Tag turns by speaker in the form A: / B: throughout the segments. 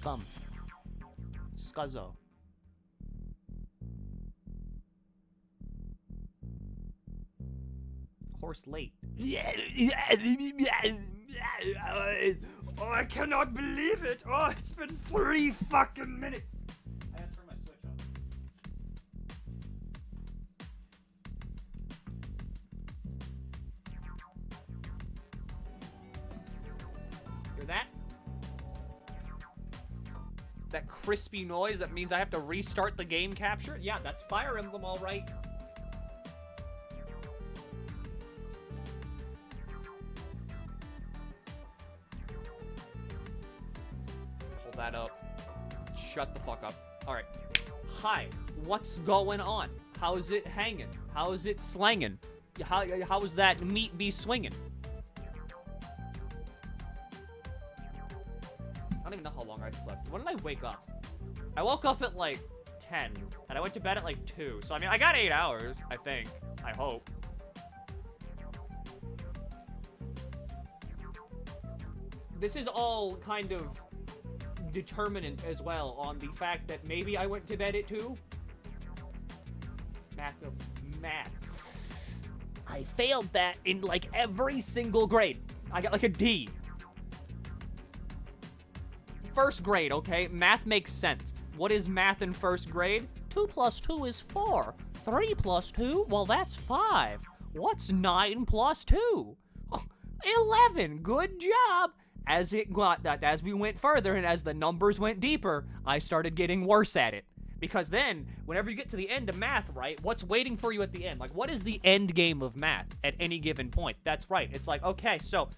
A: Scum. Scuzzo. Horse late. Oh, I cannot believe it. Oh, it's been 3 fucking minutes. I have to turn my switch off. Hear that? That crispy noise that means I have to restart the game capture? Yeah, that's Fire Emblem, all right. Hold that up. Shut the fuck up. All right. Hi, what's going on? How's it hanging? How's it slanging? How's that meat be swinging? I don't even know how long I slept. When did I wake up? I woke up at like 10, and I went to bed at like 2. So, I mean, I got 8 hours, I think. I hope. This is all kind of determinant as well on the fact that maybe I went to bed at 2. Math. I failed that in like every single grade. I got like a D. First grade, okay? Math makes sense. What is math in first grade? 2 plus 2 is 4. 3 plus 2? Well, that's 5. What's 9 plus 2? 11. Good job. As we went further and as the numbers went deeper, I started getting worse at it. Because then, whenever you get to the end of math, right, what's waiting for you at the end? Like, what is the end game of math at any given point? That's right. It's like, okay, so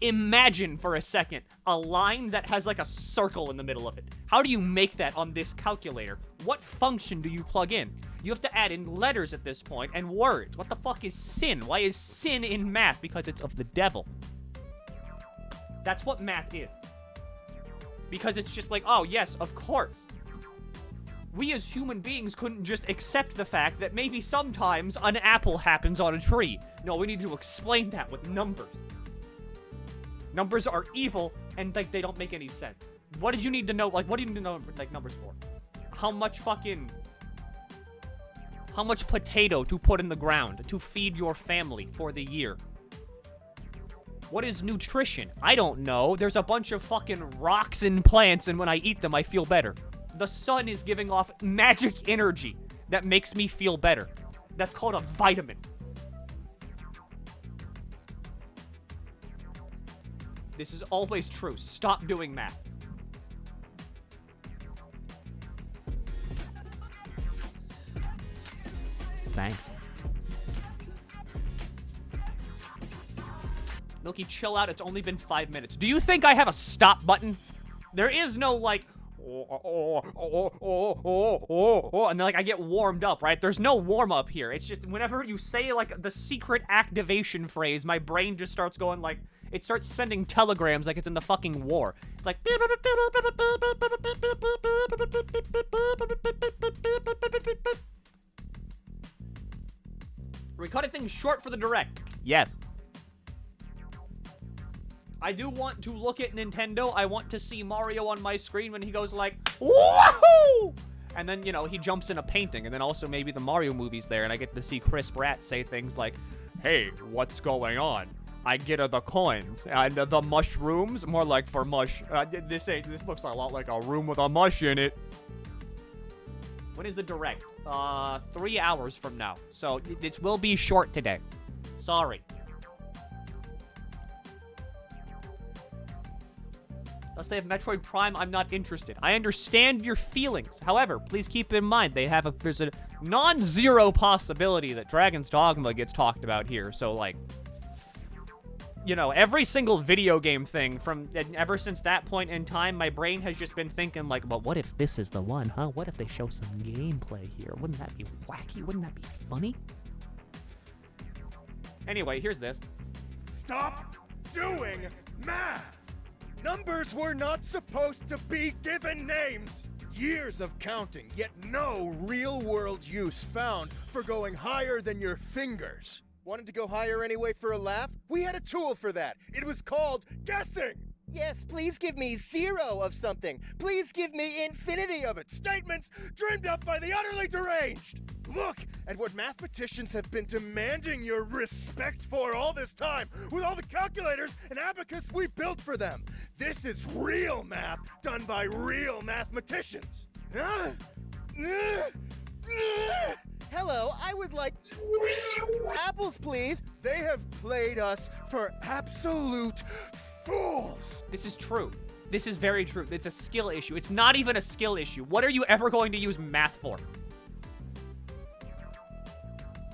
A: imagine for a second a line that has like a circle in the middle of it. How do you make that on this calculator? What function do you plug in? You have to add in letters at this point and words. What the fuck is sin? Why is sin in math? Because it's of the devil. That's what math is. Because it's just like, oh yes, of course. We as human beings couldn't just accept the fact that maybe sometimes an apple happens on a tree. No, we need to explain that with numbers. Numbers are evil, and like they don't make any sense. What did you need to know? Like, what do you need to know like numbers for? How much potato to put in the ground to feed your family for the year? What is nutrition? I don't know. There's a bunch of fucking rocks and plants, and when I eat them, I feel better. The sun is giving off magic energy that makes me feel better. That's called a vitamin. This is always true. Stop doing math. Thanks. Milky, chill out. It's only been 5 minutes. Do you think I have a stop button? There is no, like, and then, like, I get warmed up, right? There's no warm-up here. It's just whenever you say, like, the secret activation phrase, my brain just starts going, like, it starts sending telegrams like it's in the fucking war. It's like... Are we cutting things short for the direct? Yes. I do want to look at Nintendo. I want to see Mario on my screen when he goes like, woohoo! And then, you know, he jumps in a painting. And then also maybe the Mario movie's there. And I get to see Chris Pratt say things like, hey, what's going on? I get the coins. And the mushrooms, more like for mush. This looks a lot like a room with a mush in it. When is the direct? 3 hours from now. So this will be short today. Sorry. Unless they have Metroid Prime, I'm not interested. I understand your feelings. However, please keep in mind, there's a non-zero possibility that Dragon's Dogma gets talked about here. So, like, you know, every single video game thing ever since that point in time, my brain has just been thinking, like, but what if this is the one, huh? What if they show some gameplay here? Wouldn't that be wacky? Wouldn't that be funny? Anyway, here's this.
B: Stop doing math! Numbers were not supposed to be given names! Years of counting, yet no real-world use found for going higher than your fingers. Wanted to go higher anyway for a laugh? We had a tool for that. It was called guessing! Yes, please give me 0 of something. Please give me infinity of it. Statements dreamed up by the utterly deranged. Look at what mathematicians have been demanding your respect for all this time with all the calculators and abacus we built for them. This is real math done by real mathematicians. Hello, I would like apples, please. They have played us for absolute fools.
A: This is true. This is very true. It's a skill issue. It's not even a skill issue. What are you ever going to use math for?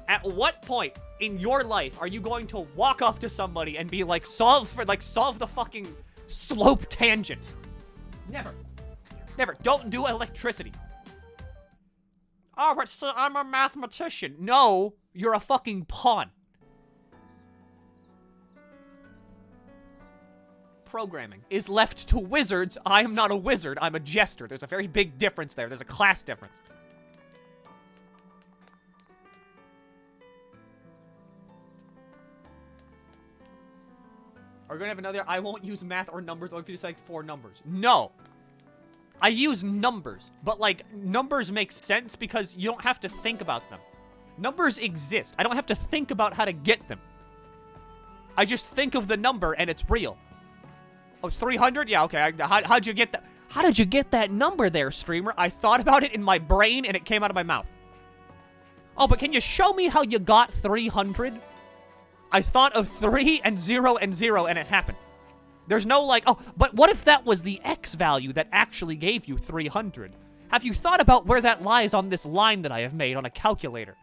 A: At what point in your life are you going to walk up to somebody and be like, solve the fucking slope tangent? Never. Never. Don't do electricity. Oh, but so I'm a mathematician. No, you're a fucking pawn. Programming is left to wizards. I am not a wizard. I'm a jester. There's a very big difference there. There's a class difference. Are we gonna have another? I won't use math or numbers. Only if you just like 4 numbers. No. I use numbers, but like numbers make sense because you don't have to think about them. Numbers exist. I don't have to think about how to get them. I just think of the number and it's real. Oh, 300? Yeah, okay. How'd you get that? How did you get that number there, streamer? I thought about it in my brain and it came out of my mouth. Oh, but can you show me how you got 300? I thought of 3 and 0 and 0 and it happened. There's no like, oh, but what if that was the X value that actually gave you 300? Have you thought about where that lies on this line that I have made on a calculator?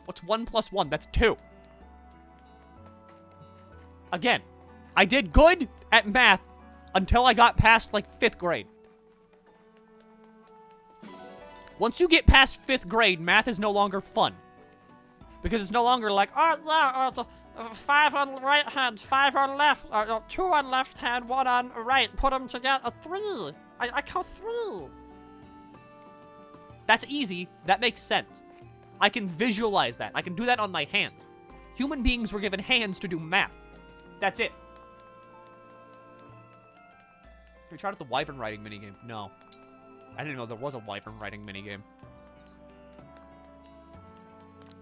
A: What's 1 plus 1? That's 2. Again, I did good at math until I got past like 5th grade. Once you get past 5th grade, math is no longer fun. Because it's no longer like, oh, yeah, it's 5 on right hand, 5 on left, 2 on left hand, 1 on right, put them together, 3. I count 3. That's easy. That makes sense. I can visualize that. I can do that on my hands. Human beings were given hands to do math. That's it. Have you tried out the wyvern riding minigame? No. I didn't know there was a wyvern riding minigame.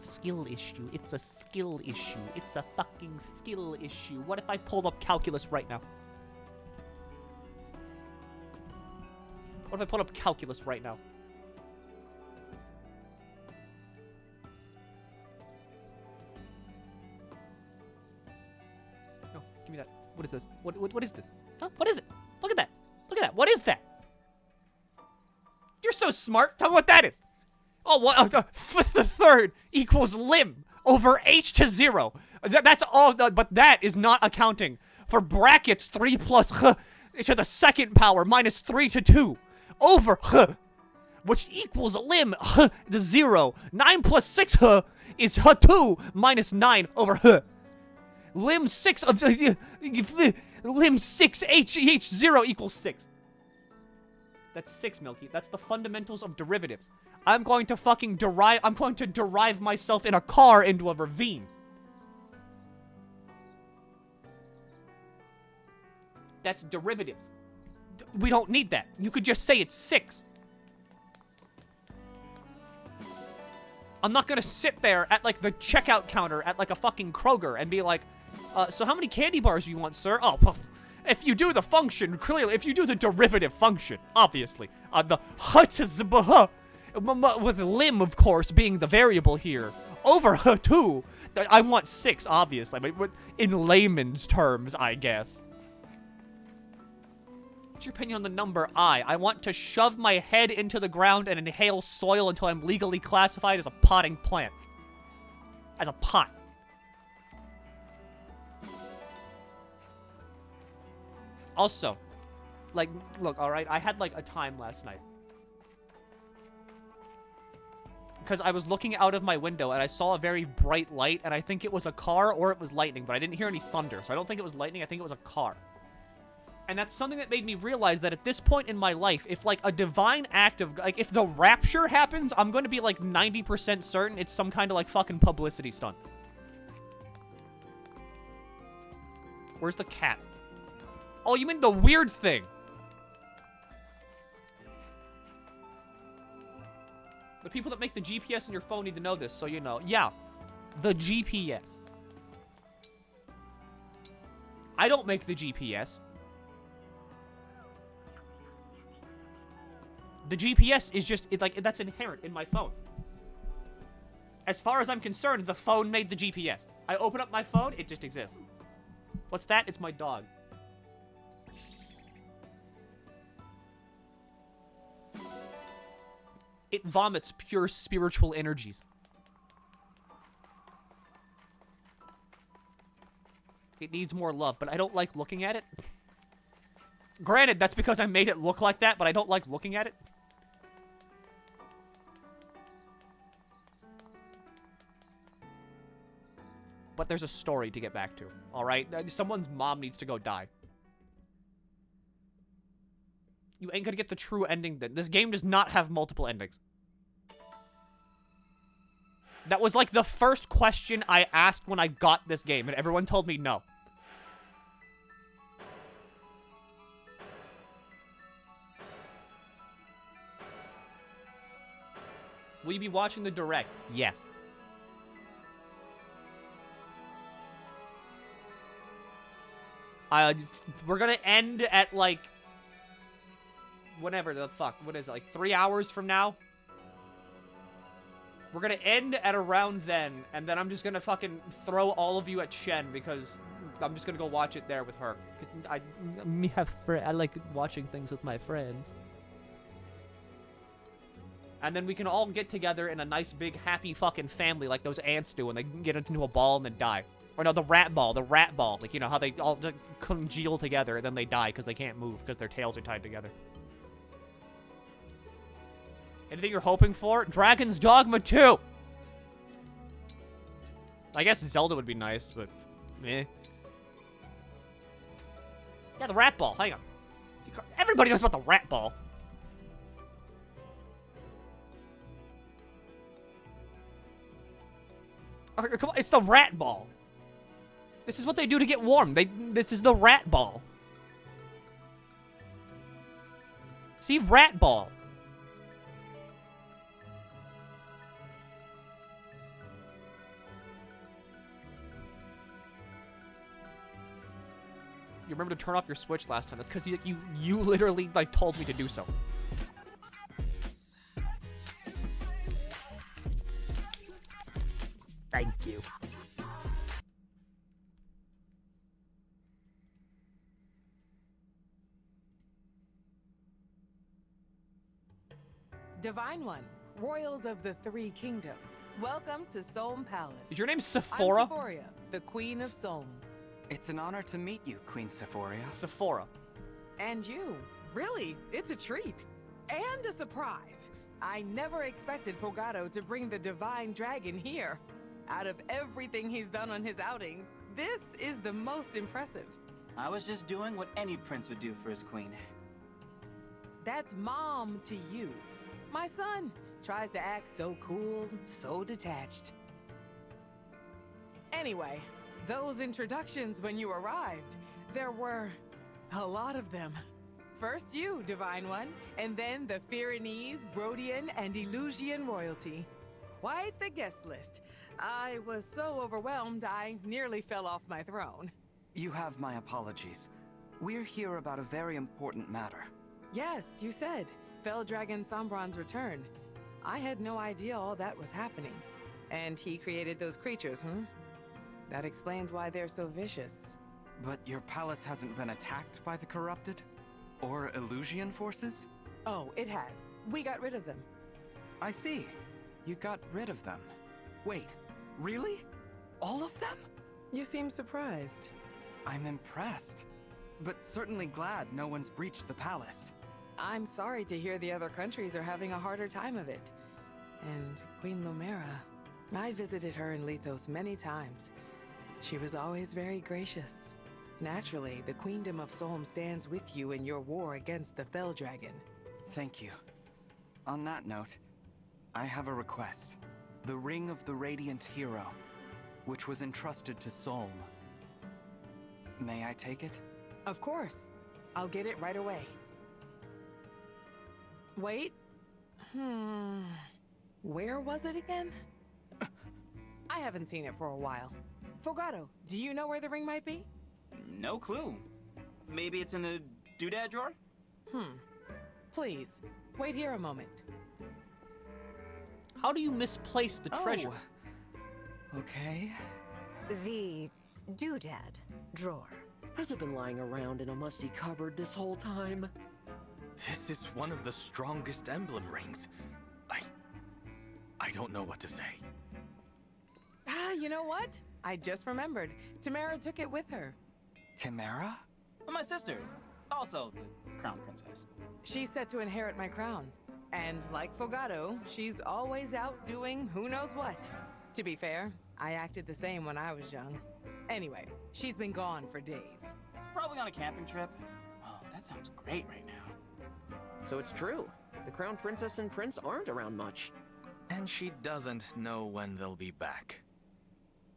A: Skill issue. It's a skill issue. It's a fucking skill issue. What if I pulled up calculus right now? What if I pulled up calculus right now? No, give me that. What is this? What is this? Huh? What is it? Look at that. Look at that. What is that? You're so smart. Tell me what that is. Oh, what? The third equals lim over h to 0. That's all. But that is not accounting for brackets 3 plus h to the 2nd power minus 3 to 2 over h, which equals lim h to 0. 9 plus 6 h is h2 minus 9 over h. Lim 6 of lim 6 h 0 equals 6. That's 6, Milky. That's the fundamentals of derivatives. I'm going to fucking derive myself in a car into a ravine. That's derivatives. We don't need that. You could just say it's 6. I'm not gonna sit there at like the checkout counter at like a fucking Kroger and be like, so how many candy bars do you want, sir? Oh, well, if you do the function, clearly, if you do the derivative function, obviously, the with lim, of course, being the variable here, over h2, I want 6, obviously, but in layman's terms, I guess. What's your opinion on the number I? I want to shove my head into the ground and inhale soil until I'm legally classified as a potting plant. As a pot. Also, like, look, alright, I had, like, a time last night. Because I was looking out of my window and I saw a very bright light, and I think it was a car or it was lightning, but I didn't hear any thunder, so I don't think it was lightning, I think it was a car. And that's something that made me realize that at this point in my life, if, like, a divine act of, like, if the rapture happens, I'm going to be, like, 90% certain it's some kind of, like, fucking publicity stunt. Where's the cat? Oh, you mean the weird thing? The people that make the GPS in your phone need to know this, so you know. Yeah, the GPS. I don't make the GPS. The GPS is just, that's inherent in my phone. As far as I'm concerned, the phone made the GPS. I open up my phone, it just exists. What's that? It's my dog. It vomits pure spiritual energies. It needs more love, but I don't like looking at it. Granted, that's because I made it look like that, but I don't like looking at it. But there's a story to get back to, alright? Someone's mom needs to go die. You ain't gonna get the true ending then. This game does not have multiple endings. That was like the first question I asked when I got this game, and everyone told me no. Will you be watching the direct? Yes. We're gonna end at, like, whatever the fuck. What is it, like 3 hours from now? We're gonna end at around then, and then I'm just gonna fucking throw all of you at Shen, because I'm just gonna go watch it there with her. I like watching things with my friends. And then we can all get together in a nice, big, happy fucking family like those ants do when they get into a ball and then die. Or no, the rat ball. Like, you know, how they all just congeal together and then they die because they can't move because their tails are tied together. Anything you're hoping for? Dragon's Dogma 2! I guess Zelda would be nice, but... eh. Yeah, the rat ball. Hang on. Everybody knows about the rat ball. Come on, it's the rat ball. This is what they do to get warm. This is the rat ball. See, rat ball. You remember to turn off your Switch last time. That's because you literally, like, told me to do so. Thank you.
C: Divine One, Royals of the Three Kingdoms, welcome to Solm Palace.
A: Is your name Sephora?
C: I'm Sephoria, the Queen of Solm.
D: It's an honor to meet you, Queen Sephoria.
A: Sephora.
C: And you. Really, it's a treat. And a surprise. I never expected Fogado to bring the Divine Dragon here. Out of everything he's done on his outings, this is the most impressive.
D: I was just doing what any prince would do for his queen.
C: That's mom to you. My son tries to act so cool, so detached. Anyway, those introductions when you arrived, there were a lot of them. First you, Divine One, and then the Pyrenees, Brodian, and Illusian royalty. Quite the guest list. I was so overwhelmed I nearly fell off my throne.
D: You have my apologies. We're here about a very important matter.
C: Yes, you said. Feldragon Sombron's return. I had no idea all that was happening. And he created those creatures, That explains why they're so vicious.
D: But your palace hasn't been attacked by the corrupted? Or Illusian forces?
C: Oh, it has. We got rid of them.
D: I see. You got rid of them. Wait, really? All of them?
C: You seem surprised.
D: I'm impressed. But certainly glad no one's breached the palace.
C: I'm sorry to hear the other countries are having a harder time of it. And Queen Lumera, I visited her in Lethos many times. She was always very gracious. Naturally, the Queendom of Solm stands with you in your war against the Feldragon.
D: Thank you. On that note, I have a request. The Ring of the Radiant Hero, which was entrusted to Solm. May I take it?
C: Of course. I'll get it right away. Wait. Where was it again? I haven't seen it for a while. Fogado, do you know where the ring might be?
E: No clue. Maybe it's in the doodad drawer?
C: Please, wait here a moment.
A: How do you misplace the treasure?
D: Oh. Okay.
F: The doodad drawer.
G: Has it been lying around in a musty cupboard this whole time?
H: This is one of the strongest emblem rings. I don't know what to say.
C: You know what? I just remembered. Tamara took it with her.
D: Tamara?
E: My sister. Also the crown princess.
C: She's set to inherit my crown. And like Fogado, she's always out doing who knows what. To be fair, I acted the same when I was young. Anyway, she's been gone for days.
E: Probably on a camping trip. Oh, that sounds great right now.
G: So it's true. The crown princess and prince aren't around much.
H: And she doesn't know when they'll be back.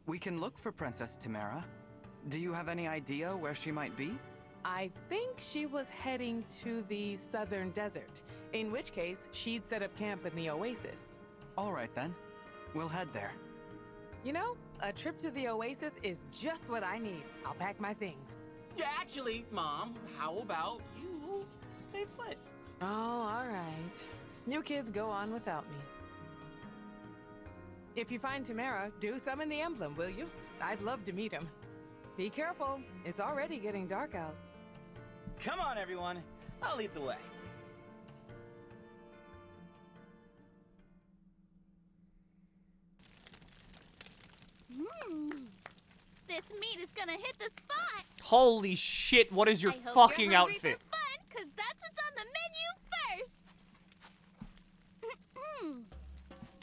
D: We can look for Princess Tamara. Do you have any idea where she might be?
C: I think she was heading to the southern desert, in which case she'd set up camp in the oasis.
D: All right then. We'll head there.
C: You know, a trip to the oasis is just what I need. I'll pack my things.
E: Yeah, actually, Mom, how about you stay put?
C: Oh, all right. You kids go on without me. If you find Tamara, do summon the emblem, will you? I'd love to meet him. Be careful. It's already getting dark out.
E: Come on, everyone. I'll lead the way.
I: This meat is gonna hit the spot.
A: Holy shit, what is your
I: I hope
A: fucking
I: you're hungry
A: outfit?
I: for fun, 'cause that's what's on the menu first.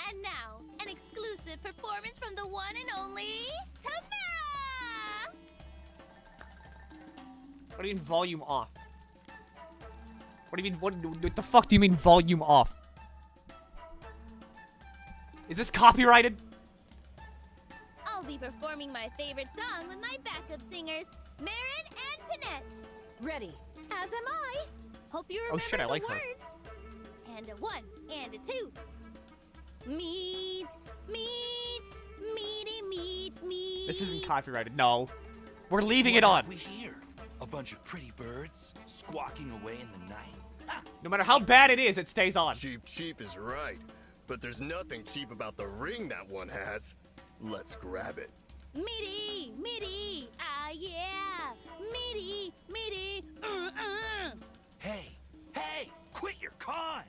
I: And now, an exclusive performance from the one and only Tamara.
A: What do you mean volume off? What do you mean, what the fuck do you mean volume off? Is this copyrighted?
I: I'll be performing my favorite song with my backup singers, Marin and Pinette.
F: Ready, as am I.
I: Hope you
A: Oh
I: remember
A: shit, I like
I: the
A: her.
I: words. And a 1 and a 2. Meat, meat, meaty meat, meat.
A: This isn't copyrighted, no. We're leaving it
J: What
A: on.
J: have we here? A bunch of pretty birds squawking away in the night. Ha!
A: No matter how bad it is, it stays on.
B: Cheap is right. But there's nothing cheap about the ring that one has. Let's grab it.
I: Meaty, meaty, ah yeah. Meaty, meaty,
J: Hey, quit your con!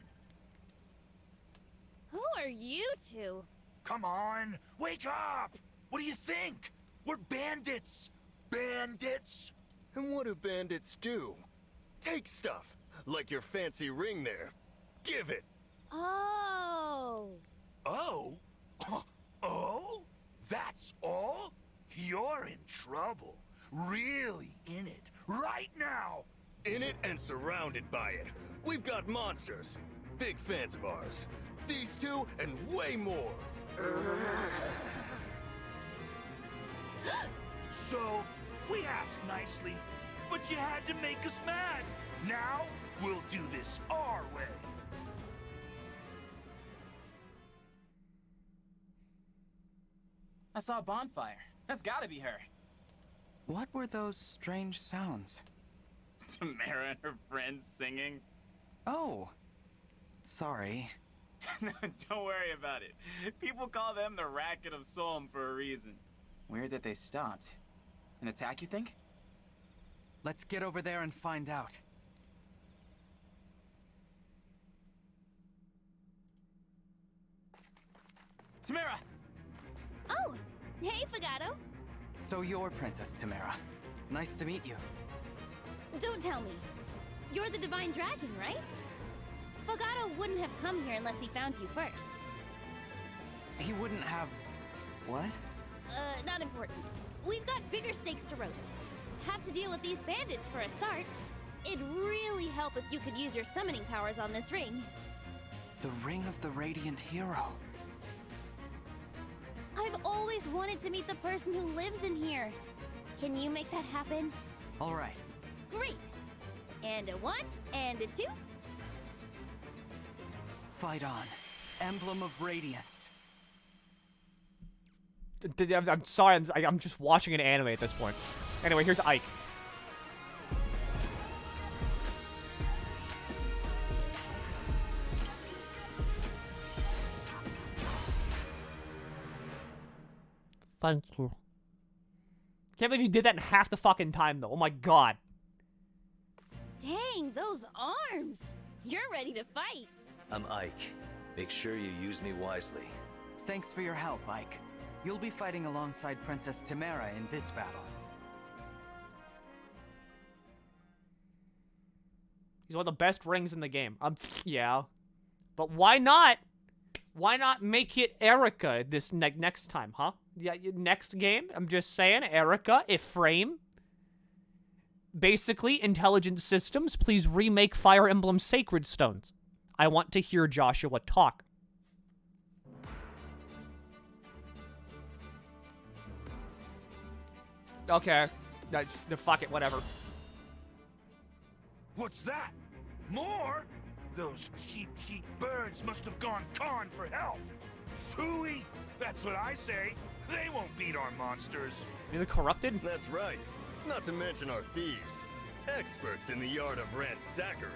I: Who are you two?
J: Come on, wake up! What do you think? We're bandits! Bandits!
B: And what do bandits do? Take stuff, like your fancy ring there. Give it.
I: Oh.
J: Oh? Oh? That's all? You're in trouble. Really in it. Right now.
B: In it and surrounded by it. We've got monsters. Big fans of ours. These two and way more.
J: So, we asked nicely, but you had to make us mad. Now, we'll do this our way.
E: I saw a bonfire. That's gotta be her.
D: What were those strange sounds?
E: Tamara and her friends singing.
D: Oh. Sorry.
E: Don't worry about it. People call them the Racket of Soam for a reason. Weird that they stopped. An attack, you think?
D: Let's get over there and find out.
E: Tamara!
I: Oh, hey, Fogado.
D: So you're Princess Tamara. Nice to meet you.
I: Don't tell me. You're the Divine Dragon, right? Fogado wouldn't have come here unless he found you first.
D: He wouldn't have... what?
I: Not important. We've got bigger stakes to roast. Have to deal with these bandits for a start. It'd really help if you could use your summoning powers on this ring.
D: The Ring of the Radiant Hero.
I: I've always wanted to meet the person who lives in here. Can you make that happen?
D: All right.
I: Great! And a 1, and a 2.
D: Fight on. Emblem of Radiance.
A: I'm sorry, I'm just watching an anime at this point. Anyway, here's Ike. Thank you. Can't believe you did that in half the fucking time, though. Oh my god.
I: Dang, those arms! You're ready to fight.
K: I'm Ike. Make sure you use me wisely.
D: Thanks for your help, Ike. You'll be fighting alongside Princess Timera in this battle.
A: He's one of the best rings in the game. Yeah. But why not? Why not make it Erica this next time, huh? Yeah, next game, I'm just saying, Erica, Ephraim. Basically, Intelligent Systems, please remake Fire Emblem Sacred Stones. I want to hear Joshua talk. Okay. Fuck it, whatever.
J: What's that? More? Those cheap birds must have gone con for help. Phooey! That's what I say. They won't beat our monsters.
A: Are they corrupted?
L: That's right. Not to mention our thieves. Experts in the art of ransackery.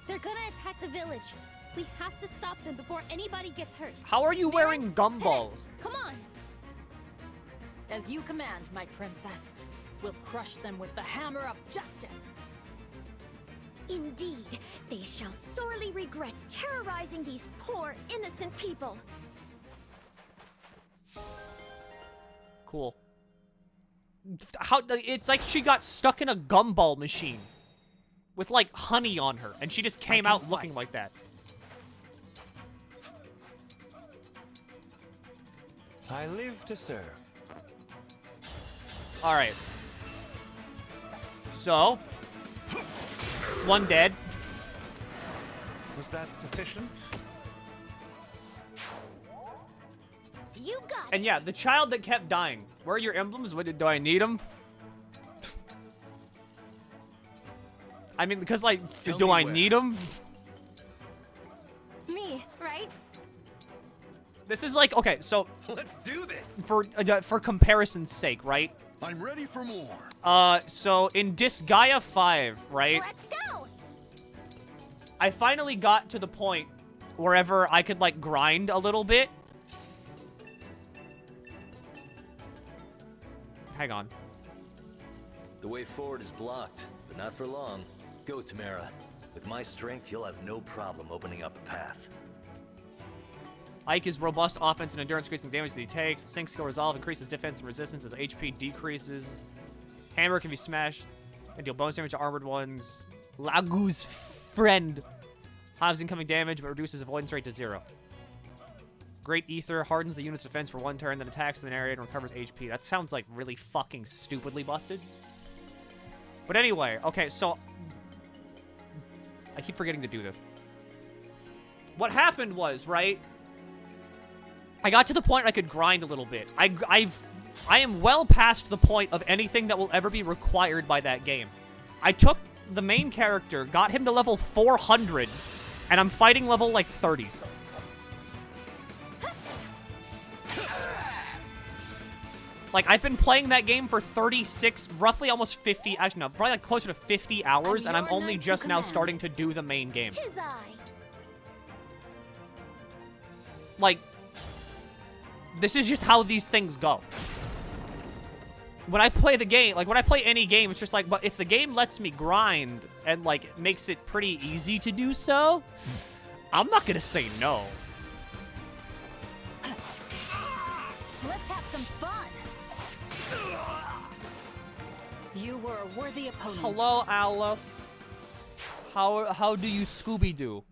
I: They're gonna attack the village. We have to stop them before anybody gets hurt.
A: How are you wearing gumballs?
I: Come on!
M: As you command, my princess. We'll crush them with the hammer of justice.
F: Indeed, they shall sorely regret terrorizing these poor, innocent people.
A: Cool. How? It's like she got stuck in a gumball machine with like honey on her, and she just came out looking like that.
N: I live to serve.
A: All right. So, it's one dead.
N: Was that sufficient?
F: You got
A: And yeah, the child that kept dying. Where are your emblems? Do I need them? I mean, because like, do I need them?
F: me, right?
A: This is like, okay, so
H: let's do this.
A: For comparison's sake, right?
J: I'm ready for more.
A: So in Disgaea 5, right?
F: Let's go.
A: I finally got to the point wherever I could like grind a little bit. Hang on.
K: The way forward is blocked, but not for long. Go, Timera. With my strength, you'll have no problem opening up a path.
A: Ike is robust offense and endurance, increasing damage that he takes. The sync skill resolve increases defense and resistance as HP decreases. Hammer can be smashed and deal bonus damage to armored ones. Lagu's friend halves incoming damage but reduces avoidance rate to 0. Great Ether hardens the unit's defense for 1 turn, then attacks in an area and recovers HP. That sounds like really fucking stupidly busted. But anyway, okay, so I keep forgetting to do this. What happened was, right? I got to the point I could grind a little bit. I am well past the point of anything that will ever be required by that game. I took the main character, got him to level 400, and I'm fighting level like 30s. Like, I've been playing that game for 36, roughly almost 50, actually no, probably like closer to 50 hours, and I'm only just now starting to do the main game.
F: Tis I.
A: Like, this is just how these things go. When I play the game, like, when I play any game, it's just like, but if the game lets me grind and, like, makes it pretty easy to do so, I'm not gonna say no.
M: Let's have some fun. You were a worthy opponent.
A: Hello, Alice. How do you Scooby-Doo?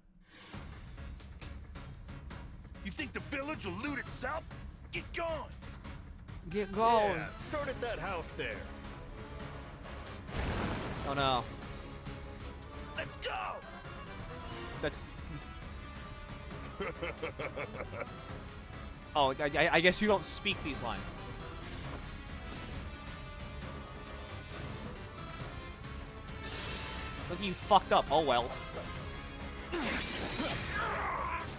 J: You think the village will loot itself? Get going!
A: Get going.
L: Yeah, start at that house there.
A: Oh no.
J: Let's go!
A: That's... Oh, I guess you don't speak these lines. Look, you fucked up. Oh well.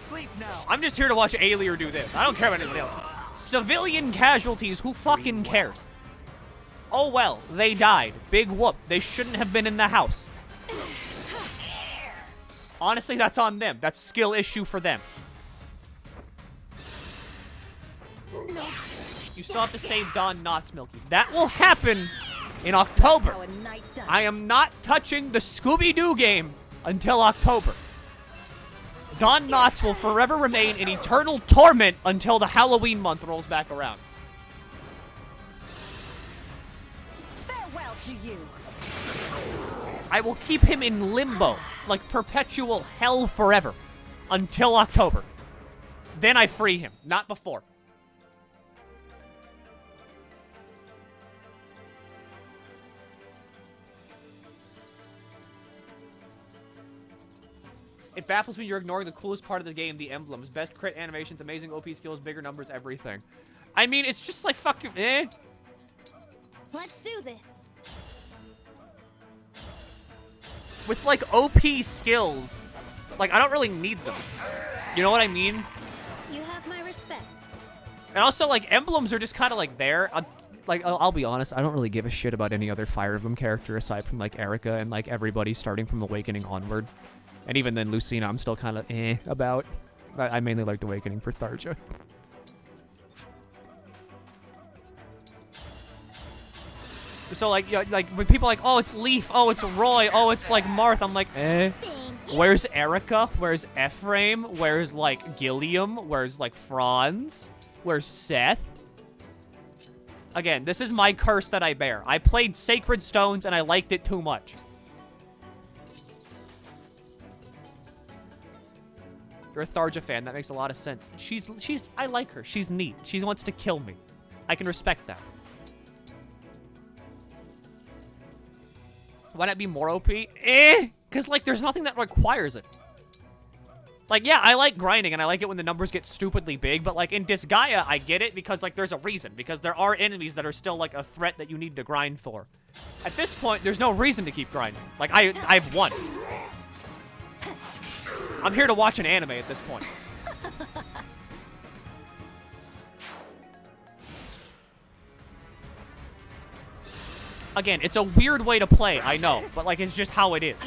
C: Sleep now.
A: I'm just here to watch Alier do this. I don't care about anybody else. Civilian casualties, who fucking cares? Oh well, they died. Big whoop. They shouldn't have been in the house. Honestly, that's on them. That's skill issue for them. You still have to save Don Knotts, Milky. That will happen in October. I am not touching the Scooby-Doo game until October. Don Knotts will forever remain in eternal torment until the Halloween month rolls back around.
M: Farewell to you.
A: I will keep him in limbo, like perpetual hell forever, until October. Then I free him, not before. It baffles me you're ignoring the coolest part of the game, the emblems. Best crit animations, amazing OP skills, bigger numbers, everything. I mean, it's just like fucking
I: Let's do this.
A: With like OP skills, like I don't really need them. You know what I mean?
I: You have my respect.
A: And also, like, emblems are just kind of like there. Like, I'll be honest, I don't really give a shit about any other Fire Emblem character aside from like Erica and like everybody starting from Awakening onward. And even then, Lucina, I'm still kind of about. I mainly liked Awakening for Tharja. So, like, when people are like, oh, it's Leaf, oh, it's Roy, oh, it's, like, Marth, I'm like, Where's Erica? Where's Ephraim? Where's, like, Gilliam? Where's, like, Franz? Where's Seth? Again, this is my curse that I bear. I played Sacred Stones, and I liked it too much. You're a Tharja fan. That makes a lot of sense. I like her. She's neat. She wants to kill me. I can respect that. Why not be more OP? Because, like, there's nothing that requires it. Like, yeah, I like grinding, and I like it when the numbers get stupidly big, but, like, in Disgaea, I get it because, like, there's a reason. Because there are enemies that are still, like, a threat that you need to grind for. At this point, there's no reason to keep grinding. Like, I've won. I'm here to watch an anime at this point. Again, it's a weird way to play, I know, but like it's just how it is.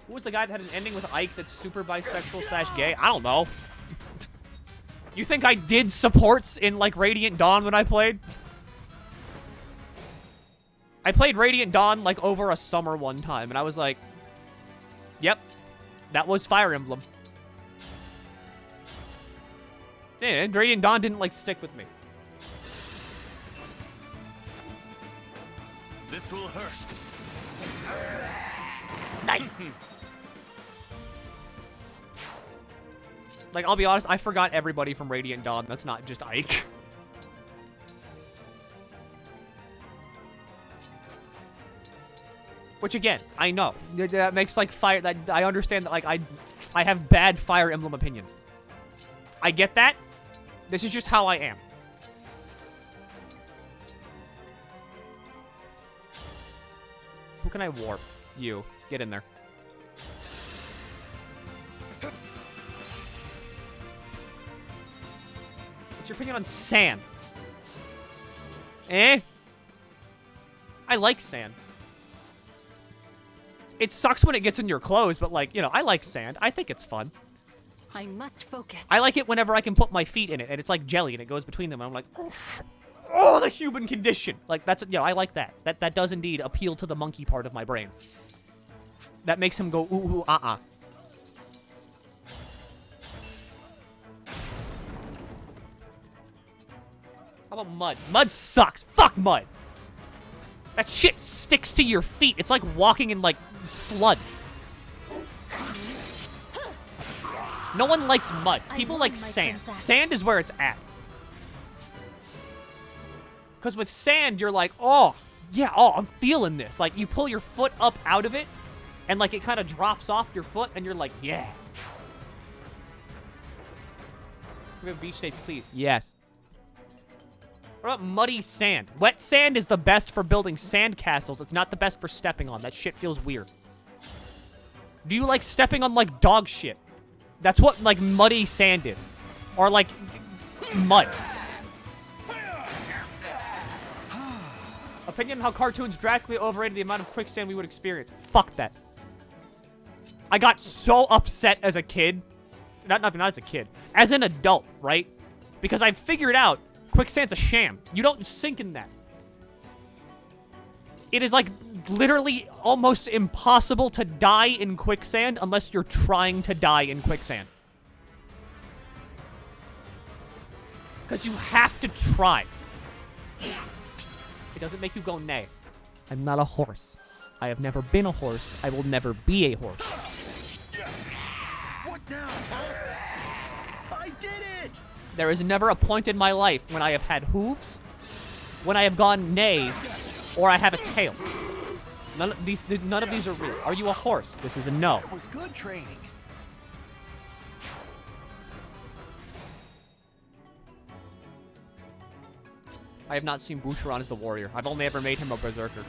A: Who was the guy that had an ending with Ike that's super bisexual / gay? I don't know. You think I did supports in like Radiant Dawn when I played? I played Radiant Dawn like over a summer one time, and I was like, yep, that was Fire Emblem. Yeah, Radiant Dawn didn't like stick with me.
H: This will hurt.
A: Nice. Like, I'll be honest, I forgot everybody from Radiant Dawn. That's not just Ike. Which, again, I know. That makes, like, fire... That I understand that, like, I have bad Fire Emblem opinions. I get that. This is just how I am. Who can I warp? You. Get in there. What's your opinion on sand? I like sand. It sucks when it gets in your clothes, but, like, you know, I like sand. I think it's fun.
M: I must focus.
A: I like it whenever I can put my feet in it, and it's like jelly, and it goes between them, and I'm like, oh, the human condition. Like, that's, you know, I like that. That does indeed appeal to the monkey part of my brain. That makes him go, ooh, ooh, uh-uh. How about mud? Mud sucks. Fuck mud. That shit sticks to your feet. It's like walking in, like, sludge. No one likes mud. People like sand. Sand is where it's at. Because with sand, you're like, oh, Yeah, oh, I'm feeling this. Like, you pull your foot up out of it, and, like, it kind of drops off your foot, and you're like, yeah. We have beach stage, please. Yes. What about muddy sand? Wet sand is the best for building sand castles. It's not the best for stepping on. That shit feels weird. Do you like stepping on, like, dog shit? That's what, like, muddy sand is. Or, like, mud. Opinion on how cartoons drastically overrated the amount of quicksand we would experience. Fuck that. I got so upset as a kid. Not as a kid. As an adult, right? Because I figured out quicksand's a sham. You don't sink in that. It is, like, literally almost impossible to die in quicksand unless you're trying to die in quicksand. Because you have to try. It doesn't make you go nay. I'm not a horse. I have never been a horse. I will never be a horse.
J: What now? I did it!
A: There is never a point in my life when I have had hooves, when I have gone nay, or I have a tail. None of these are real. Are you a horse? This is a no.
D: That was good training.
A: I have not seen Boucheron as the warrior. I've only ever made him a berserker.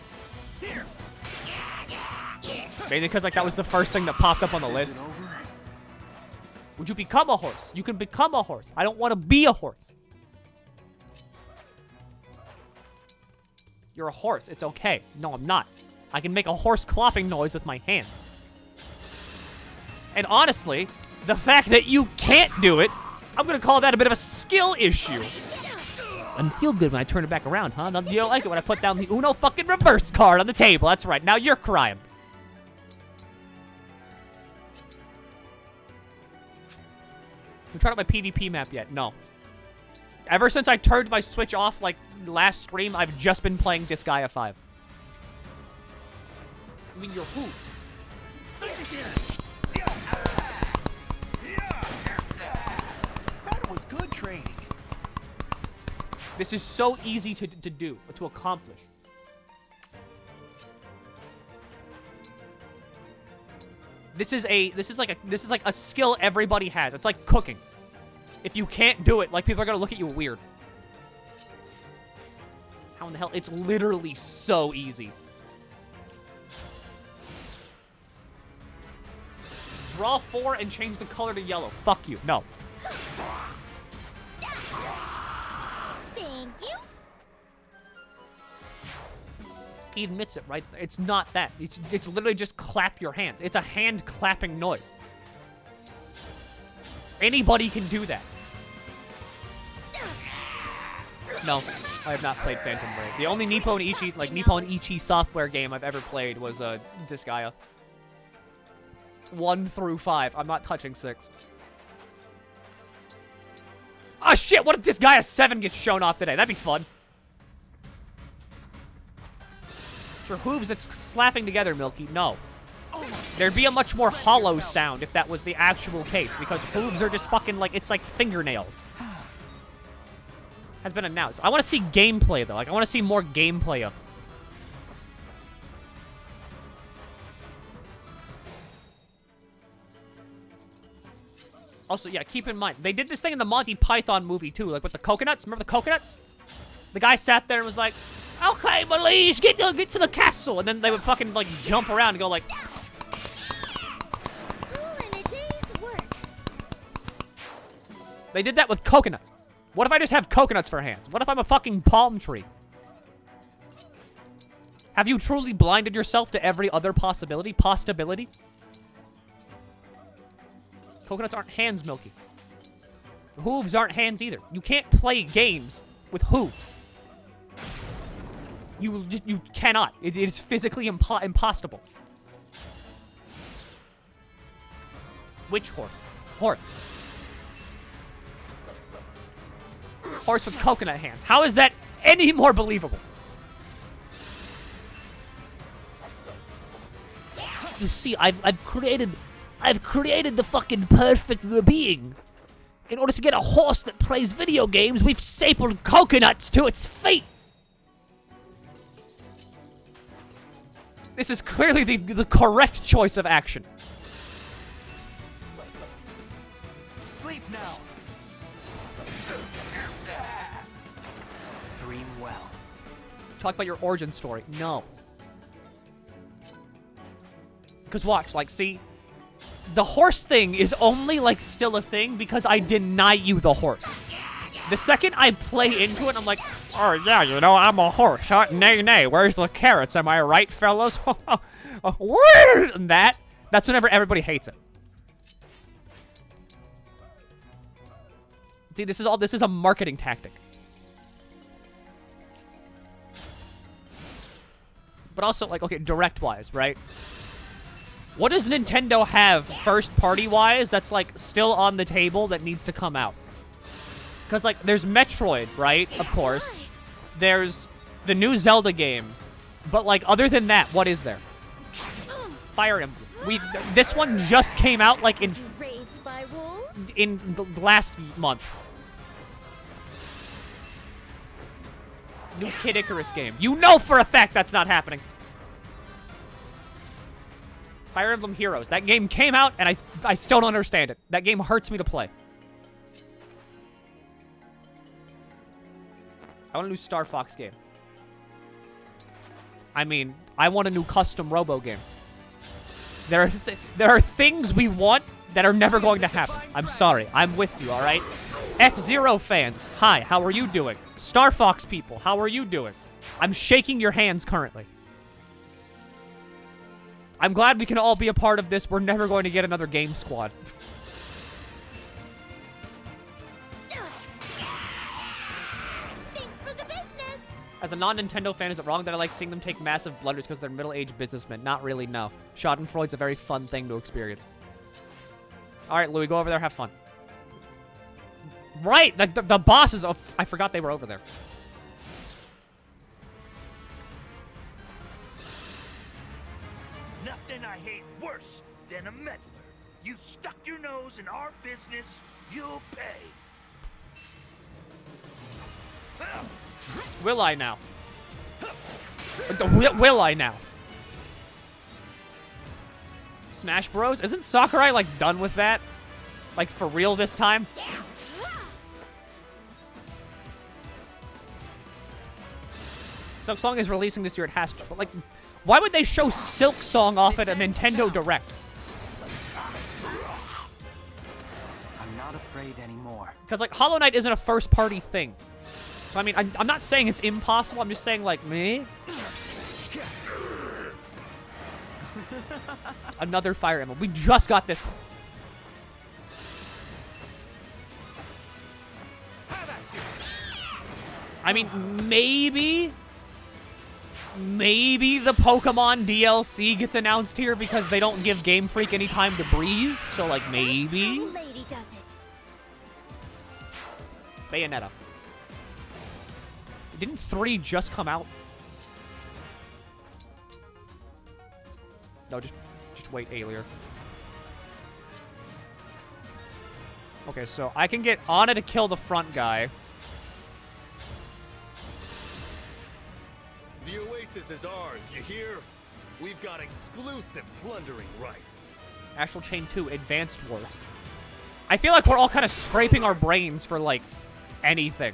A: Mainly because, like, that was the first thing that popped up on the list. Would you become a horse? You can become a horse. I don't want to be a horse. You're a horse. It's okay. No, I'm not. I can make a horse clopping noise with my hands. And honestly, the fact that you can't do it, I'm going to call that a bit of a skill issue. And feel good when I turn it back around, huh? You don't like it when I put down the Uno fucking reverse card on the table. That's right. Now you're crying. Have you tried out my PvP map yet? No. Ever since I turned my Switch off, like, last stream, I've just been playing Disgaea 5. I mean, your hooves.
D: That was good training.
A: This is so easy to do, to accomplish. This is like a skill everybody has. It's like cooking. If you can't do it, like, people are gonna look at you weird. How in the hell? It's literally so easy. Draw 4 and change the color to yellow. Fuck you. No.
F: Thank you.
A: He admits it, right? It's not that. It's literally just clap your hands. It's a hand clapping noise. Anybody can do that. No, I have not played Phantom Blade. The only Nippon Ichi software game I've ever played was Disgaea. 1 through 5. I'm not touching 6. Oh shit, what if Disgaea 7 gets shown off today? That'd be fun. For hooves, it's slapping together, Milky. No. There'd be a much more hollow sound if that was the actual case, because hooves are just fucking like, it's like fingernails. Has been announced. I want to see gameplay, though. Like, I want to see more gameplay of it. Also, yeah, keep in mind, they did this thing in the Monty Python movie, too, like with the coconuts. Remember the coconuts? The guy sat there and was like, okay, Malise, get to the castle. And then they would fucking, like, jump around and go like... They did that with coconuts. What if I just have coconuts for hands? What if I'm a fucking palm tree? Have you truly blinded yourself to every other possibility? Coconuts aren't hands, Milky. Hooves aren't hands either. You can't play games with hooves. You cannot. It is physically impossible. Which horse? Horse. Horse with coconut hands. How is that any more believable? You see, I've created the fucking perfect being. In order to get a horse that plays video games, we've stapled coconuts to its feet. This is clearly the correct choice of action.
D: Sleep now. Dream well.
A: Talk about your origin story. No. Because watch, like, see, the horse thing is only, like, still a thing because I deny you the horse. The second I play into it, I'm like, oh, yeah, you know, I'm a horse. Huh? Nay, nay, where's the carrots? Am I right, fellas? And that's whenever everybody hates it. See, this is a marketing tactic. But also, like, okay, direct-wise, right? What does Nintendo have first-party-wise that's, like, still on the table that needs to come out? Because, like, there's Metroid, right? Of course. There's the new Zelda game. But, like, other than that, what is there? Fire Emblem. This one just came out, like, in the last month. New Kid Icarus game. You know for a fact that's not happening. Fire Emblem Heroes. That game came out, and I still don't understand it. That game hurts me to play. I want a new Star Fox game. I mean, I want a new custom Robo game. There are things we want that are never going to happen. I'm sorry. I'm with you, all right? F-Zero fans, hi, how are you doing? Star Fox people, how are you doing? I'm shaking your hands currently. I'm glad we can all be a part of this. We're never going to get another Game Squad. As a non-Nintendo fan, is it wrong that I like seeing them take massive blunders because they're middle-aged businessmen? Not really, no. Schadenfreude's a very fun thing to experience. Alright, Louis, go over there, have fun. Right! The bosses of... I forgot they were over there.
J: Nothing I hate worse than a meddler. You stuck your nose in our business, you'll pay.
A: Will I now? Will I now? Smash Bros? Isn't Sakurai, like, done with that? Like, for real this time? Silk Song is releasing this year. It has to. Like, why would they show Silk Song off at a Nintendo Direct?
D: I'm not afraid anymore.
A: Because, like, Hollow Knight isn't a first-party thing. So, I mean, I'm not saying it's impossible. I'm just saying, like, me. Another Fire Emblem. We just got this one. I mean, maybe the Pokemon DLC gets announced here because they don't give Game Freak any time to breathe. So, like, maybe.
F: Lady does it.
A: Bayonetta. Didn't 3 just come out? No, just wait, Alier. Okay, so I can get Anna to kill the front guy.
L: The Oasis is ours, you hear? We've got exclusive plundering rights.
A: Astral Chain 2, Advanced Wars. I feel like we're all kind of scraping our brains for, like, anything.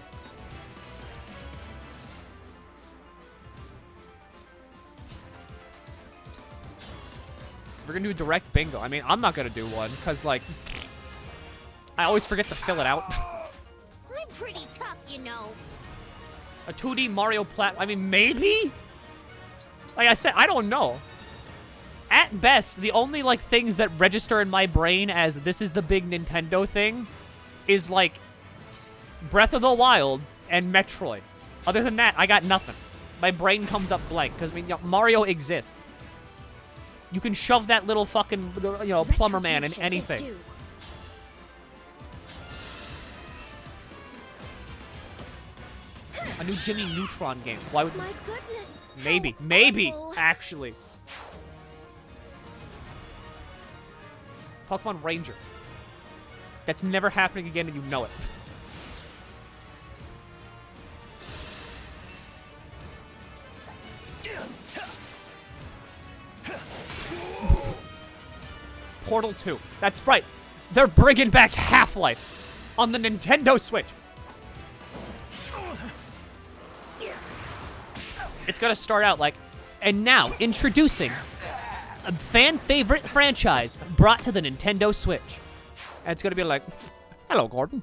A: We're gonna do direct bingo. I mean, I'm not gonna do one, because, like, I always forget to fill it out.
F: I'm pretty tough, you know.
A: A 2D Mario I mean, maybe? Like I said, I don't know. At best, the only, like, things that register in my brain as this is the big Nintendo thing is, like, Breath of the Wild and Metroid. Other than that, I got nothing. My brain comes up blank, because, I mean, you know, Mario exists. You can shove that little fucking, you know, plumber man in anything. A new Jimmy Neutron game. Why would...
F: My goodness.
A: Maybe, actually. Pokemon Ranger. That's never happening again, and you know it. Portal 2. That's right. They're bringing back Half-Life on the Nintendo Switch. It's gonna start out like, and now introducing a fan favorite franchise brought to the Nintendo Switch. And it's gonna be like, hello, Gordon.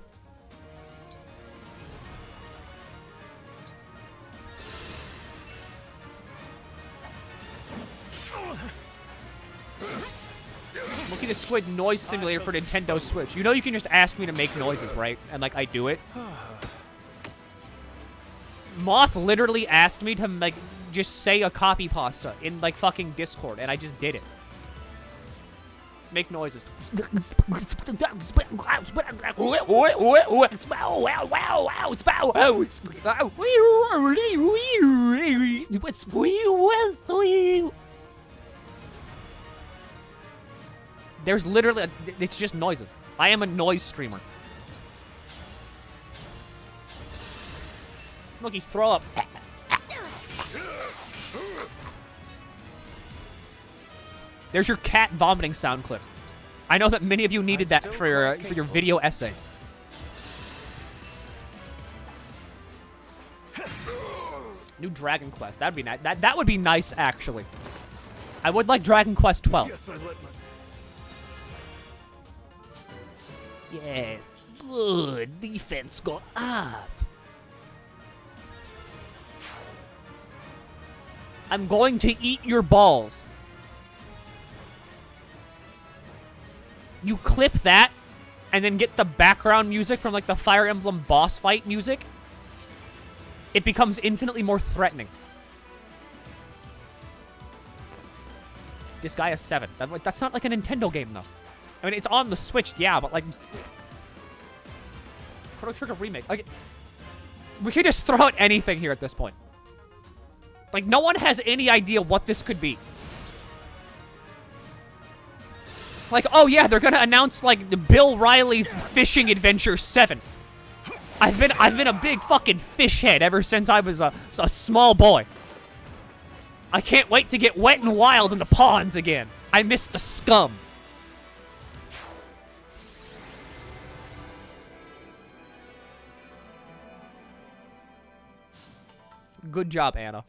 A: Milky the Squid noise simulator for Nintendo Switch. You know you can just ask me to make noises, right? And like I do it. Moth literally asked me to like just say a copy pasta in like fucking Discord, and I just did it. Make noises. There's literally, it's just noises. I am a noise streamer. Milky, throw up. There's your cat vomiting sound clip. I know that many of you needed that for your video essays. New Dragon Quest. That'd be nice. That would be nice, actually. I would like Dragon Quest 12.
B: Yes, I let my...
A: Yes, good. Defense go up. I'm going to eat your balls. You clip that, and then get the background music from, like, the Fire Emblem boss fight music. It becomes infinitely more threatening. Disgaea 7. That's not like a Nintendo game, though. I mean, it's on the Switch, yeah, but, like... Chrono Trigger Remake. Like, we could just throw out anything here at this point. Like, no one has any idea what this could be. Like, oh yeah, they're gonna announce, like, Bill Riley's Fishing Adventure 7. I've been a big fucking fish head ever since I was a small boy. I can't wait to get wet and wild in the ponds again. I miss the scum. Good job, Anna.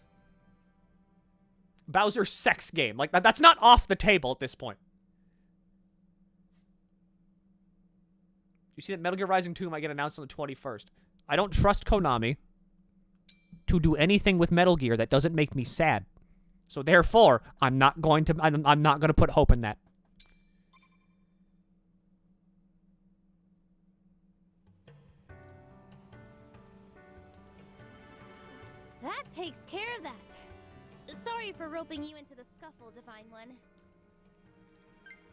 A: Bowser's sex game. Like, that's not off the table at this point. You see that Metal Gear Rising 2 might get announced on the 21st. I don't trust Konami to do anything with Metal Gear that doesn't make me sad. So therefore, I'm not going to put hope in that.
I: That takes care of that. Sorry for roping you into the scuffle, Divine One.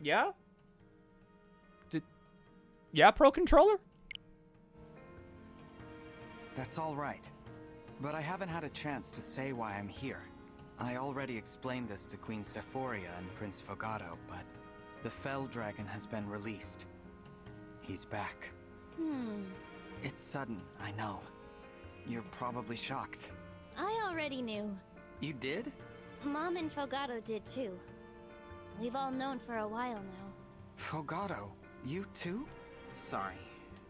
A: Yeah? Yeah, Pro Controller?
D: That's all right. But I haven't had a chance to say why I'm here. I already explained this to Queen Sephoria and Prince Fogato, but the Fell Dragon has been released. He's back. It's sudden, I know. You're probably shocked.
I: I already knew.
D: You did?
I: Mom and Fogato did too. We've all known for a while now.
D: Fogato, you too?
E: Sorry.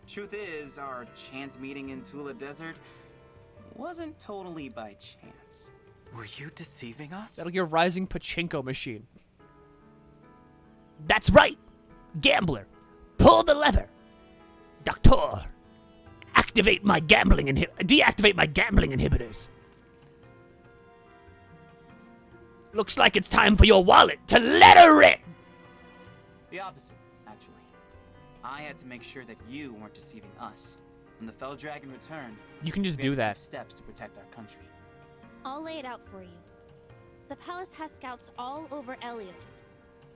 E: Truth is, our chance meeting in Tula Desert wasn't totally by chance.
D: Were you deceiving us?
A: Metal Gear Rising pachinko machine. That's right! Gambler! Pull the lever! Doctor! Deactivate my gambling inhibitors. Looks like it's time for your wallet to let her rip!
E: The opposite, actually. I had to make sure that you weren't deceiving us. When the Fell Dragon returned,
A: you can just do that.
E: Steps to protect our country.
I: I'll lay it out for you. The palace has scouts all over Elios,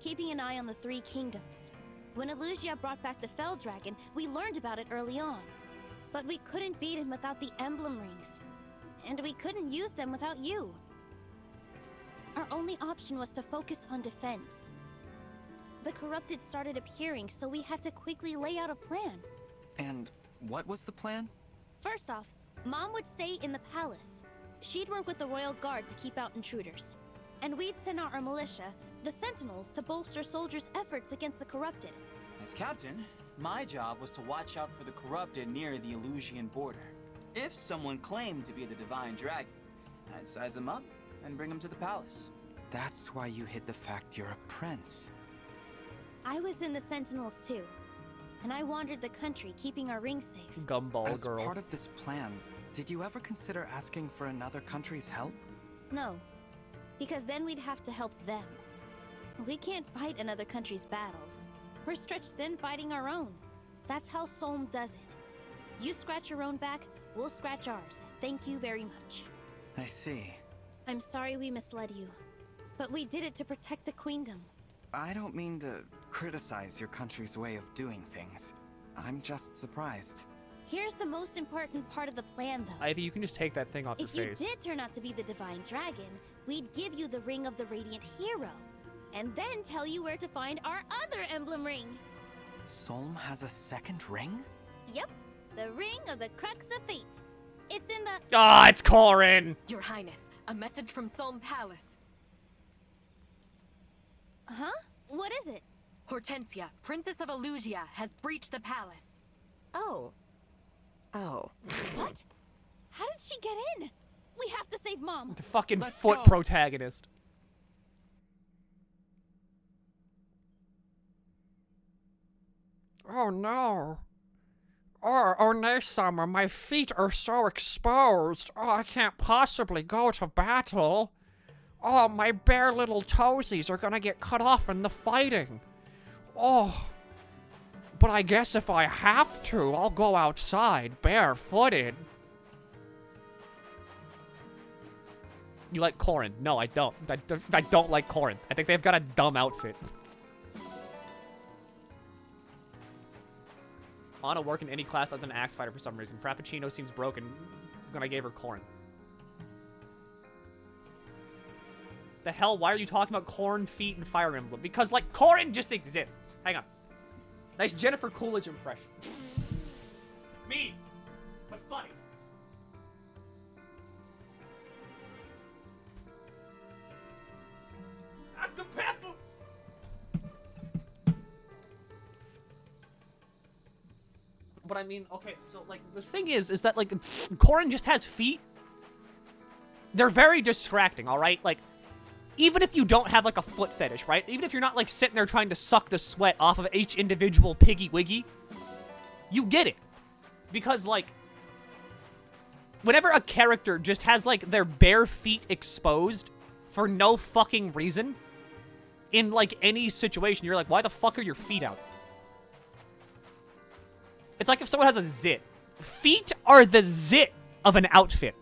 I: keeping an eye on the Three Kingdoms. When Elusia brought back the Fell Dragon, we learned about it early on. But we couldn't beat him without the emblem rings. And we couldn't use them without you. Our only option was to focus on defense. The corrupted started appearing, so we had to quickly lay out a plan.
D: And what was the plan?
I: First off, Mom would stay in the palace. She'd work with the Royal Guard to keep out intruders. And we'd send out our militia, the Sentinels to bolster soldiers' efforts against the corrupted.
E: As captain, my job was to watch out for the corrupted near the Elusian border. If someone claimed to be the Divine Dragon, I'd size them up and bring them to the palace.
D: That's why you hid the fact you're a prince.
I: I was in the Sentinels too, and I wandered the country keeping our ring safe.
A: Gumball
D: As
A: girl.
D: part of this plan, did you ever consider asking for another country's help?
I: No, because then we'd have to help them. We can't fight another country's battles. We're stretched thin fighting our own. That's how Solm does it. You scratch your own back, we'll scratch ours. Thank you very much.
D: I see.
I: I'm sorry we misled you, but we did it to protect the queendom.
D: I don't mean to criticize your country's way of doing things. I'm just surprised.
I: Here's the most important part of the plan, though.
A: Ivy, you can just take that thing off your face.
I: If you did turn out to be the Divine Dragon, we'd give you the Ring of the Radiant Hero, and then tell you where to find our other emblem ring.
D: Solm has a second ring?
I: Yep, the Ring of the Crux of Fate. It's in the...
A: Ah, it's Corin!
M: Your Highness, a message from Solm Palace.
I: Huh? What is it?
M: Hortensia, Princess of Elusia, has breached the palace.
G: Oh. Oh.
I: What? How did she get in? We have to save Mom.
A: The fucking
M: Let's
A: foot
M: go.
A: protagonist.
O: Oh no. Oh nay, Summer, my feet are so exposed. Oh, I can't possibly go to battle. Oh, my bare little toesies are gonna get cut off in the fighting. Oh. But I guess if I have to, I'll go outside, barefooted.
A: You like Corin? No, I don't. I don't like Corin. I think they've got a dumb outfit. Anna work in any class other than Axe Fighter for some reason. Frappuccino seems broken when I gave her Corin. The hell? Why are you talking about Corn, feet, and Fire Emblem? Because, like, Corin just exists. Hang on. Nice Jennifer Coolidge impression. Me, but funny. At the battle. But I mean, okay, so, like, the thing is that, like, Corin just has feet. They're very distracting, alright? Like, even if you don't have, like, a foot fetish, right? Even if you're not, like, sitting there trying to suck the sweat off of each individual piggy wiggy, you get it. Because, like, whenever a character just has, like, their bare feet exposed for no fucking reason, in, like, any situation, you're like, why the fuck are your feet out? It's like if someone has a zit. Feet are the zit of an outfit.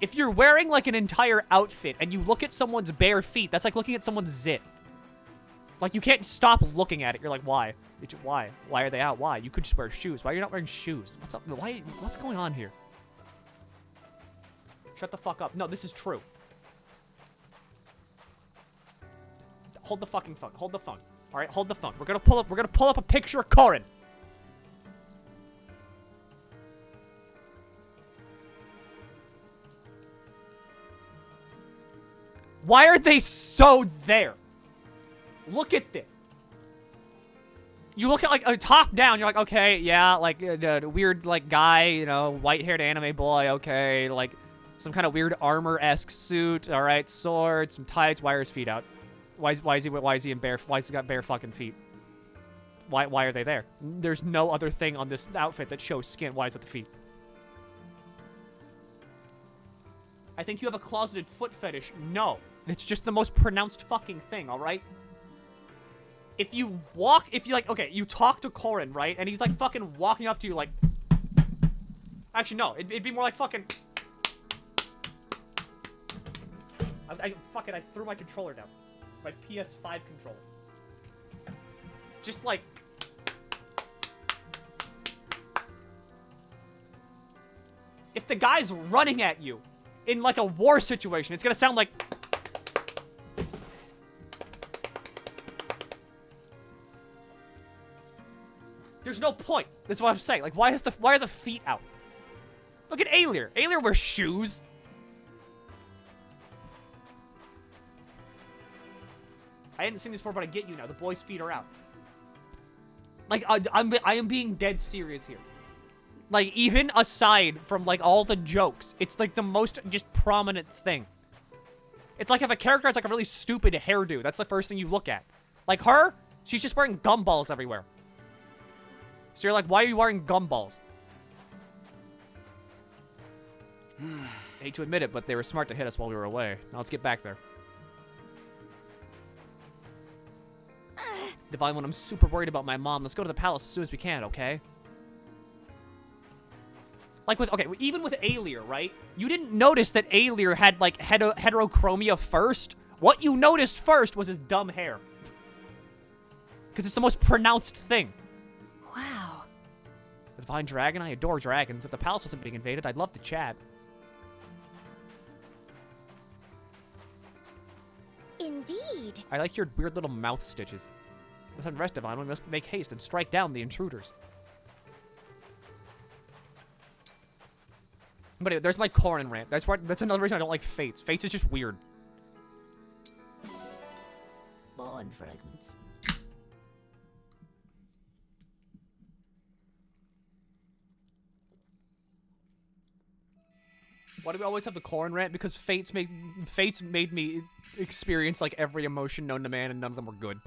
A: If you're wearing, like, an entire outfit and you look at someone's bare feet, that's like looking at someone's zit. Like, you can't stop looking at it. You're like, why? Why? Why are they out? Why? You could just wear shoes. Why are you not wearing shoes? What's up? Why? What's going on here? Shut the fuck up. No, this is true. Hold the fucking phone. Hold the phone. All right, hold the phone. We're gonna pull up a picture of Corin. Why are they so there? Look at this. You look at, like, a top down, you're like, okay, yeah, like, weird, like, guy, you know, white-haired anime boy, okay, like, some kind of weird armor-esque suit, alright, sword, some tights, why are his feet out? Why is he in bare, why has he got bare fucking feet? Why are they there? There's no other thing on this outfit that shows skin, why is it the feet? I think you have a closeted foot fetish. No. It's just the most pronounced fucking thing, alright? If you like, okay, you talk to Corin, right? And he's, like, fucking walking up to you, like... Actually, no. It'd be more like fucking... Fuck it, I threw my controller down. My PS5 controller. Just, like... If the guy's running at you in, like, a war situation, it's gonna sound like... There's no point. That's what I'm saying. Like, why are the feet out? Look at Alir. Alir wears shoes. I hadn't seen this before, but I get you now. The boy's feet are out. Like, I am being dead serious here. Like, even aside from, like, all the jokes, it's, like, the most just prominent thing. It's like if a character has, like, a really stupid hairdo, that's the first thing you look at. Like her, she's just wearing gumballs everywhere. So you're like, why are you wearing gumballs? I hate to admit it, but they were smart to hit us while we were away. Now let's get back there. Divine One, I'm super worried about my mom. Let's go to the palace as soon as we can, okay? Like with, okay, even with Alir, right? You didn't notice that Alir had, like, heterochromia first. What you noticed first was his dumb hair. Because it's the most pronounced thing.
M: Wow.
A: The Divine Dragon, I adore dragons. If the palace wasn't being invaded, I'd love to chat.
F: Indeed.
A: I like your weird little mouth stitches. With unrest, Divine One, we must make haste and strike down the intruders. But anyway, there's my Corrin rant. That's another reason I don't like Fates. Fates is just weird. Bond fragments. Why do we always have the Corrin rant? Because Fates made me experience like every emotion known to man, and none of them were good.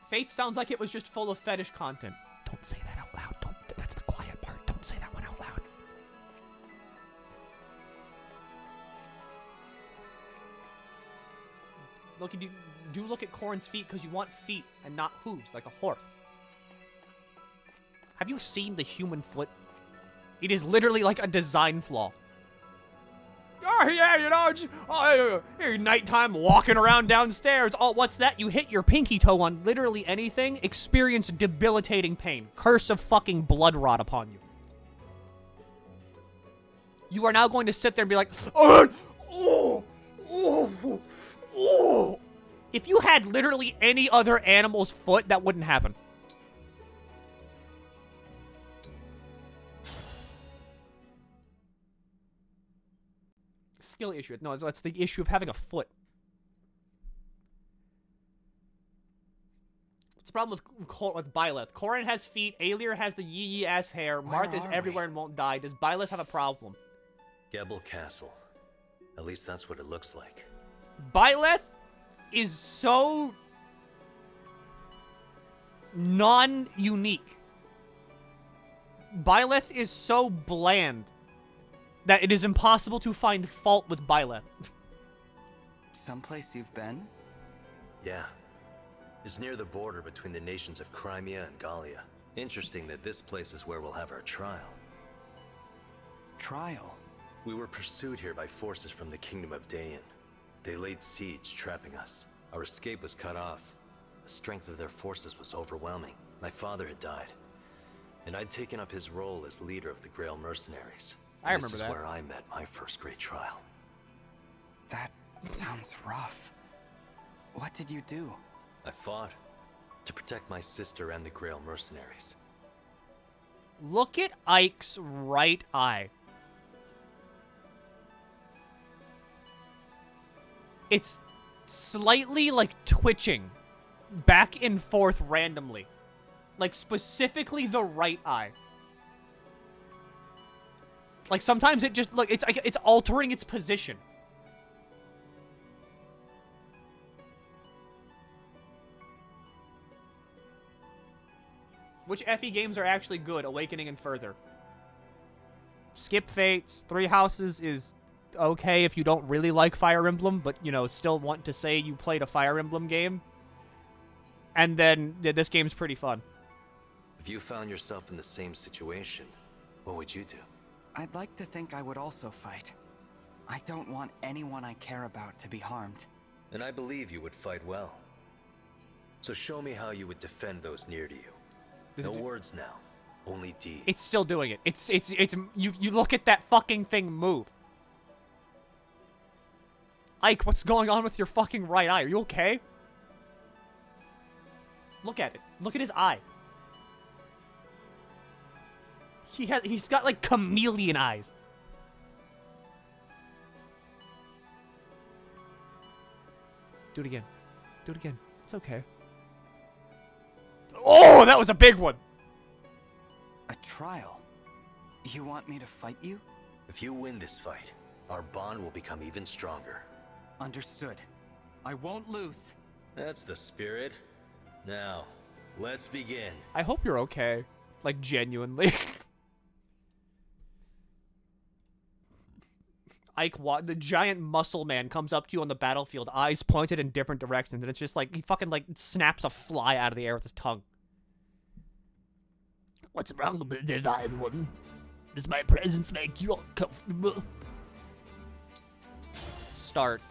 A: Fates sounds like it was just full of fetish content. Don't say that out loud. That's the quiet part. Don't say that one out loud. Look, do look at Corrin's feet because you want feet and not hooves like a horse. Have you seen the human foot? It is literally like a design flaw. Oh, yeah, you know, nighttime walking around downstairs. Oh, what's that? You hit your pinky toe on literally anything, experience debilitating pain. Curse of fucking blood rot upon you. You are now going to sit there and be like, oh. If you had literally any other animal's foot, that wouldn't happen. Skill issue. No, that's the issue of having a foot. What's the problem with Byleth? Corrin has feet, Alir has the yee-yee-ass hair, Marth is everywhere and won't die. Does Byleth have a problem?
K: Gebel Castle. At least that's what it looks like.
A: Byleth is so non-unique. Byleth is so bland that it is impossible to find fault with Byleth.
D: Someplace you've been?
K: Yeah. It's near the border between the nations of Crimea and Gallia. Interesting that this place is where we'll have our trial.
D: Trial?
K: We were pursued here by forces from the Kingdom of Dayan. They laid siege, trapping us. Our escape was cut off. The strength of their forces was overwhelming. My father had died, and I'd taken up his role as leader of the Grail mercenaries.
A: I remember that.
K: This is where I met my first great trial.
D: That sounds rough. What did you do?
K: I fought to protect my sister and the Grail mercenaries.
A: Look at Ike's right eye. It's slightly, like, twitching back and forth randomly. Like, specifically the right eye. Like, sometimes it just, look, it's altering its position. Which FE games are actually good? Awakening and Further. Skip Fates. Three Houses is okay if you don't really like Fire Emblem, but, you know, still want to say you played a Fire Emblem game. And then, yeah, this game's pretty fun.
K: If you found yourself in the same situation, what would you do?
D: I'd like to think I would also fight. I don't want anyone I care about to be harmed.
K: And I believe you would fight well. So show me how you would defend those near to you. No words now, only deeds.
A: It's still doing it. You look at that fucking thing move. Ike, what's going on with your fucking right eye? Are you okay? Look at it. Look at his eye. He's got like chameleon eyes. Do it again. Do it again. It's okay. Oh, that was a big one!
D: A trial? You want me to fight you?
K: If you win this fight, our bond will become even stronger.
D: Understood. I won't lose.
K: That's the spirit. Now, let's begin.
A: I hope you're okay. Like, genuinely. Ike, the giant muscle man comes up to you on the battlefield, eyes pointed in different directions, and it's just like, he fucking, like, snaps a fly out of the air with his tongue. What's wrong with the divine one? Does my presence make you uncomfortable? Start.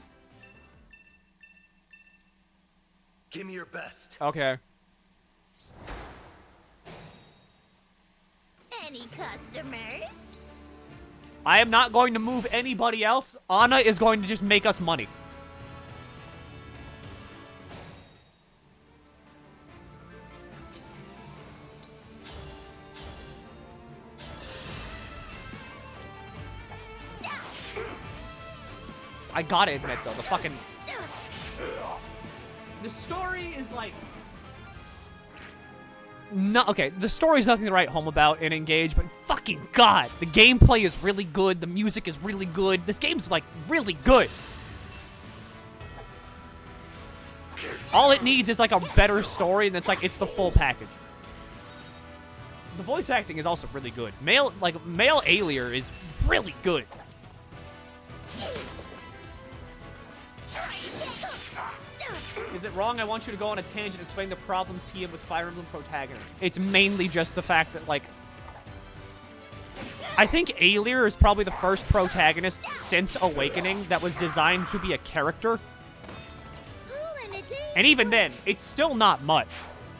K: Give me your best.
A: Okay.
F: Any customers?
A: I am not going to move anybody else. Anna is going to just make us money. I gotta admit, though, the fucking... The story is, like... No, okay, the story's nothing to write home about in Engage, but fucking god, the gameplay is really good, the music is really good, this game's, like, really good. All it needs is, like, a better story, and it's, like, it's the full package. The voice acting is also really good. Male Alier is really good. Is it wrong? I want you to go on a tangent and explain the problems to you with Fire Emblem protagonists. It's mainly just the fact that, like... I think Alier is probably the first protagonist since Awakening that was designed to be a character. And even then, it's still not much.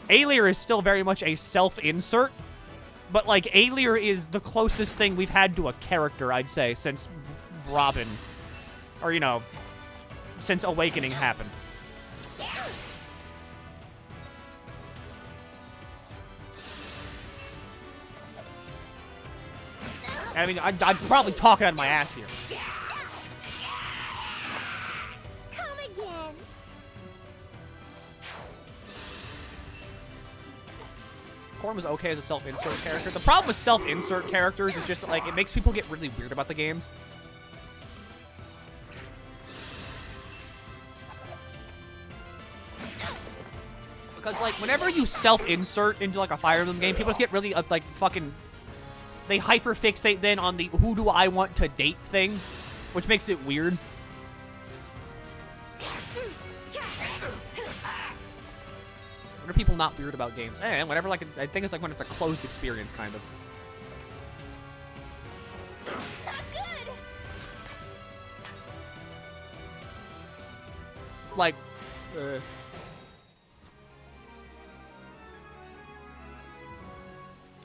A: Alier is still very much a self-insert. But, like, Alier is the closest thing we've had to a character, I'd say, since Robin. Or, you know, since Awakening happened. I mean, I'm probably talking out of my ass here.
F: Come again.
A: Corm was okay as a self-insert character. The problem with self-insert characters is just that, like, it makes people get really weird about the games. Because, like, whenever you self-insert into, like, a Fire Emblem game, people just get really, like, fucking... They hyperfixate then on the who do I want to date thing, which makes it weird. When are people not weird about games? Eh, whatever, like, I think it's like when it's a closed experience, kind of.
F: Not good.
A: Like,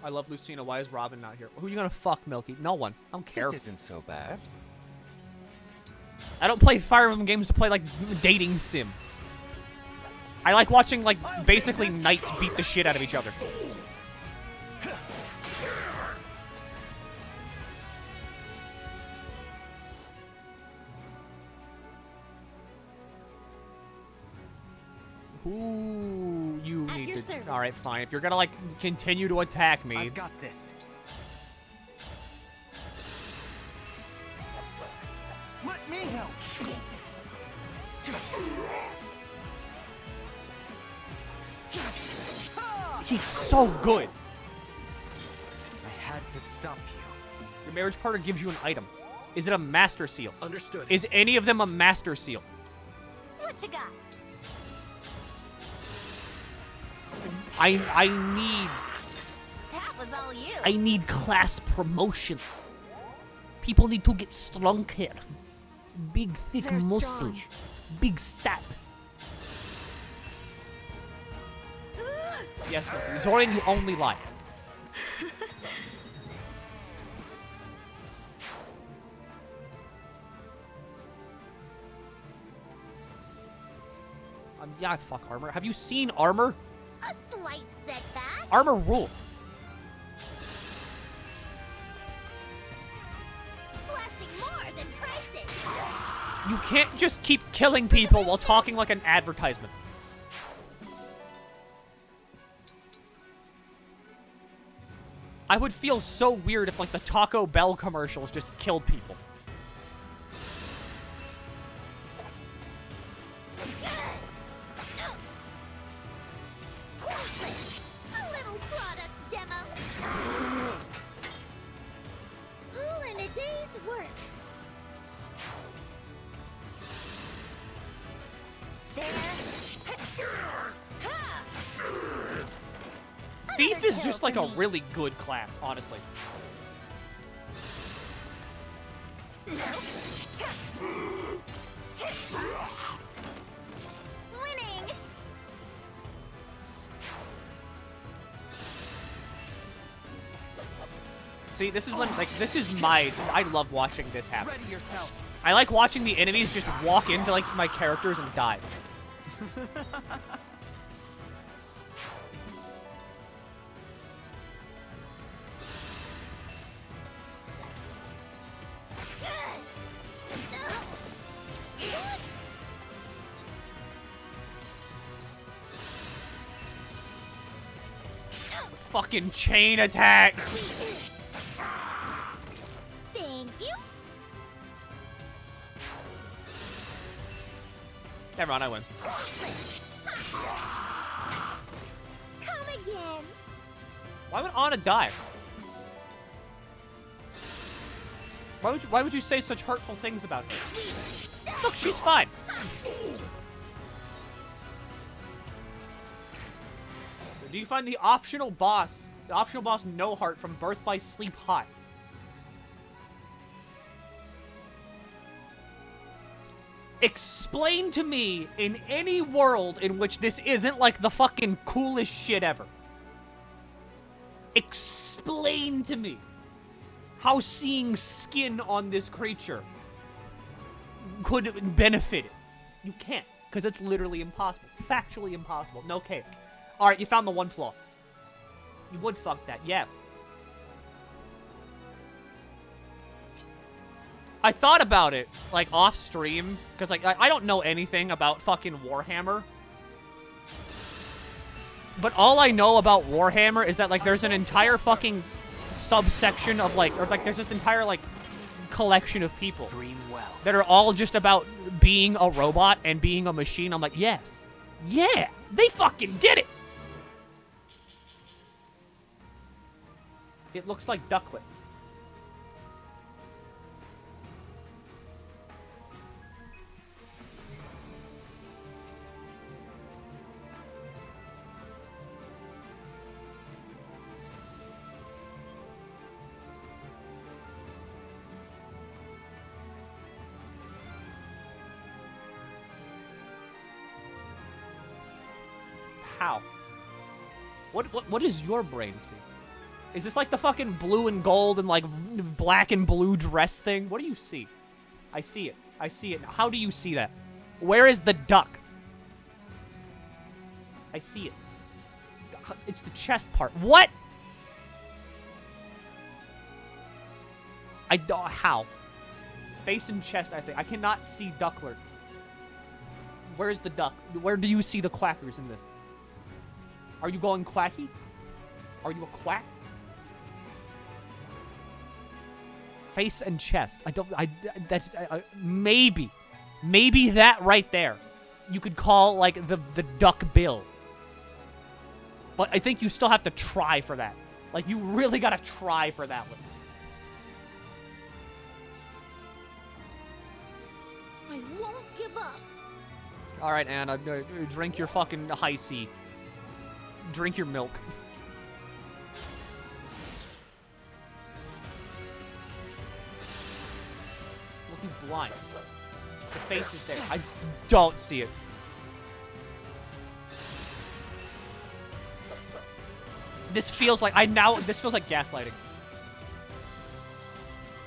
A: I love Lucina. Why is Robin not here? Who are you gonna fuck, Milky? No one. I don't care.
H: This isn't so bad.
A: I don't play Fire Emblem games to play, like, dating sim. I like watching, like, basically knights beat the shit out of each other. Ooh, you
I: At
A: need
I: your
A: to...
I: service.
A: Alright, fine. If you're gonna, like, continue to attack me...
D: I've got this. Let me help.
A: He's so good.
D: I had to stop you.
A: Your marriage partner gives you an item. Is it a master seal?
L: Understood.
A: Is any of them a master seal?
F: What you got?
A: I need...
F: That was all you.
A: I need class promotions. People need to get stronger. Big, thick
F: They're
A: muscle.
F: strong.
A: Big stat. Yes, Zorian, you only lie. Yeah, fuck Armor. Have you seen Armor?
F: A slight setback.
A: Armor ruled.
F: Slashing more than prices.
A: You can't just keep killing people while talking like an advertisement. I would feel so weird if, like, the Taco Bell commercials just killed people.
F: A little product demo. All in a day's work.
A: Thief is just like a really good class, honestly.
F: Winning.
A: See, this is when, like, this is my, I love watching this happen.
C: Ready yourself.
A: I like watching the enemies just walk into, like, my characters and die. Fucking chain attacks.
F: Thank you.
A: Never mind, I win.
F: Come again.
A: Why would Anna die? Why would you say such hurtful things about her? Look, she's fine. Do you find the optional boss No Heart from Birth by Sleep hot? Explain to me in any world in which this isn't like the fucking coolest shit ever. Explain to me how seeing skin on this creature could benefit it. You can't, because it's literally impossible. Factually impossible. No, okay. Alright, you found the one flaw. You would fuck that, yes. I thought about it, like, off stream, because, like, I don't know anything about fucking Warhammer. But all I know about Warhammer is that, like, there's an entire fucking subsection of, like, or, like, there's this entire, like, collection of people that are all just about being a robot and being a machine. I'm like, yes. Yeah, they fucking did it. It looks like ducklet. How? What does your brain see? Is this like the fucking blue and gold and like black and blue dress thing? What do you see? I see it. I see it. How do you see that? Where is the duck? I see it. It's the chest part. What? I don't. How? Face and chest, I think. I cannot see duckler. Where's the duck? Where do you see the quackers in this? Are you going quacky? Are you a quack? Face and chest. Maybe that right there, you could call like the duck bill. But I think you still have to try for that. Like, you really gotta try for that one.
F: I won't give up.
A: All right, Anna, drink your fucking high C. Drink your milk. Look, he's blind. The face is there. I don't see it. This feels like this feels like gaslighting.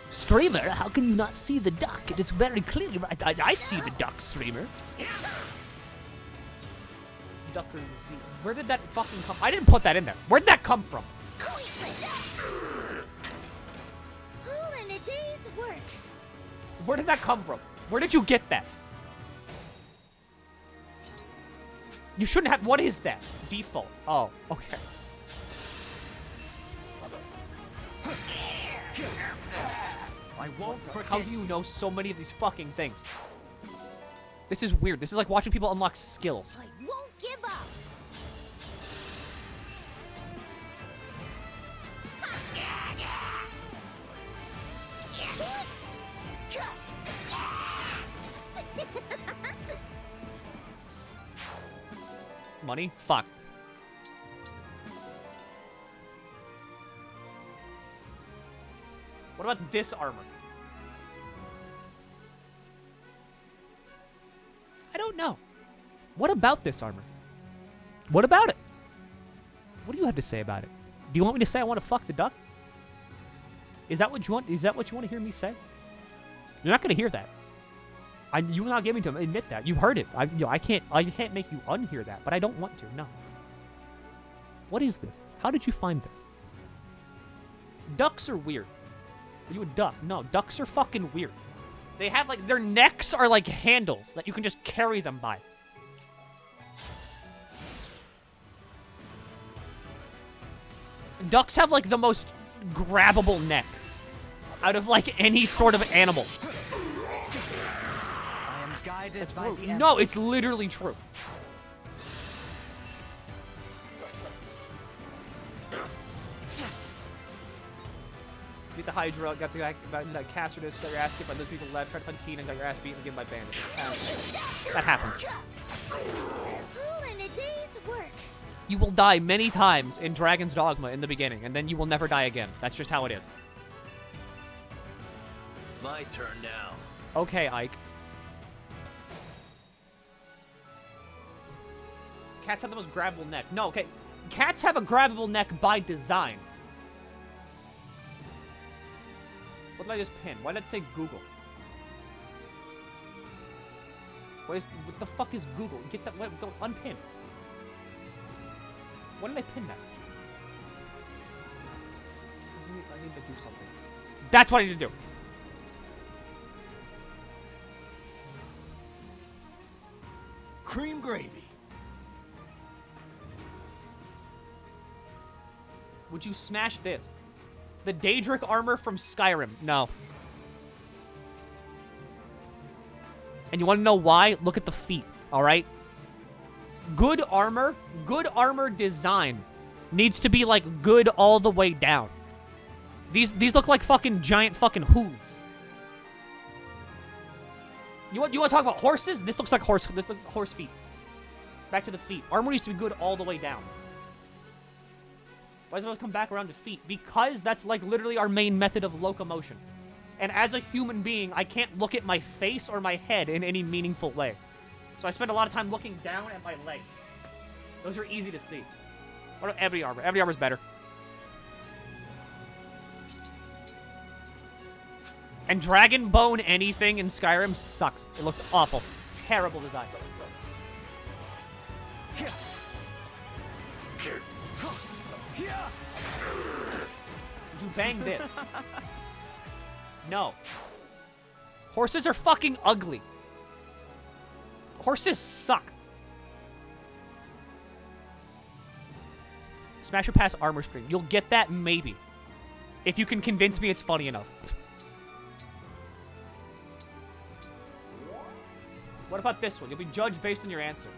A: Streamer, how can you not see the duck? It is very clearly right. I see the duck, streamer. Ducker Z. Where did that fucking come? I didn't put that in there. Where did that come from?
F: All in a day's work.
A: Where did that come from? Where did you get that? You shouldn't have. What is that? Default. Oh, okay.
E: I won't forget.
A: How do you know so many of these fucking things? This is weird. This is like watching people unlock skills.
F: I won't give up.
A: Money? Fuck. What about this armor? I don't know. What about this armor? What about it? What do you have to say about it? Do you want me to say I want to fuck the duck? Is that what you want? Is that what you want to hear me say? You're not going to hear that. You will not get me to admit that. You've heard it. I can't make you unhear that, but I don't want to. No. What is this? How did you find this? Ducks are weird. Are you a duck? No, ducks are fucking weird. They have like their necks are like handles that you can just carry them by. Ducks have like the most grabbable neck out of like any sort of animal.
D: I am guided by the
A: No, it's literally true. Beat the Hydra, got the Castradus, got your ass kicked by those people left, tried to find Keenan, got your ass beaten again by Bandit. That happens.
F: All in a day's work.
A: You will die many times in Dragon's Dogma in the beginning, and then you will never die again. That's just how it is.
K: My turn now.
A: Okay, Ike. Cats have the most grabbable neck. No, okay. Cats have a grabbable neck by design. What did I just pin? Why did it say Google? What the fuck is Google? Get that. Don't unpin. Why did I pin that? I need to do something. That's what I need to do.
E: Cream gravy.
A: Would you smash this? The Daedric armor from Skyrim. No. And you want to know why? Look at the feet, all right? Good armor design needs to be, like, good all the way down. These look like fucking giant fucking hooves. You want to talk about horses? This looks like horse feet. Back to the feet. Armor needs to be good all the way down. Why does it always come back around to feet? Because that's, like, literally our main method of locomotion. And as a human being, I can't look at my face or my head in any meaningful way. So I spend a lot of time looking down at my legs. Those are easy to see. What about every armor? Every armor's better. And Dragon Bone anything in Skyrim sucks. It looks awful. Terrible design. Would you bang this? No. Horses are fucking ugly. Horses suck. Smash or pass armor stream. You'll get that maybe. If you can convince me it's funny enough. What about this one? You'll be judged based on your answer.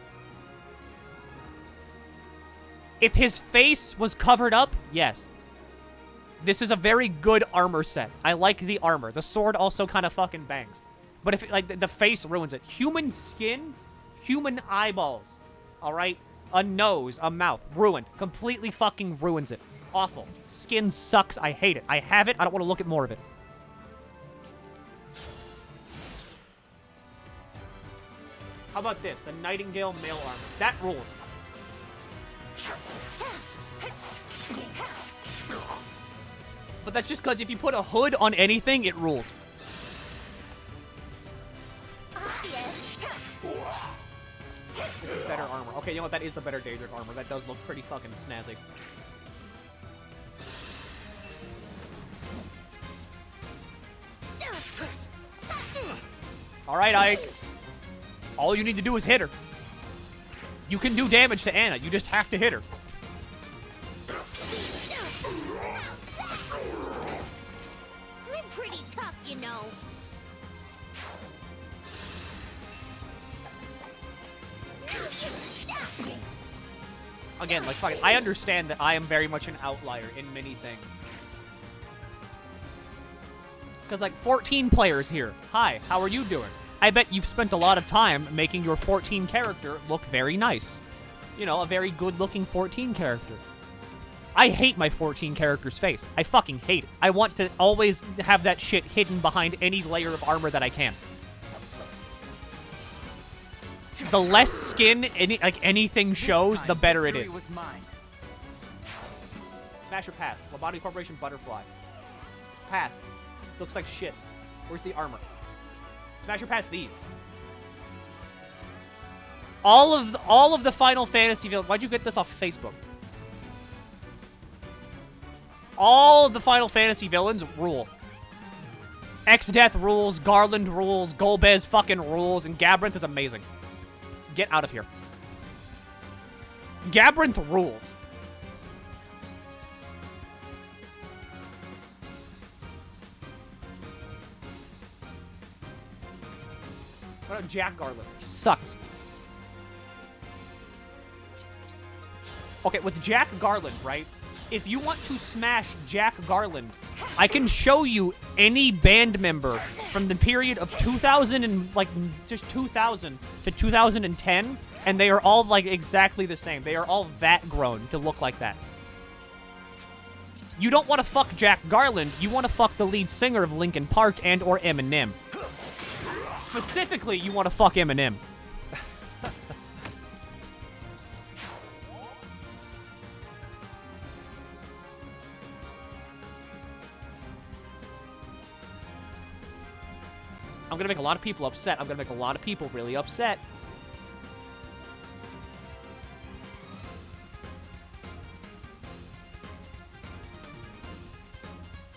A: If his face was covered up, yes. This is a very good armor set. I like the armor. The sword also kind of fucking bangs. But if, like, the face ruins it. Human skin, human eyeballs, all right? A nose, a mouth, ruined. Completely fucking ruins it. Awful. Skin sucks. I hate it. I have it. I don't want to look at more of it. How about this? The Nightingale mail armor. That rules. But that's just because if you put a hood on anything, it rules. This is better armor. Okay, you know what? That is the better Daedric armor. That does look pretty fucking snazzy. All right, Ike. All you need to do is hit her. You can do damage to Anna. You just have to hit her.
F: I'm pretty tough, you know.
A: Again, like, fuck it. I understand that I am very much an outlier in many things. Because, like, 14 players here. Hi, how are you doing? I bet you've spent a lot of time making your 14 character look very nice. You know, a very good-looking 14 character. I hate my 14 character's face. I fucking hate it. I want to always have that shit hidden behind any layer of armor that I can. The less skin anything shows, the better it is. Smash or pass? Lobotomy Corporation Butterfly. Pass. Looks like shit. Where's the armor? Smash or pass these? All of the Final Fantasy villains. Why'd you get this off Facebook? All of the Final Fantasy villains rule. X-Death rules, Garland rules, Golbez fucking rules, and Gabrinth is amazing. Get out of here. Gabrinth rules. What about Jack Garland? He sucks. Okay, with Jack Garland, right? If you want to smash Jack Garland, I can show you any band member from the period of 2000 and, like, just 2000 to 2010, and they are all, like, exactly the same. They are all that grown to look like that. You don't want to fuck Jack Garland. You want to fuck the lead singer of Linkin Park and or Eminem. Specifically, you want to fuck Eminem. I'm gonna make a lot of people upset. I'm gonna make a lot of people really upset.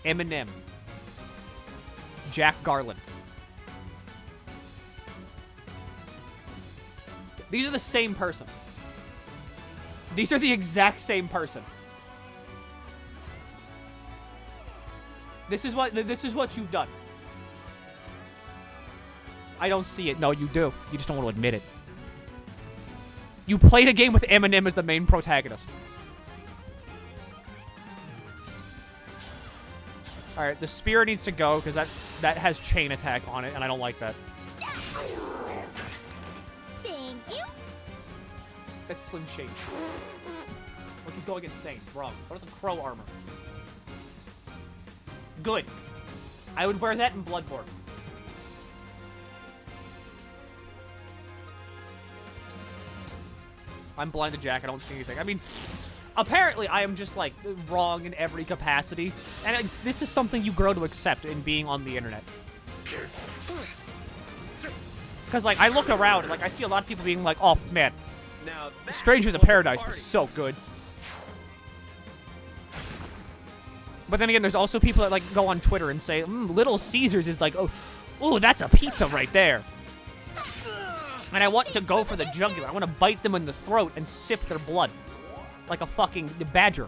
A: Eminem. Jack Garland. These are the same person. These are the exact same person. This is what you've done. I don't see it. No, you do. You just don't want to admit it. You played a game with Eminem as the main protagonist. Alright, the spear needs to go, because that has chain attack on it, and I don't like that.
F: Thank you.
A: That's Slim Shady. Look, he's going insane. Bro, what is the crow armor? Good. I would wear that in Bloodborne. I'm blind to Jack. I don't see anything. I mean, apparently I am just, like, wrong in every capacity. And this is something you grow to accept in being on the internet. Because, like, I look around and, like, I see a lot of people being like, oh, man, Strangers in Paradise was so good. But then again, there's also people that, like, go on Twitter and say, Little Caesars is like, oh, that's a pizza right there. And I want to go for the jugular. I want to bite them in the throat and sip their blood. Like a fucking badger.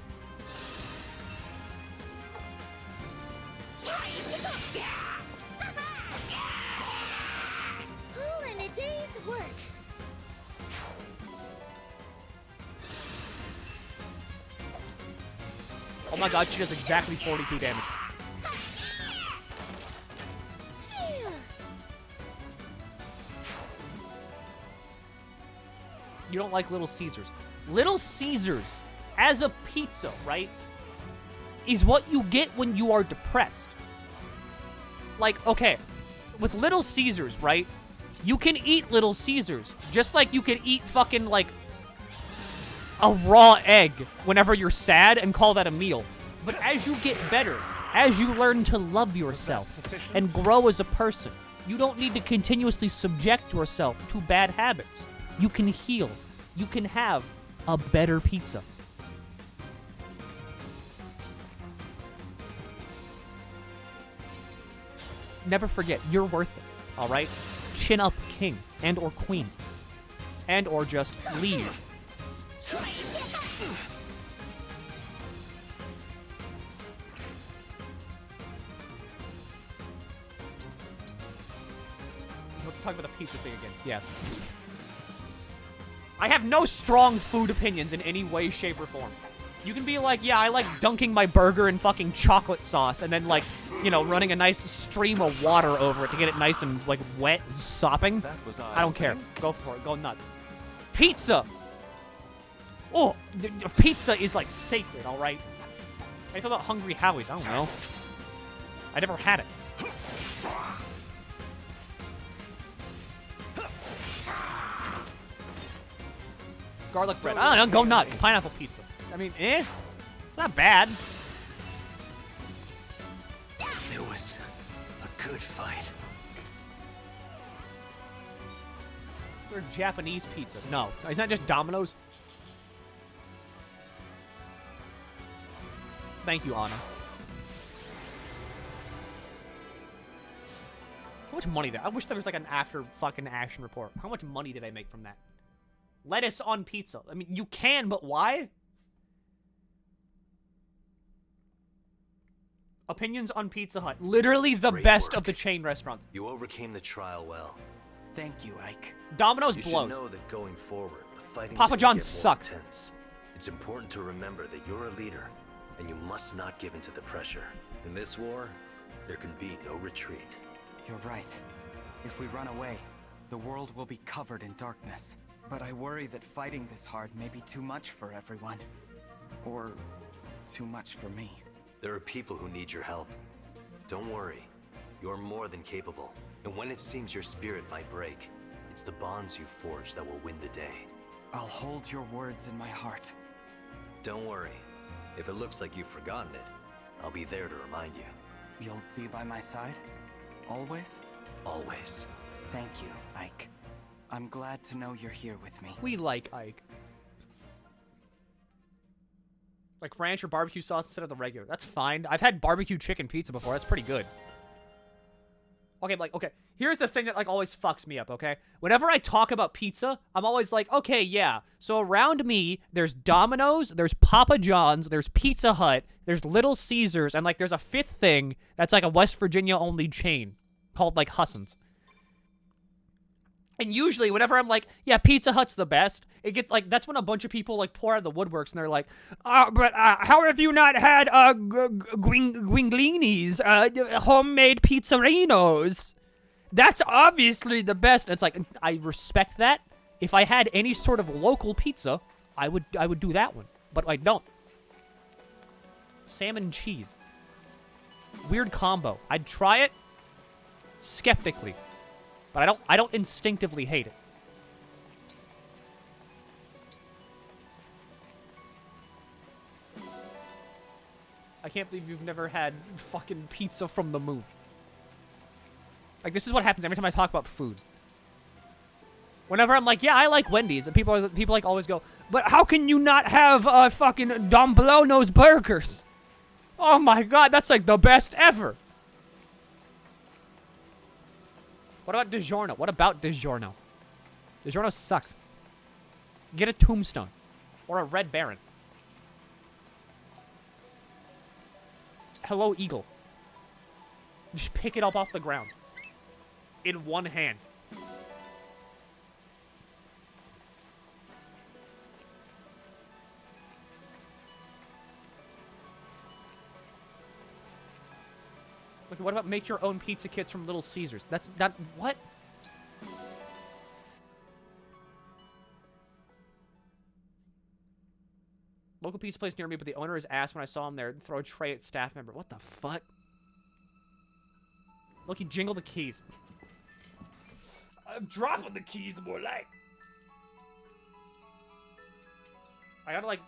F: All in a day's work.
A: Oh my god, she does exactly 42 damage. You don't like Little Caesars. Little Caesars, as a pizza, right, is what you get when you are depressed. Like, okay, with Little Caesars, right, you can eat Little Caesars, just like you can eat fucking, like, a raw egg whenever you're sad and call that a meal. But as you get better, as you learn to love yourself and grow as a person, you don't need to continuously subject yourself to bad habits. You can heal. You can have a better pizza. Never forget, you're worth it, all right? chin up king and or queen. And or just liege. Let's talk about the pizza thing again. Yes. I have no strong food opinions in any way, shape, or form. You can be like, yeah, I like dunking my burger in fucking chocolate sauce and then, like, you know, running a nice stream of water over it to get it nice and, like, wet and sopping. I don't care. Go for it. Go nuts. Pizza! Oh, pizza is, like, sacred, all right? How do you feel about Hungry Howie's? I don't know. I never had it. Garlic bread. I don't know. Go nuts. Pineapple pizza. I mean, it's not bad.
K: It was a good fight.
A: Or Japanese pizza. No. Isn't that just Domino's? Thank you, Anna. How much money did I wish there was like an after fucking action report. How much money did I make from that? Lettuce on pizza. I mean, you can, but why? Opinions on Pizza Hut. Literally the best of the chain restaurants.
K: You overcame the trial well.
D: Thank you, Ike.
A: Domino's
K: you
A: blows.
K: You should know that going forward, the fighting
A: Papa John's sucks.
K: Intense. It's important to remember that you're a leader, and you must not give in to the pressure. In this war, there can be no retreat.
D: You're right. If we run away, the world will be covered in darkness. But I worry that fighting this hard may be too much for everyone. Or too much for me.
K: There are people who need your help. Don't worry. You're more than capable. And when it seems your spirit might break, it's the bonds you forge that will win the day.
D: I'll hold your words in my heart.
K: Don't worry. If it looks like you've forgotten it, I'll be there to remind you.
D: You'll be by my side? Always?
K: Always.
D: Thank you, Ike. I'm glad to know you're here with me.
A: We like Ike. Like ranch or barbecue sauce instead of the regular. That's fine. I've had barbecue chicken pizza before. That's pretty good. Okay, like, okay. Here's the thing that, like, always fucks me up, okay? Whenever I talk about pizza, I'm always like, okay, yeah. So around me, there's Domino's, there's Papa John's, there's Pizza Hut, there's Little Caesars, and, like, there's a fifth thing that's, like, a West Virginia-only chain called, like, Husson's. And usually, whenever I'm like, yeah, Pizza Hut's the best, it gets, like, that's when a bunch of people, like, pour out of the woodworks, and they're like, but how have you not had, Guinglini's, homemade pizzerinos? That's obviously the best. And it's like, I respect that. If I had any sort of local pizza, I would do that one. But I don't. Salmon and cheese. Weird combo. I'd try it skeptically. But I don't instinctively hate it. I can't believe you've never had fucking pizza from the moon. Like, this is what happens every time I talk about food. Whenever I'm like, yeah, I like Wendy's, and people like always go, but how can you not have fucking Don Bologna's burgers? Oh my god, that's like the best ever. What about DiGiorno? What about DiGiorno? DiGiorno sucks. Get a Tombstone. Or a Red Baron. Hello, Eagle. Just pick it up off the ground. In one hand. Look, what about make your own pizza kits from Little Caesars? What? Local pizza place near me, but the owner is asked when I saw him there and throw a tray at staff member. What the fuck? Look, he jingled the keys. I'm dropping the keys more like. I gotta like.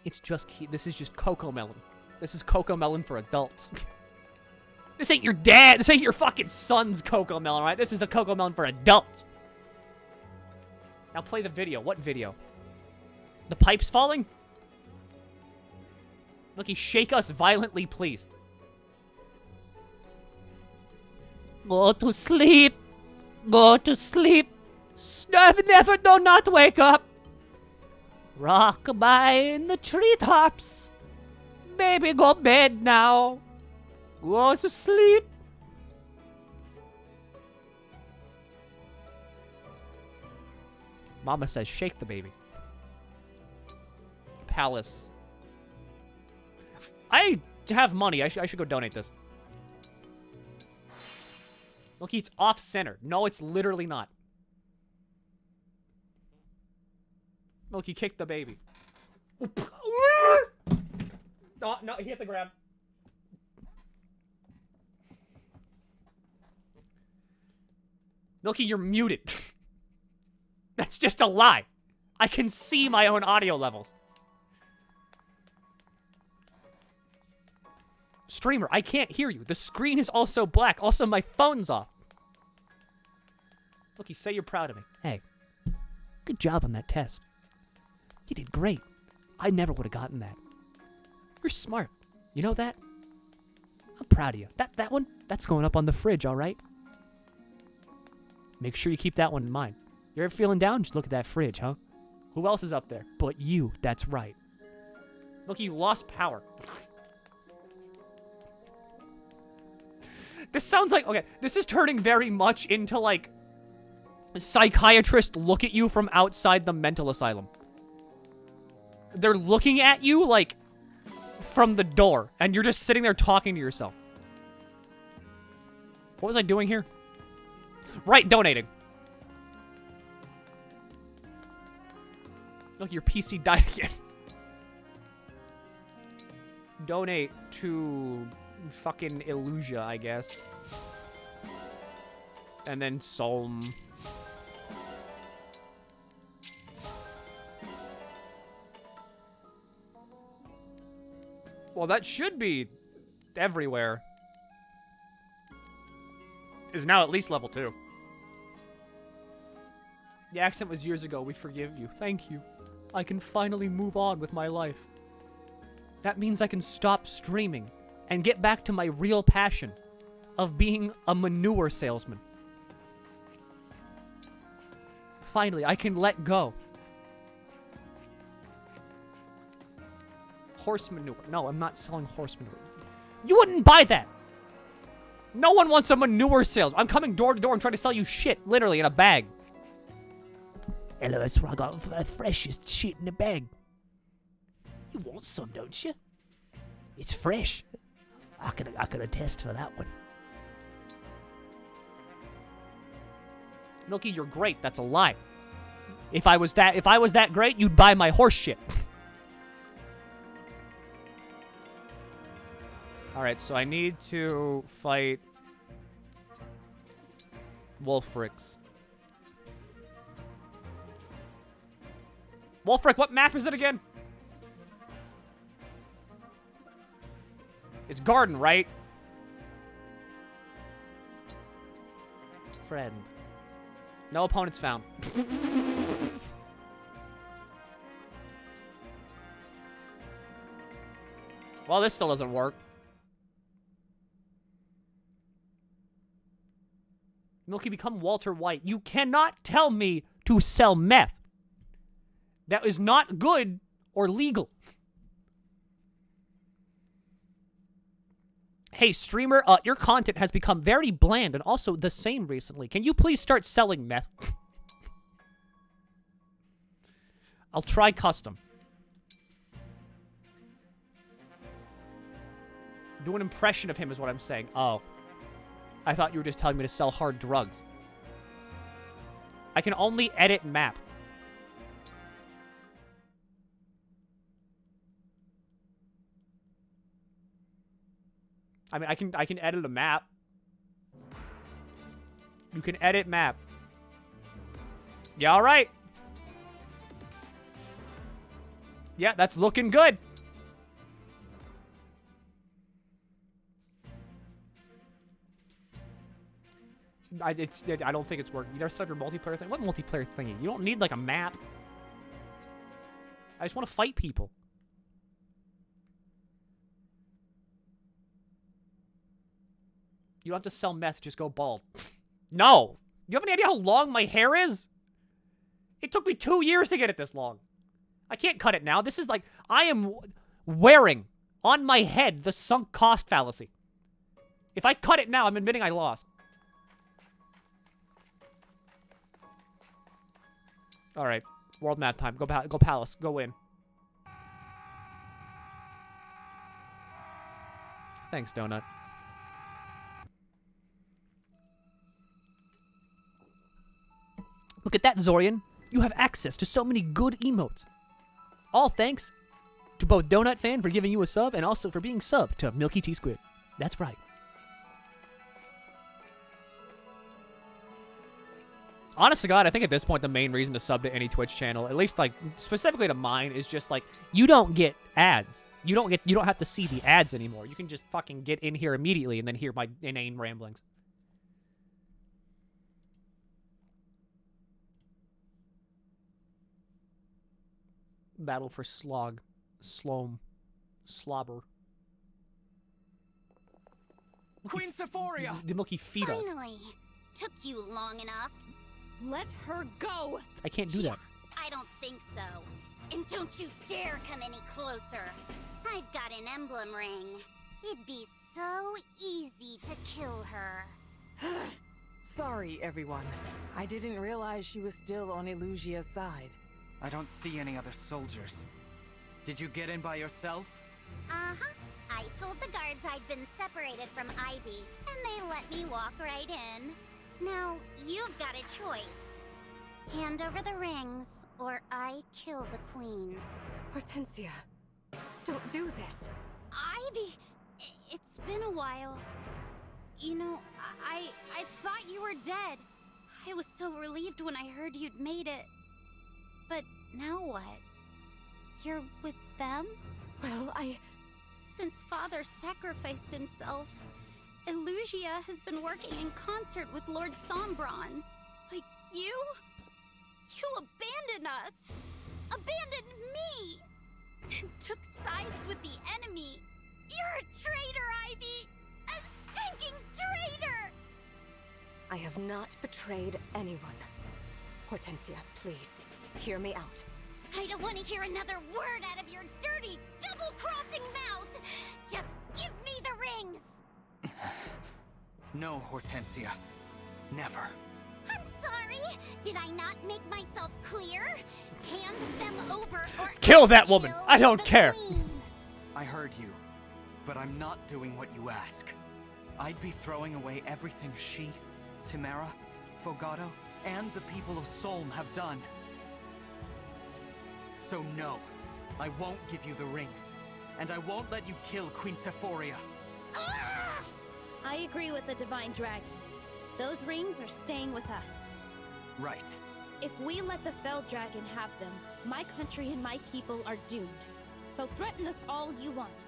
A: It's just this is just Cocoa Melon. This is Cocoa Melon for adults. This ain't your dad. This ain't your fucking son's Coco Melon, alright? This is a Coco Melon for adults. Now play the video. What video? The pipes falling? Milky, shake us violently, please. Go to sleep. Go to sleep. Never, do not wake up. Rock-a-bye in the treetops. Baby, go bed now. Go to sleep. Mama says shake the baby. Palace. I have money. I should go donate this. Look, it's off-center. No, it's literally not. Milky, kick the baby. No, no, he hit the ground. Milky, you're muted. That's just a lie. I can see my own audio levels. Streamer, I can't hear you. The screen is also black. Also, my phone's off. Milky, say you're proud of me. Hey, good job on that test. You did great. I never would have gotten that. You're smart. You know that? I'm proud of you. That one, that's going up on the fridge, all right? Make sure you keep that one in mind. You're ever feeling down? Just look at that fridge, huh? Who else is up there? But you. That's right. Look, you lost power. This sounds like... Okay, this is turning very much into, like... Psychiatrists look at you from outside the mental asylum. They're looking at you, like... from the door. And you're just sitting there talking to yourself. What was I doing here? Right, donating. Look, your PC died again. Donate to fucking Illusia, I guess. And then Solm. Well, that should be everywhere. Is now at least level 2. The accident was years ago. We forgive you. Thank you. I can finally move on with my life. That means I can stop streaming and get back to my real passion of being a manure salesman. Finally, I can let go. Horse manure. No, I'm not selling horse manure. You wouldn't buy that. No one wants a manure sales. I'm coming door to door and trying to sell you shit, literally, in a bag. Hello, that's where I got freshest shit in the bag. You want some, don't you? It's fresh. I could attest for that one. Milky, you're great. That's a lie. If I was that great, you'd buy my horse shit. Alright, so I need to fight Wolfrix. Wolfric, what map is it again? It's Garden, right? Friend. No opponents found. Well, this still doesn't work. Milky, become Walter White. You cannot tell me to sell meth. That is not good or legal. Hey, streamer, your content has become very bland and also the same recently. Can you please start selling meth? I'll try custom. Do an impression of him is what I'm saying. Oh. I thought you were just telling me to sell hard drugs. I can only edit map. I mean, I can edit a map. You can edit map. Yeah, all right. Yeah, that's looking good. I don't think it's working. You never set up your multiplayer thing? What multiplayer thingy? You don't need, like, a map. I just want to fight people. You don't have to sell meth, just go bald. No! You have any idea how long my hair is? It took me 2 years to get it this long. I can't cut it now. This is like, I am wearing on my head the sunk cost fallacy. If I cut it now, I'm admitting I lost. Alright, world map time. Go Palace. Go win. Thanks, Donut. Look at that, Zorian. You have access to so many good emotes. All thanks to both Donut Fan for giving you a sub and also for being sub to MilkyTheSquid. That's right. Honest to God, I think at this point the main reason to sub to any Twitch channel, at least like specifically to mine, is just like you don't get ads. You don't have to see the ads anymore. You can just fucking get in here immediately and then hear my inane ramblings. Battle for Slog. Sloam. Slobber.
D: Queen Sephoria!
A: The Milky feed us.
F: Finally. Took you long enough.
M: Let her go!
A: I can't do that.
F: I don't think so. And don't you dare come any closer. I've got an emblem ring. It'd be so easy to kill her.
C: Sorry, everyone. I didn't realize she was still on Elusia's side.
D: I don't see any other soldiers. Did you get in by yourself?
F: Uh-huh. I told the guards I'd been separated from Ivy, and they let me walk right in. Now, you've got a choice. Hand over the rings, or I kill the queen.
P: Hortensia, don't do this.
F: Ivy, it's been a while. You know, I thought you were dead. I was so relieved when I heard you'd made it. But now what? You're with them?
P: Well,
F: Since Father sacrificed himself, Elusia has been working in concert with Lord Sombron. But you? You abandoned us! Abandoned me! Took sides with the enemy! You're a traitor, Ivy! A stinking traitor!
P: I have not betrayed anyone. Hortensia, please, hear me out.
F: I don't want to hear another word out of your dirty, double-crossing mouth! Just give me the rings!
D: No, Hortensia. Never.
F: I'm sorry! Did I not make myself clear? Hand them over or
A: Kill that woman! I don't care!
D: I heard you, but I'm not doing what you ask. I'd be throwing away everything she, Timera, Fogado, and the people of Solm have done. So no, I won't give you the rings, and I won't let you kill Queen Sephoria.
I: I agree with the Divine Dragon. Those rings are staying with us.
D: Right.
I: If we let the Fell Dragon have them, my country and my people are doomed. So threaten us all you want.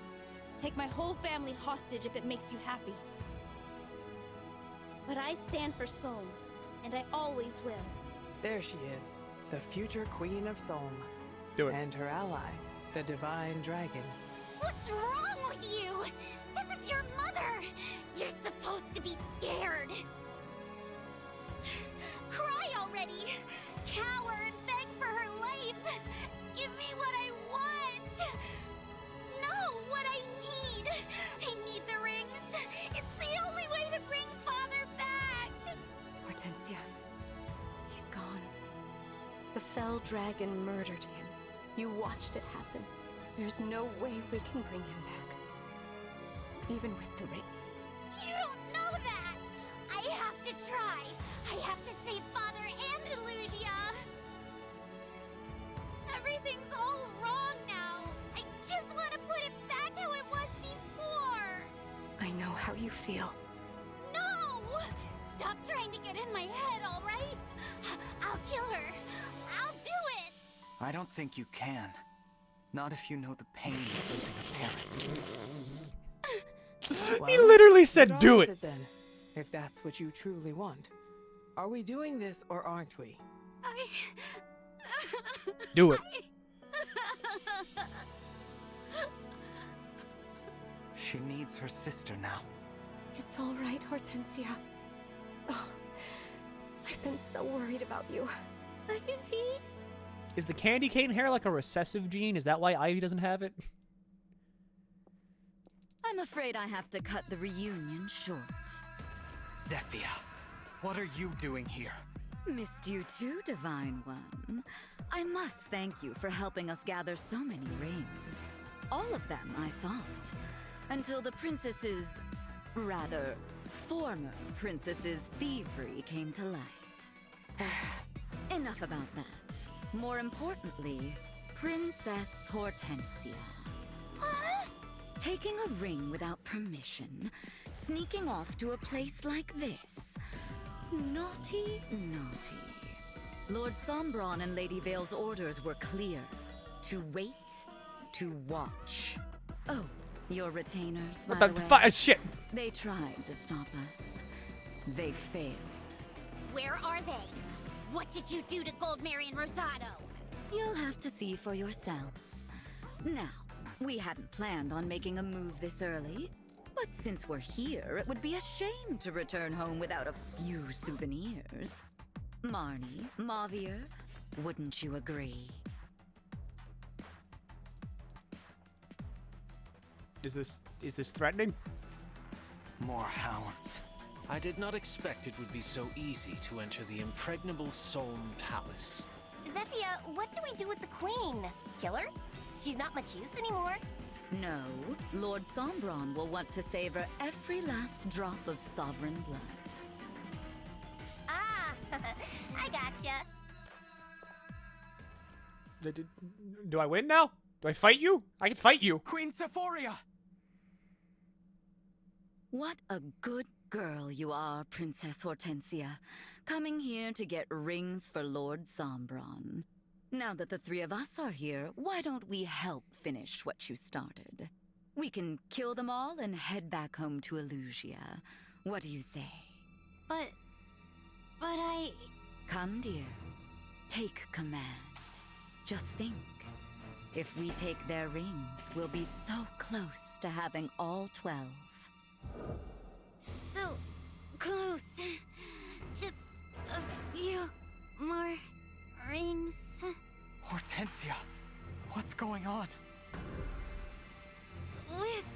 I: Take my whole family hostage if it makes you happy. But I stand for Solm, and I always will.
C: There she is, the future Queen of Solm.
A: Do it.
C: And her ally, the Divine Dragon.
F: What's wrong with you? This is your mother! You're supposed to be scared! Cry already! Cower and beg for her life! Give me what I want! No, what I need! I need the rings! It's the only way to bring Father back!
P: Hortensia, he's gone. The Fell Dragon murdered him. You watched it happen. There's no way we can bring him back. Even with the rings.
F: You don't know that! I have to try! I have to save Father and Elusia! Everything's all wrong now! I just want to put it back how it was before!
P: I know how you feel.
F: No! Stop trying to get in my head, alright? I'll kill her! I'll do it!
D: I don't think you can. Not if you know the pain of losing a parent.
A: He literally said, "Do it."
C: Then. if that's what you truly want. Are we doing this or aren't we?
A: Do it.
D: She needs her sister now.
P: It's all right, Hortensia. Oh, I've been so worried about you. Ivy?
A: Is the candy cane hair like a recessive gene? Is that why Ivy doesn't have it?
Q: I'm afraid I have to cut the reunion short.
D: Zephyr, what are you doing here?
Q: Missed you too, Divine One. I must thank you for helping us gather so many rings. All of them, I thought. Until the princess's... rather, former princess's thievery came to light. Enough about that. More importantly, Princess Hortensia. Taking a ring without permission, sneaking off to a place like this. Naughty, naughty. Lord Sombron and Lady Vale's orders were clear. To wait, to watch. Oh, your retainers, by the way.
A: Shit!
Q: They tried to stop us. They failed.
F: Where are they? What did you do to Goldmary and Rosado?
Q: You'll have to see for yourself. Now, we hadn't planned on making a move this early, but since we're here, it would be a shame to return home without a few souvenirs. Marnie, Mavier, wouldn't you agree?
A: Is this threatening?
D: More hounds.
H: I did not expect it would be so easy to enter the impregnable Solm Palace.
R: Zephyr, what do we do with the queen? Kill her? She's not much use anymore.
Q: No, Lord Sombron will want to savor every last drop of sovereign blood.
R: Ah, I gotcha.
A: Do I win now? Do I fight you? I can fight you.
D: Queen Sephoria!
Q: What a good girl you are, Princess Hortensia. Coming here to get rings for Lord Sombron. Now that the three of us are here, why don't we help finish what you started? We can kill them all and head back home to Elusia. What do you say?
F: But I...
Q: Come, dear. Take command. Just think. If we take their rings, we'll be so close to having all 12.
F: So close. Just a few more rings.
D: Hortensia, what's going on?
F: With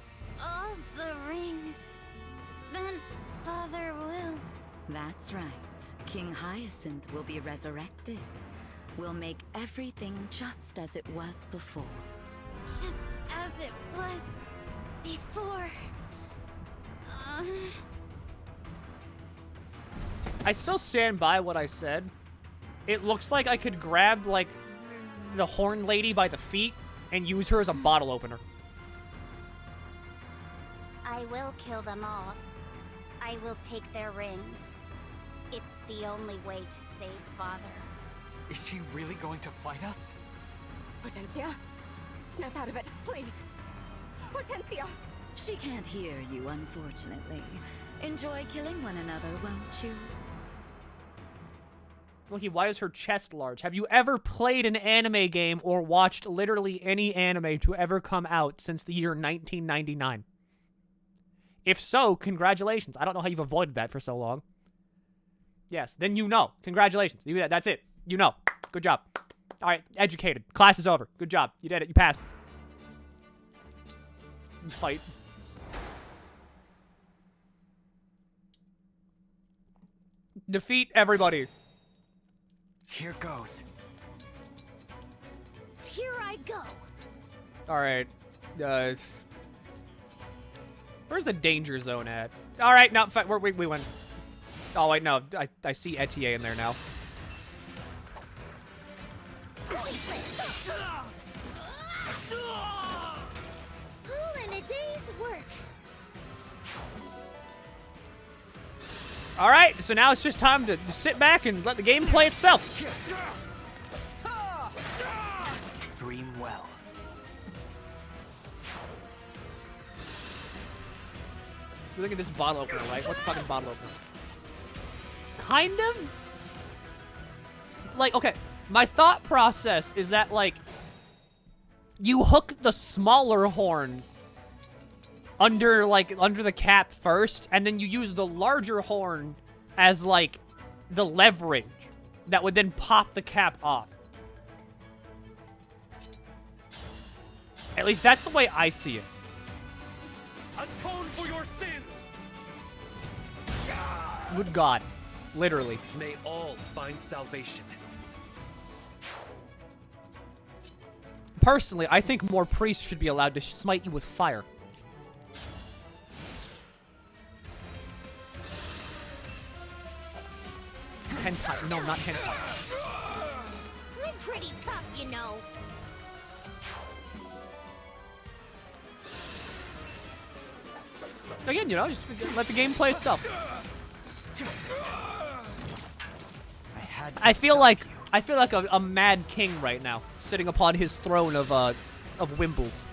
F: all the rings, then Father will...
Q: That's right. King Hyacinth will be resurrected. We'll make everything just as it was before.
F: Just as it was before.
A: I still stand by what I said. It looks like I could grab, like, the horn lady by the feet and use her as a bottle opener.
F: I will kill them all. I will take their rings. It's the only way to save Father.
D: Is she really going to fight us?
P: Hortensia, snap out of it, please. Hortensia!
Q: She can't hear you, unfortunately. Enjoy killing one another, won't you?
A: Milky, why is her chest large? Have you ever played an anime game or watched literally any anime to ever come out since the year 1999? If so, congratulations. I don't know how you've avoided that for so long. Yes, then you know. Congratulations. That's it. You know. Good job. All right, educated. Class is over. Good job. You did it. You passed. Fight. Defeat everybody.
D: Here goes.
F: Here I go.
A: All right. Where's the danger zone at? All right, no, we went. Oh wait, no, I see Etienne in there now.
F: All in a day's work.
A: All right, so now it's just time to sit back and let the game play itself.
D: Dream well.
A: Look at this bottle opener, right? What the fucking bottle opener? Kind of? Like, okay, my thought process is that, like, you hook the smaller horn under the cap first, and then you use the larger horn as, like, the leverage that would then pop the cap off. At least that's the way I see it.
S: Atone for your sins!
A: Good God. Literally.
S: May all find salvation.
A: Personally, I think more priests should be allowed to smite you with fire. Hentai. No, not hentai.
F: I'm pretty tough, you know.
A: Again, you know, just let the game play itself. I feel like a mad king right now, sitting upon his throne of Wimbles.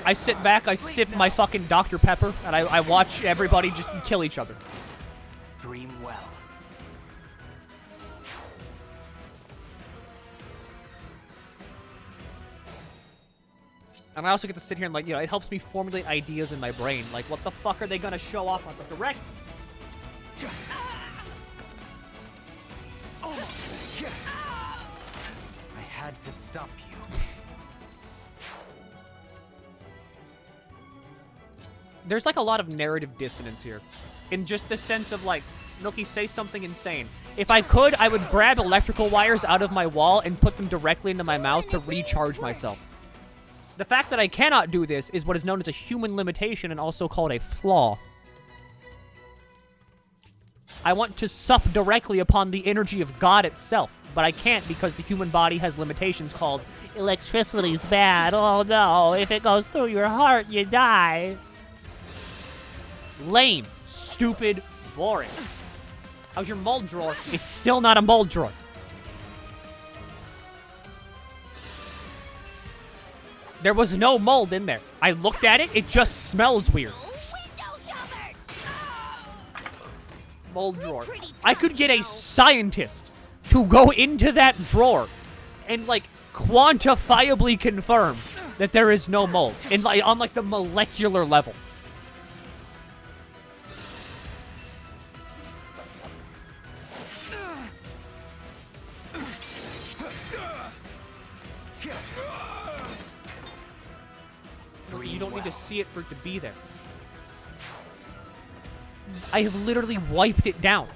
A: I sit back, I sip my fucking Dr. Pepper, and I watch everybody just kill each other.
D: Dream well.
A: And I also get to sit here and, like, you know, it helps me formulate ideas in my brain. Like, what the fuck are they gonna show off on the direct?
D: I had to stop you.
A: There's, like, a lot of narrative dissonance here. In just the sense of, like, Milky, say something insane. If I could, I would grab electrical wires out of my wall and put them directly into my mouth to recharge myself. The fact that I cannot do this is what is known as a human limitation and also called a flaw. I want to sup directly upon the energy of God itself, but I can't because the human body has limitations called electricity's bad. Oh no, if it goes through your heart, you die. Lame, stupid, boring. How's your mold drawer? It's still not a mold drawer. There was no mold in there. I looked at it, it just smells weird. Mold drawer. I could get a scientist to go into that drawer and, like, quantifiably confirm that there is no mold in, like, on, like, the molecular level. You don't need to see it for it to be there. I have literally wiped it down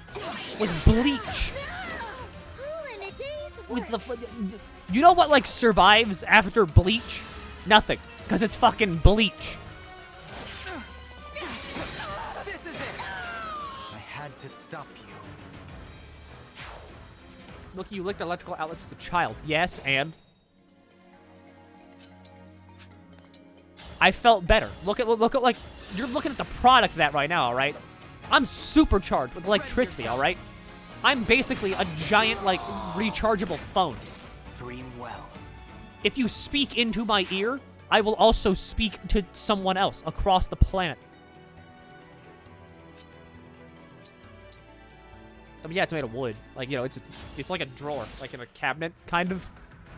A: with bleach. With the, you know what, like, survives after bleach? Nothing, because it's fucking bleach.
D: This is it. I had to stop you.
A: Look, you licked electrical outlets as a child. Yes, and I felt better. Look at like, you're looking at the product of that right now, all right? I'm supercharged with electricity, all right? I'm basically a giant, like, rechargeable phone.
D: Dream well.
A: If you speak into my ear, I will also speak to someone else across the planet. I mean, yeah, it's made of wood. Like, you know, it's like a drawer, like in a cabinet, kind of.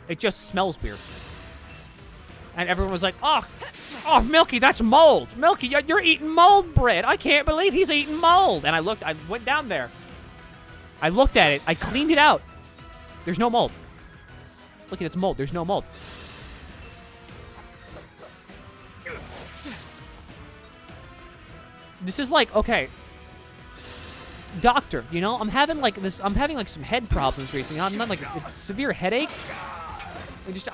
A: It just smells weird. And everyone was like, oh, Milky, that's mold. Milky, you're eating mold bread. I can't believe he's eating mold. And I went down there. I looked at it. I cleaned it out. There's no mold. Look at it's mold. There's no mold. This is like, okay, doctor, you know, I'm having like some head problems recently. I'm not like severe headaches.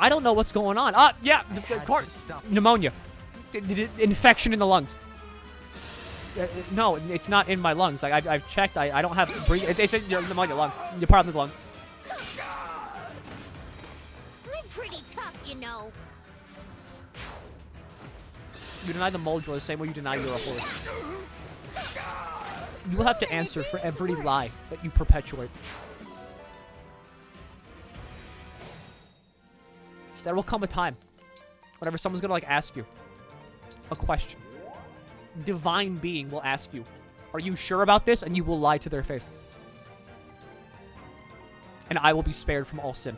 A: I don't know what's going on. Yeah, pneumonia. Infection in the lungs. No, it's not in my lungs. Like, I've checked. I don't have it's in your pneumonia lungs. Your problem with lungs.
F: I'm pretty tough, you know.
A: You deny the mold drawer the same way you deny you're a horse. You will have to answer for every lie that you perpetuate. There will come a time whenever someone's gonna, like, ask you a question. divine being will ask you, are you sure about this? And you will lie to their face. And I will be spared from all sin.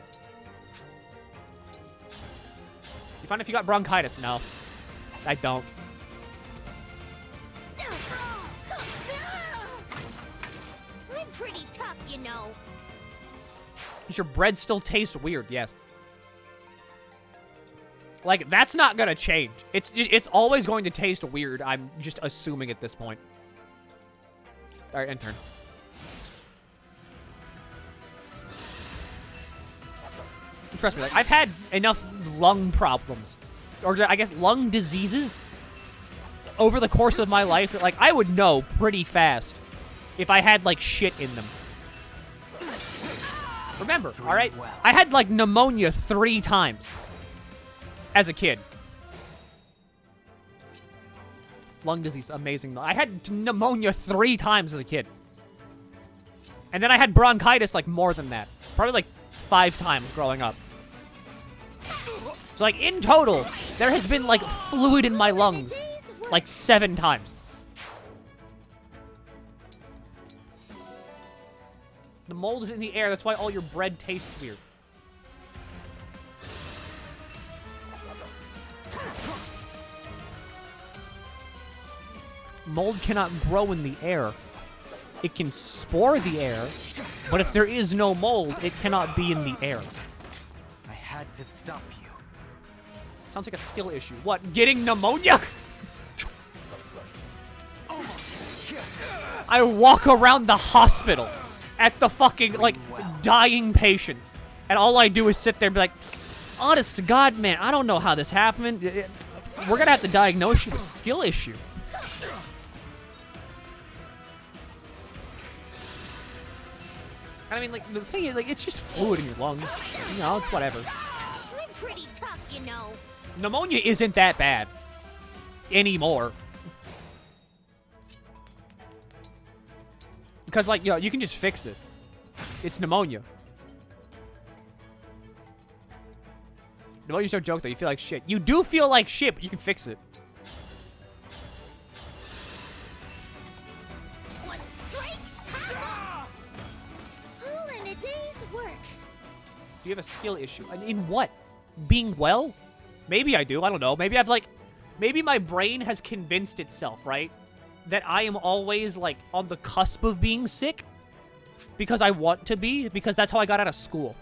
A: You find if you got bronchitis? No. I don't.
F: I'm pretty tough, you know.
A: Does your bread still taste weird? Yes. Like, that's not gonna change. It's always going to taste weird. I'm just assuming at this point. Alright, end turn. Trust me, like, I've had enough lung problems, or I guess lung diseases, over the course of my life that, like, I would know pretty fast if I had, like, shit in them. Remember, alright? I had, like, pneumonia 3 times as a kid. Lung disease, amazing. I had pneumonia 3 times as a kid. And then I had bronchitis, like, more than that. Probably, like, 5 times growing up. So, like, in total, there has been, like, fluid in my lungs, like, 7 times. The mold is in the air, that's why all your bread tastes weird. Mold cannot grow in the air. It can spore the air, but if there is no mold, it cannot be in the air.
D: I had to stop you.
A: Sounds like a skill issue. What, getting pneumonia? I walk around the hospital at the fucking, like, dying patients, and all I do is sit there and be like, honest to God, man, I don't know how this happened. We're gonna have to diagnose you with skill issue. I mean, like, the thing is, like, it's just fluid in your lungs. You know, it's whatever.
F: I'm pretty tough, you know.
A: Pneumonia isn't that bad. Anymore. Because, like, you can just fix it. It's pneumonia. Pneumonia's no joke, though. You feel like shit. You do feel like shit, but you can fix it. Do you have a skill issue? And in what? Being well? Maybe I do. I don't know. Maybe I've, like... Maybe my brain has convinced itself, right? That I am always, like, on the cusp of being sick. Because I want to be. Because that's how I got out of school.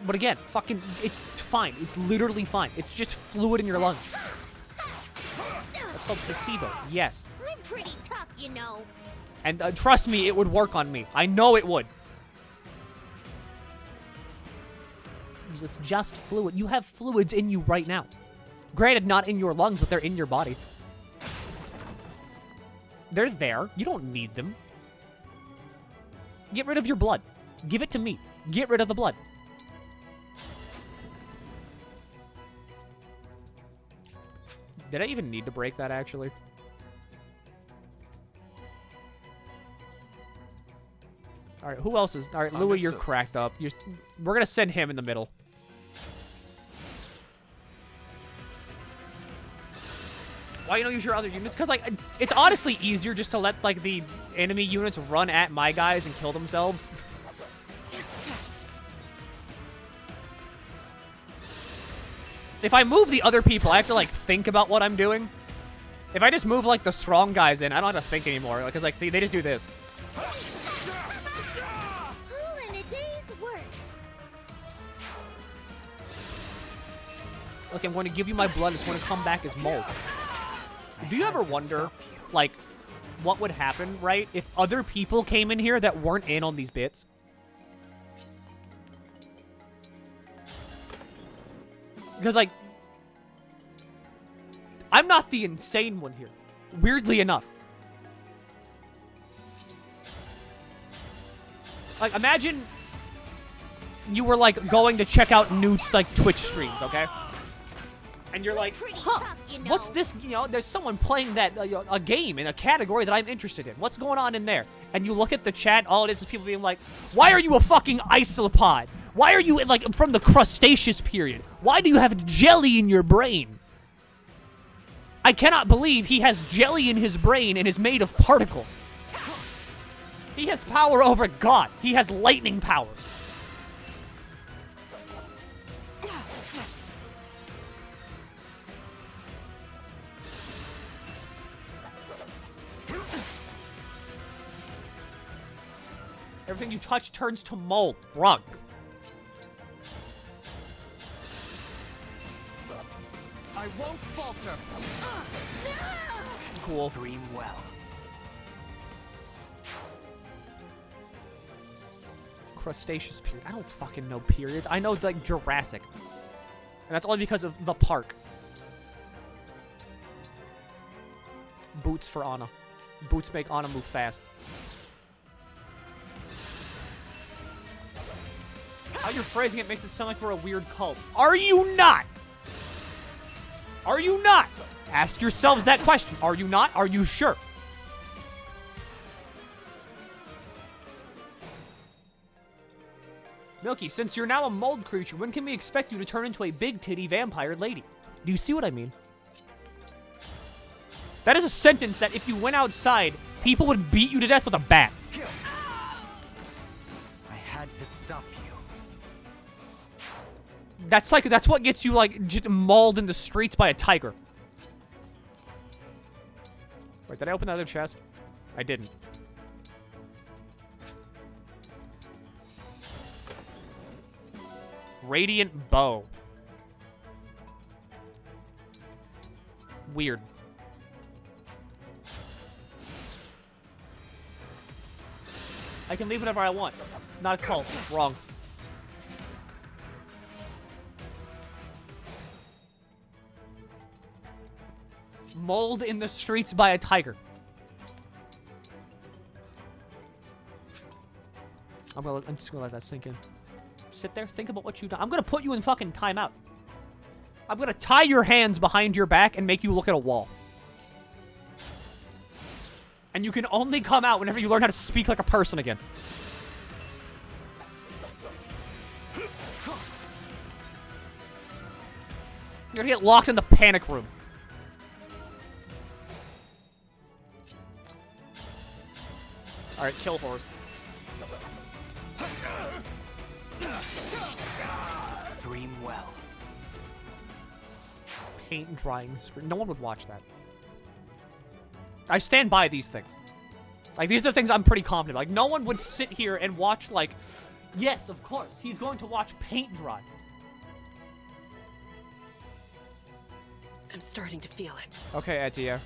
A: But again, fucking... It's fine. It's literally fine. It's just fluid in your lungs. That's called placebo. Yes.
F: I'm pretty tough, you know.
A: And trust me, it would work on me. I know it would. It's just fluid. You have fluids in you right now. Granted, not in your lungs, but they're in your body. They're there. You don't need them. Get rid of your blood. Give it to me. Get rid of the blood. Did I even need to break that, actually? Alright, who else is... Alright, Louis, you're cracked up. We're gonna send him in the middle. Why you don't use your other units? Because, like, it's honestly easier just to let, like, the enemy units run at my guys and kill themselves. If I move the other people, I have to, like, think about what I'm doing. If I just move, like, the strong guys in, I don't have to think anymore. Because, like, see, they just do this.
F: All in a day's work.
A: Okay, I'm going to give you my blood. It's going to come back as mold. Do you ever wonder, like, what would happen, right, if other people came in here that weren't in on these bits? Because, like, I'm not the insane one here, weirdly enough. Like, imagine you were, like, going to check out new, like, Twitch streams, okay? And you're like, huh, what's this, you know, there's someone playing that, a game in a category that I'm interested in. What's going on in there? And you look at the chat, all it is people being like, why are you a fucking isopod? Why are you, like, from the Crustaceous period? Why do you have jelly in your brain? I cannot believe he has jelly in his brain and is made of particles. He has power over God. He has lightning power. Everything you touch turns to mold. Wrong.
B: I won't falter.
A: Cool.
D: Dream well.
A: Crustaceous period. I don't fucking know periods. I know, like, Jurassic. And that's only because of the park. Boots for Anna. Boots make Anna move fast. How you're phrasing it makes it sound like we're a weird cult. Are you not? Are you not? Ask yourselves that question. Are you not? Are you sure? Milky, since you're now a mold creature, when can we expect you to turn into a big titty vampire lady? Do you see what I mean? That is a sentence that if you went outside, people would beat you to death with a bat.
D: I had to stop you.
A: That's what gets you, like, just mauled in the streets by a tiger. Wait, did I open the other chest? I didn't. Radiant bow. Weird. I can leave whatever I want. Not a cult. Wrong. Mauled in the streets by a tiger. I'm just gonna let that sink in. Sit there, think about what you've done. I'm gonna put you in fucking timeout. I'm gonna tie your hands behind your back and make you look at a wall. And you can only come out whenever you learn how to speak like a person again. You're gonna get locked in the panic room. Alright, kill horse.
D: Dream well.
A: Paint drying screen. No one would watch that. I stand by these things. Like, these are the things I'm pretty confident. Like, no one would sit here and watch, like, yes, of course, he's going to watch paint dry.
T: I'm starting to feel it.
A: Okay, Atia.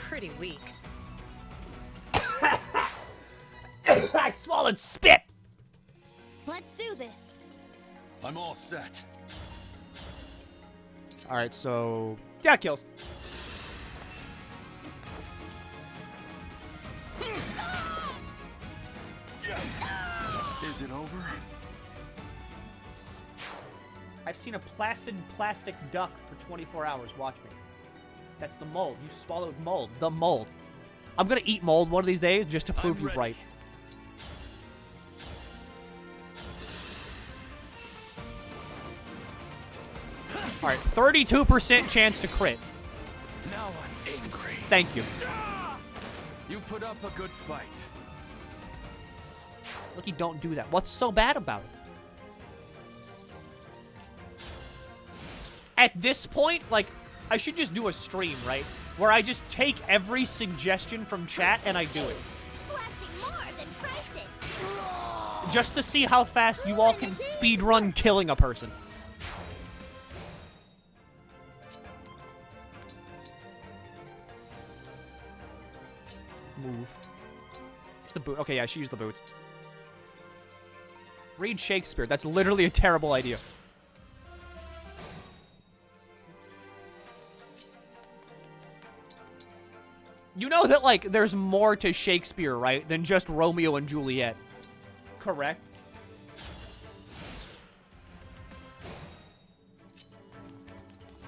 T: Pretty weak.
A: I swallowed spit!
I: Let's do this.
J: I'm all set.
A: Alright, so... yeah, kills.
J: Is it over?
A: I've seen a placid plastic duck for 24 hours. Watch me. That's the mold. You swallowed mold. The mold. I'm gonna eat mold one of these days just to prove you right. Alright, 32% chance to crit.
S: Now I'm angry.
A: Thank you.
S: You put up a good fight.
A: Milky, don't do that. What's so bad about it? At this point, like, I should just do a stream, right? Where I just take every suggestion from chat and I do it.
F: Slashing more than prices.
A: Just to see how fast you all can speedrun killing a person. Move. Use the boot. Okay, yeah, she used the boots. Read Shakespeare. That's literally a terrible idea. You know that, like, there's more to Shakespeare, right, than just Romeo and Juliet. Correct?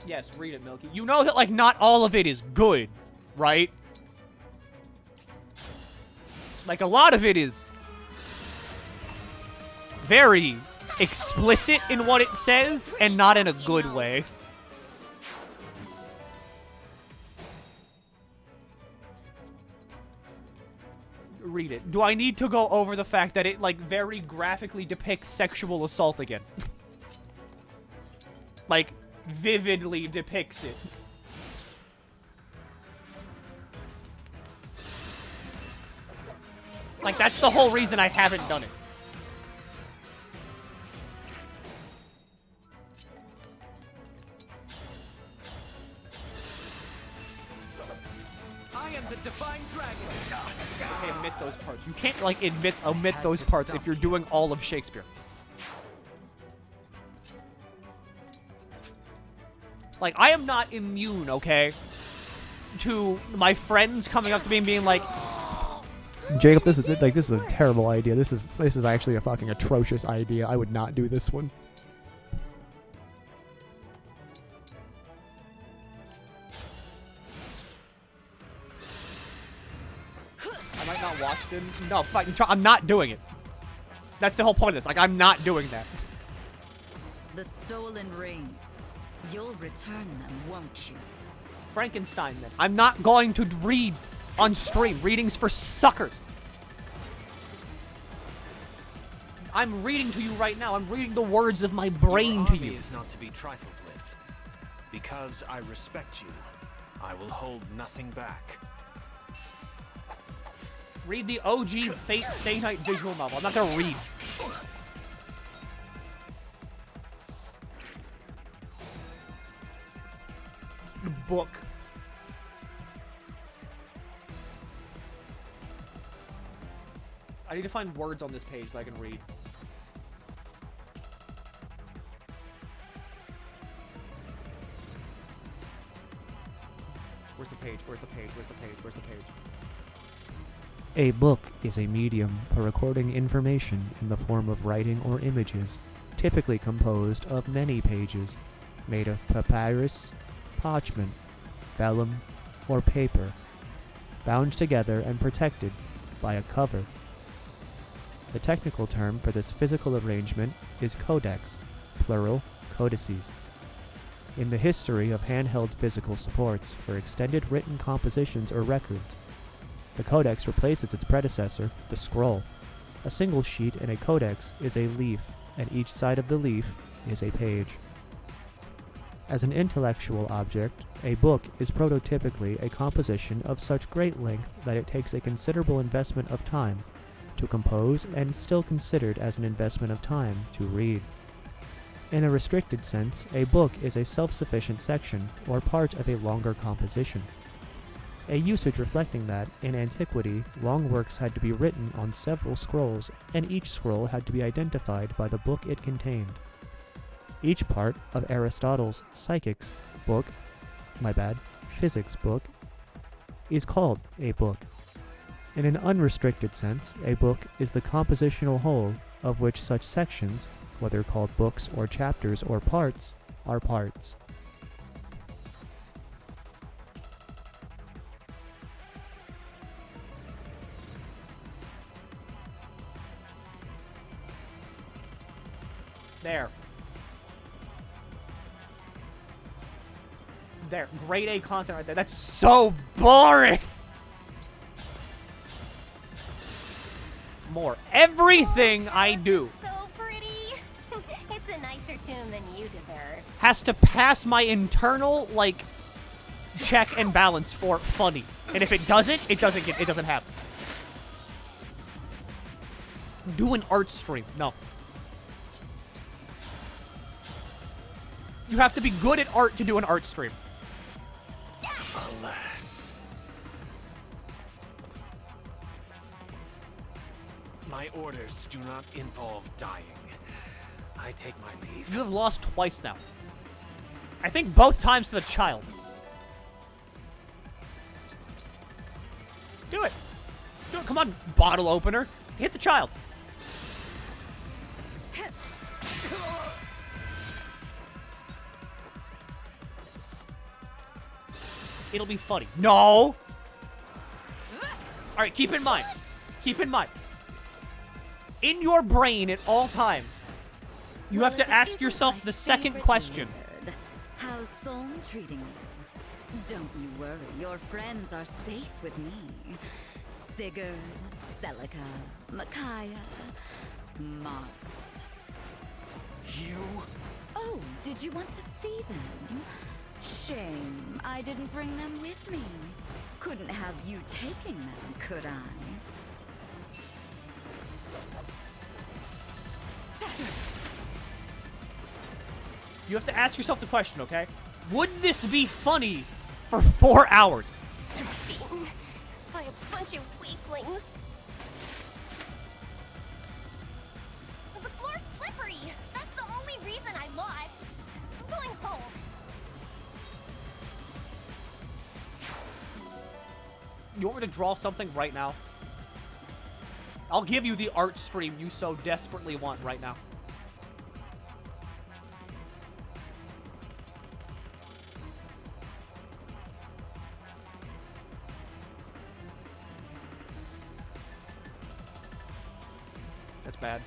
A: Yes, read it, Milky. You know that, like, not all of it is good, right? Like, a lot of it is very explicit in what it says, and not in a good way. Read it. Do I need to go over the fact that it, like, very graphically depicts sexual assault again? Like, vividly depicts it. Like, that's the whole reason I haven't done it.
B: I am the divine dragon.
A: Okay, omit those parts. You can't, like, omit those parts if you're doing all of Shakespeare. Like, I am not immune, okay, to my friends coming up to me and being like,
U: Jacob, this is a terrible idea. This is actually a fucking atrocious idea. I would not do this one.
A: I might not watch them. No, fucking try. I'm not doing it. That's the whole point of this. Like, I'm not doing that.
Q: The stolen rings. You'll return them, won't you?
A: Frankenstein, then. I'm not going to read on stream. Readings for suckers. I'm reading to you right now. I'm reading the words of my brain to you.
H: Your army is not to be trifled with. Because I respect you, I will hold nothing back.
A: Read the OG Fate Stay Night visual novel. I'm not gonna read. The book. I need to find words on this page that I can read. Where's the page? Where's the page? Where's the page? Where's the page?
U: A book is a medium for recording information in the form of writing or images, typically composed of many pages, made of papyrus, parchment, vellum, or paper, bound together and protected by a cover. The technical term for this physical arrangement is codex, plural, codices. In the history of handheld physical supports for extended written compositions or records, the codex replaces its predecessor, the scroll. A single sheet in a codex is a leaf, and each side of the leaf is a page. As an intellectual object, a book is prototypically a composition of such great length that it takes a considerable investment of time to compose and still considered as an investment of time to read. In a restricted sense, a book is a self-sufficient section or part of a longer composition. A usage reflecting that, in antiquity, long works had to be written on several scrolls, and each scroll had to be identified by the book it contained. Each part of Aristotle's physics book is called a book. In an unrestricted sense, a book is the compositional whole of which such sections, whether called books or chapters or parts, are parts.
A: There. There. Grade A content right there. That's so boring! More. Everything I do
R: So pretty. It's a nicer tune than you deserve.
A: has to pass my internal, like, check and balance for funny. And if it doesn't, it doesn't happen. Do an art stream. No. You have to be good at art to do an art stream.
H: Alas. My orders do not involve dying. I take my leave.
A: You have lost twice now. I think both times to the child. Do it. Do it. Come on, bottle opener. Hit the child. It'll be funny. No! Alright, keep in mind. Keep in mind, in your brain at all times, you have to ask yourself the second question.
Q: Wizard, how's Solm treating you? Don't you worry, your friends are safe with me. Sigurd, Celica, Micaiah, Mark.
D: You?
Q: Oh, did you want to see them? Shame I didn't bring them with me. Couldn't have you taking them, could I?
A: You have to ask yourself the question, okay? Would this be funny for 4 hours?
R: Beaten by a bunch of weaklings. The floor's slippery. That's the only reason I lost. I'm going home.
A: You want me to draw something right now? I'll give you the art stream you so desperately want right now. That's bad.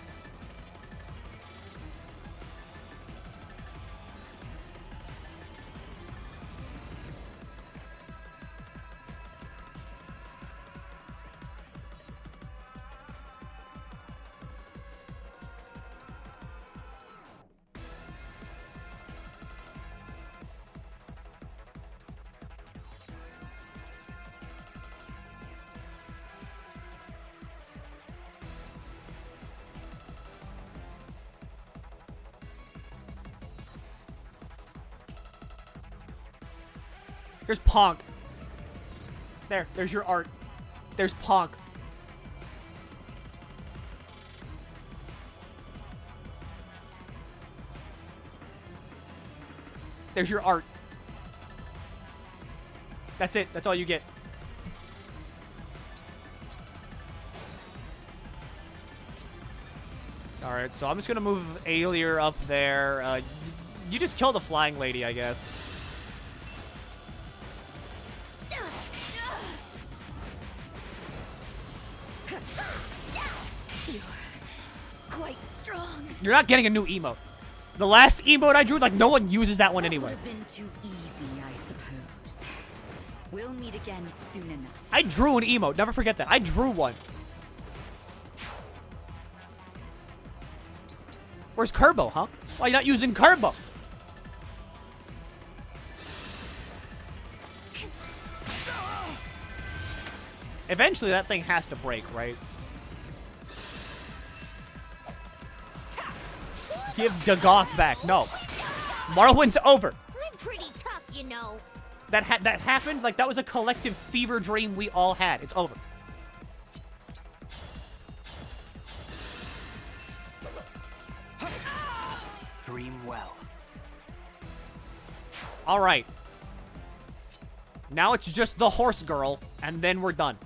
A: Here's Ponk. There's your art. There's Ponk. There's your art. That's it. That's all you get. Alright, so I'm just gonna move Alier up there. You just kill the flying lady, I guess.
Q: Quite strong.
A: You're not getting a new emote. The last emote I drew, like, no one uses that one anyway.
Q: Would have been too easy, I suppose. We'll meet again soon enough.
A: I drew an emote. Never forget that. I drew one. Where's Kerbo, huh? Why are you not using Kerbo? Eventually, that thing has to break, right? Give Dagoth back. No. Morrowind's over.
R: I'm pretty tough, you know.
A: That happened. Like, that was a collective fever dream we all had. It's over.
D: Dream well.
A: All right. Now it's just the horse girl, and then we're done.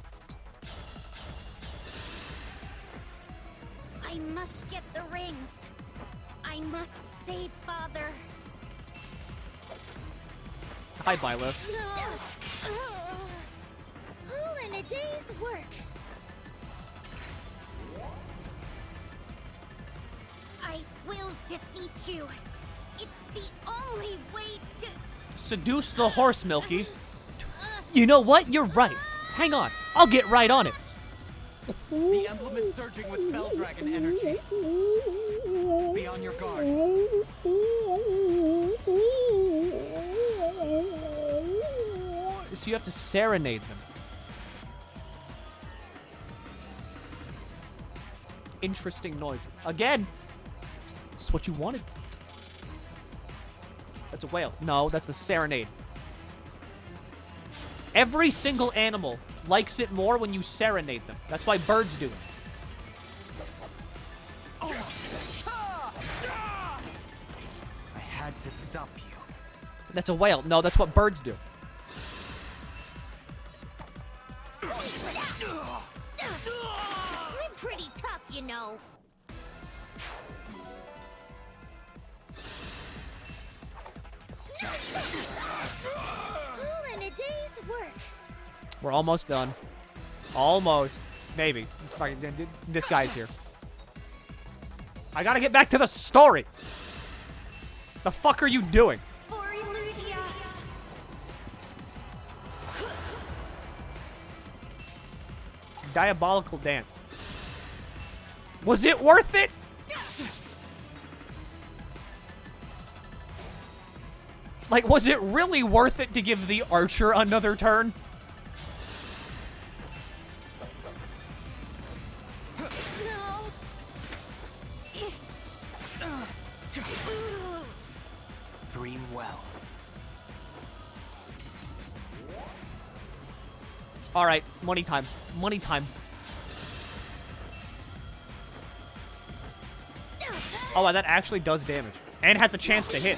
F: I must get the rings. I must save Father.
A: Hi, Byleth.
F: No. All in a day's work. I will defeat you. It's the only way to...
A: Seduce the horse, Milky. You know what? You're right. Hang on. I'll get right on it.
E: The emblem is surging with Fell Dragon energy. Be on your guard.
A: So you have to serenade them. Interesting noises. Again. This is what you wanted. That's a whale. No, that's the serenade. Every single animal likes it more when you serenade them. That's why birds do it.
D: I had to stop you.
A: That's a whale. No, that's what birds do.
R: I'm pretty tough, you know. All in a day's work.
A: We're almost done. Almost. Maybe. This guy's here. I gotta get back to the story. The fuck are you doing?
F: For Elusia.
A: Diabolical dance. Was it worth it? Like, was it really worth it to give the archer another turn?
D: Dream well.
A: All right, money time. Money time. Oh, and that actually does damage. And has a chance to hit.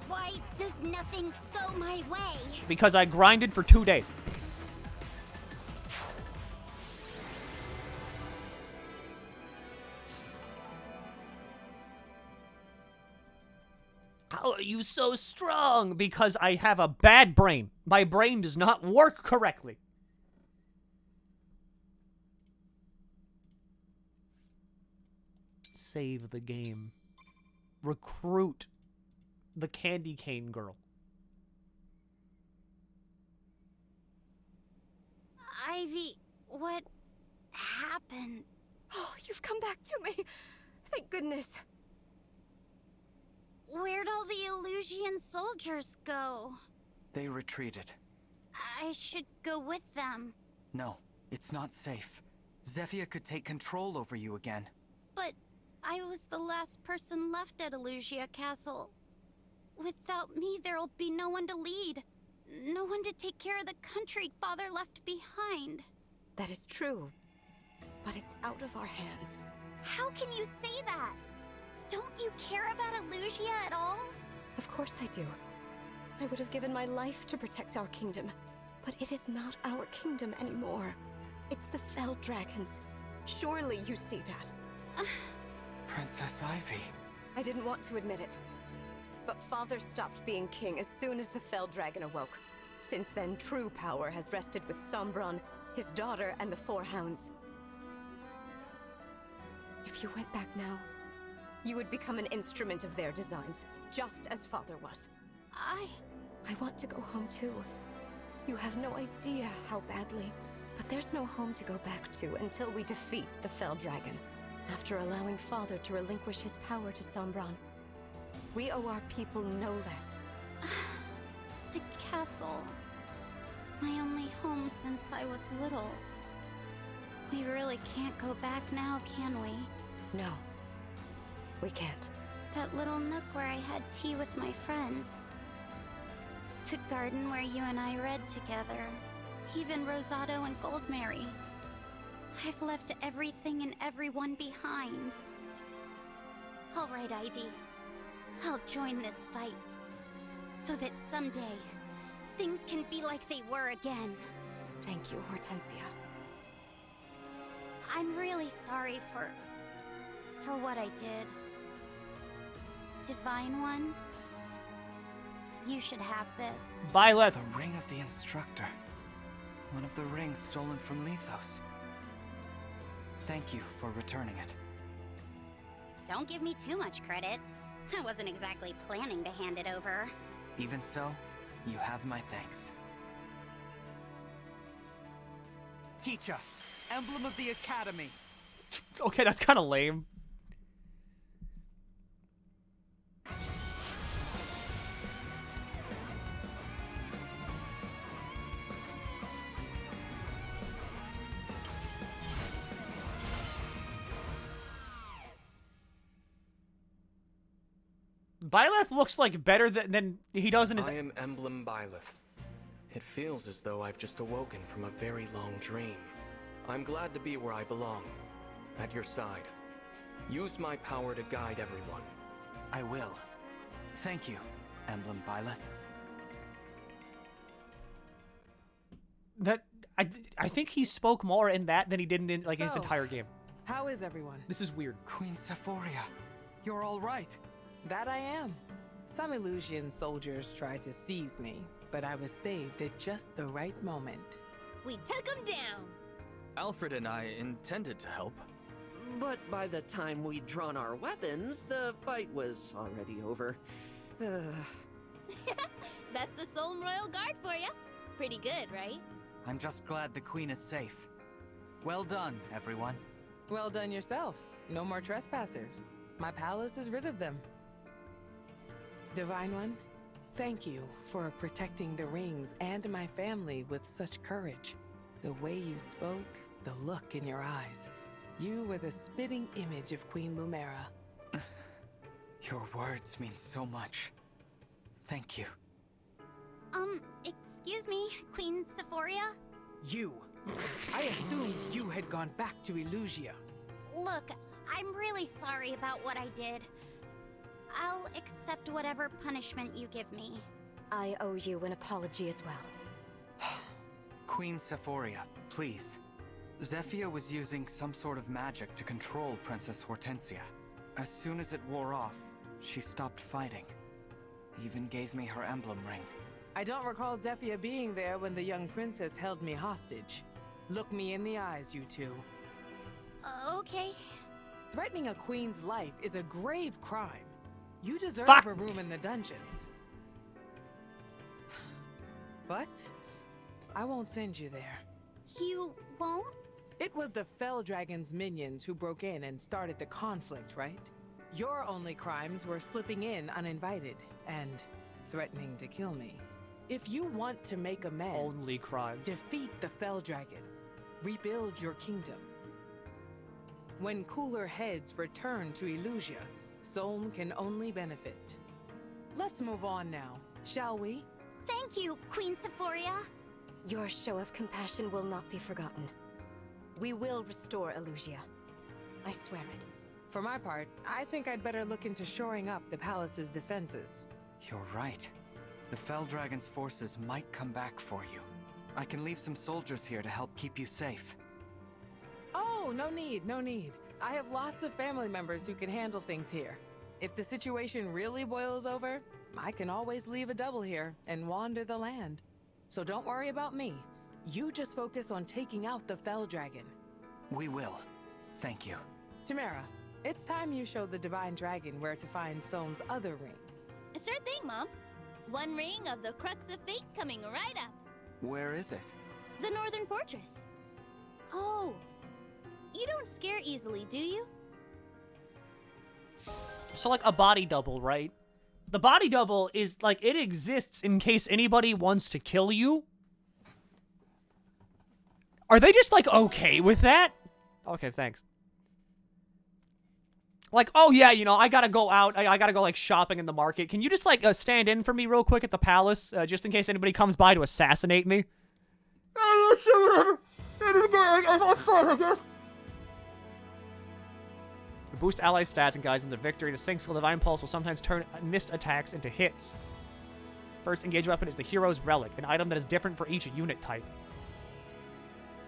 F: Why does nothing go my way?
A: Because I grinded for 2 days. How are you so strong? Because I have a bad brain. My brain does not work correctly. Save the game. Recruit the candy cane girl.
F: Ivy, what happened?
P: Oh, you've come back to me. Thank goodness.
F: Where'd all the Elusian soldiers go?
D: They retreated.
F: I should go with them.
D: No, it's not safe. Zephyr could take control over you again.
F: But I was the last person left at Elusia Castle. Without me, there'll be no one to lead. No one to take care of the country Father left behind.
P: That is true. But it's out of our hands.
F: How can you say that? Don't you care about Elusia at all?
P: Of course I do. I would have given my life to protect our kingdom. But it is not our kingdom anymore. It's the Fell Dragons. Surely you see that.
D: Princess Ivy.
P: I didn't want to admit it. But Father stopped being king as soon as the Fell Dragon awoke. Since then, true power has rested with Sombron, his daughter, and the Four Hounds. If you went back now, you would become an instrument of their designs, just as Father was. I want to go home too. You have no idea how badly. But there's no home to go back to until we defeat the Fell Dragon. After allowing Father to relinquish his power to Sombron. We owe our people no less.
F: The castle. My only home since I was little. We really can't go back now, can we?
P: No. We can't.
F: That little nook where I had tea with my friends. The garden where you and I read together. Even Rosado and Goldmary. I've left everything and everyone behind. All right, Ivy. I'll join this fight. So that someday, things can be like they were again.
P: Thank you, Hortensia.
F: I'm really sorry for what I did. Divine One, you should have this.
A: Violet.
D: The ring of the instructor. One of the rings stolen from Lethos. Thank you for returning it.
F: Don't give me too much credit. I wasn't exactly planning to hand it over.
D: Even so, you have my thanks.
E: Teach us. Emblem of the Academy.
A: Okay, that's kind of lame. Byleth looks like better than he does in his...
H: I am Emblem Byleth. It feels as though I've just awoken from a very long dream. I'm glad to be where I belong, at your side. Use my power to guide everyone.
D: I will. Thank you, Emblem Byleth.
A: That I think he spoke more in that than he did in like his entire game.
C: How is everyone?
A: This is weird.
D: Queen Sephoria, you're all right.
C: That I am. Some Illusion soldiers tried to seize me, but I was saved at just the right moment.
I: We took him down.
S: Alfred and I intended to help.
G: But by the time we'd drawn our weapons, the fight was already over.
I: That's the Solm Royal Guard for you. Pretty good, right?
D: I'm just glad the Queen is safe. Well done, everyone.
C: Well done yourself. No more trespassers. My palace is rid of them. Divine One, thank you for protecting the rings and my family with such courage. The way you spoke, the look in your eyes. You were the spitting image of Queen Lumera.
D: Your words mean so much. Thank you.
F: Excuse me, Queen Sephoria?
C: You! I assumed you had gone back to Illusia.
F: Look, I'm really sorry about what I did. I'll accept whatever punishment you give me.
P: I owe you an apology as well.
D: Queen Sephoria, please. Zephyr was using some sort of magic to control Princess Hortensia. As soon as it wore off, she stopped fighting. Even gave me her emblem ring.
C: I don't recall Zephyr being there when the young princess held me hostage. Look me in the eyes, you two.
F: Okay.
C: Threatening a queen's life is a grave crime. You deserve
A: Fuck.
C: a room in the dungeons. But I won't send you there.
F: You won't?
C: It was the Fell Dragon's minions who broke in and started the conflict, right? Your only crimes were slipping in uninvited and threatening to kill me. If you want to make amends,
A: Only crimes.
C: defeat the Fell Dragon. Rebuild your kingdom. When cooler heads return to Illusia, Solm can only benefit. Let's move on now, shall we?
F: Thank you, Queen Sephoria.
P: Your show of compassion will not be forgotten. We will restore Illusia. I swear it.
C: For my part, I think I'd better look into shoring up the palace's defenses.
D: You're right. The Fell Dragon's forces might come back for you. I can leave some soldiers here to help keep you safe.
C: Oh, no need, no need. I have lots of family members who can handle things here. If the situation really boils over, I can always leave a double here and wander the land. So don't worry about me. You just focus on taking out the Fell Dragon.
D: We will. Thank you.
C: Tamara, it's time you show the Divine Dragon where to find Solm's other ring.
I: Sure thing, Mom. One ring of the Crux of Fate coming right up.
D: Where is it?
I: The Northern Fortress. Oh, you don't scare easily, do you?
A: So, like, a body double, right? The body double is, like, it exists in case anybody wants to kill you. Are they just, like, okay with that? Okay, thanks. Like, oh, yeah, you know, I gotta go out. I gotta go, like, shopping in the market. Can you just, like, stand in for me real quick at the palace? Just in case anybody comes by to assassinate me? Oh, yeah, sure, whatever. I'm fine, I guess. To boost ally stats and guides them to victory, the Sync skill Divine Pulse will sometimes turn missed attacks into hits. First engaged weapon is the Hero's Relic, an item that is different for each unit type.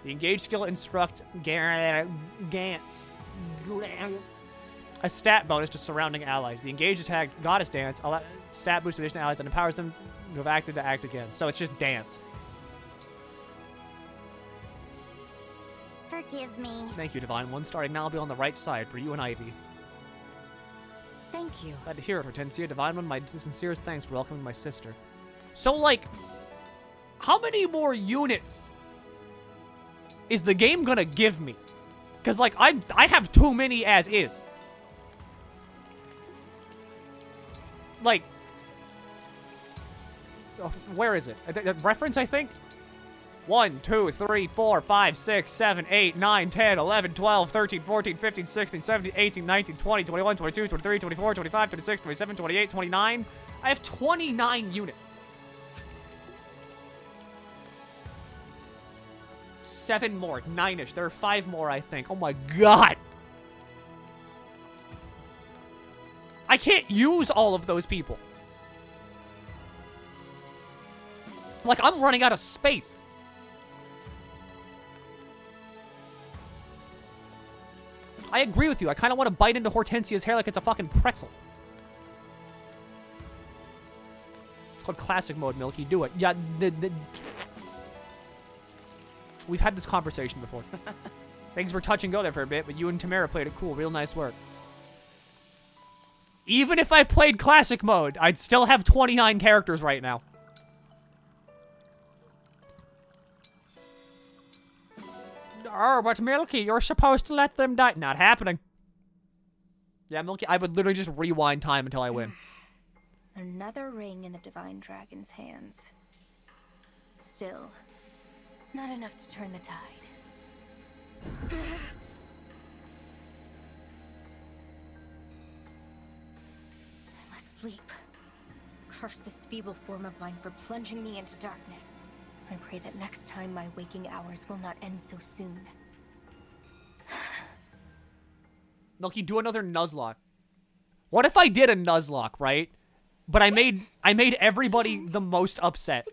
A: The engaged skill Instruct Gants. A stat bonus to surrounding allies. The engaged attack Goddess Dance stat boost to additional allies and empowers them to have acted to act again. So it's just dance.
F: Forgive me.
A: Thank you, Divine One. Starting now, I'll be on the right side for you and Ivy.
P: Thank you.
A: Glad to hear it, Hortensia. Divine One, my sincerest thanks for welcoming my sister. So, like, how many more units is the game gonna give me? Because, like, I have too many as is. Like, oh, where is it? Reference, I think? 1, 2, 3, 4, 5, 6, 7, 8, 9, 10, 11, 12, 13, 14, 15, 16, 17, 18, 19, 20, 21, 22, 23, 24, 25, 26, 27, 28, 29. I have 29 units. 7 more. 9-ish. There are 5 more, I think. Oh my god. I can't use all of those people. Like, I'm running out of space. I agree with you. I kind of want to bite into Hortensia's hair like it's a fucking pretzel. called classic mode, Milky. Do it. Yeah, we've had this conversation before. Things were touch and go there for a bit, but you and Tamara played it cool. Real nice work. Even if I played classic mode, I'd still have 29 characters right now. Oh, but Milky, you're supposed to let them die. Not happening. Yeah, Milky, I would literally just rewind time until I win.
R: Another ring in the Divine Dragon's hands. Still, not enough to turn the tide. I must sleep. Curse this feeble form of mine for plunging me into darkness. I pray that next time my waking hours will not end so soon.
A: Milky, do another Nuzlocke. What if I did a Nuzlocke, right? But I made everybody the most upset.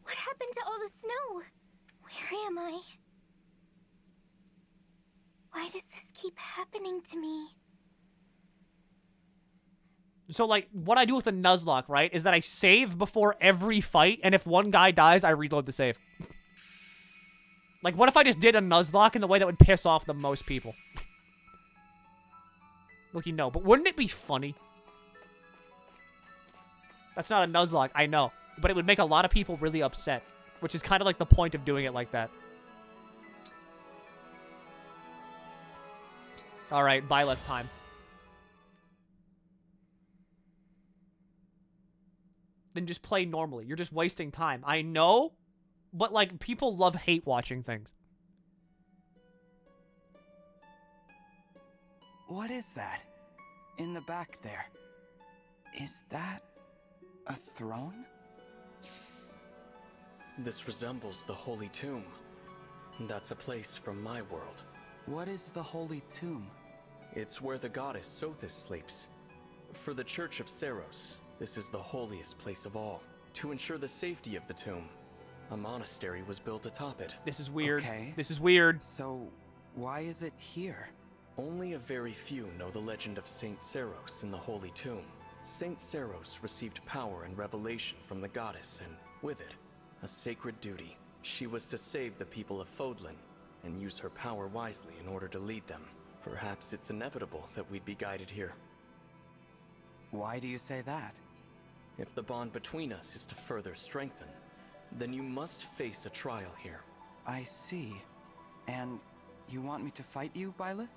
R: What happened to all the snow? Where am I? Why does this keep happening to me?
A: So, like, what I do with a Nuzlocke, right, is that I save before every fight, and if one guy dies, I reload the save. Like, what if I just did a Nuzlocke in the way that would piss off the most people? Milky, no, but wouldn't it be funny? That's not a Nuzlocke, I know. But it would make a lot of people really upset, which is kind of like the point of doing it like that. Alright, Byleth time. Then just play normally. You're just wasting time. I know, but, like, people love hate watching things.
D: What is that? In the back there. Is that a throne?
H: This resembles the Holy Tomb. That's a place from my world.
D: What is the Holy Tomb?
H: It's where the goddess Sothis sleeps. For the Church of Seros, this is the holiest place of all. To ensure the safety of the tomb, a monastery was built atop it.
A: This is weird.
D: Okay.
A: This is weird.
D: So, why is it here?
H: Only a very few know the legend of Saint Seros in the Holy Tomb. Saint Seros received power and revelation from the goddess, and with it, a sacred duty. She was to save the people of Fodlan, and use her power wisely in order to lead them. Perhaps it's inevitable that we'd be guided here.
D: Why do you say that?
H: If the bond between us is to further strengthen, then you must face a trial here.
D: I see. And you want me to fight you, Byleth?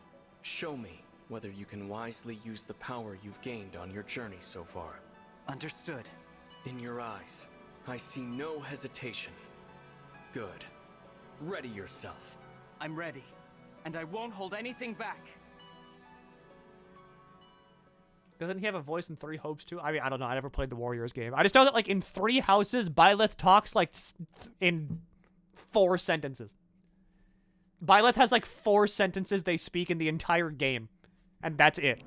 H: Show me whether you can wisely use the power you've gained on your journey so far.
D: Understood.
H: In your eyes, I see no hesitation. Good. Ready yourself.
D: I'm ready, and I won't hold anything back.
A: Doesn't he have a voice in Three Hopes too? I mean, I don't know. I never played the Warriors game. I just know that, like, in Three Houses, Byleth talks, like, in 4 sentences. Byleth has, like, 4 sentences they speak in the entire game. And that's it.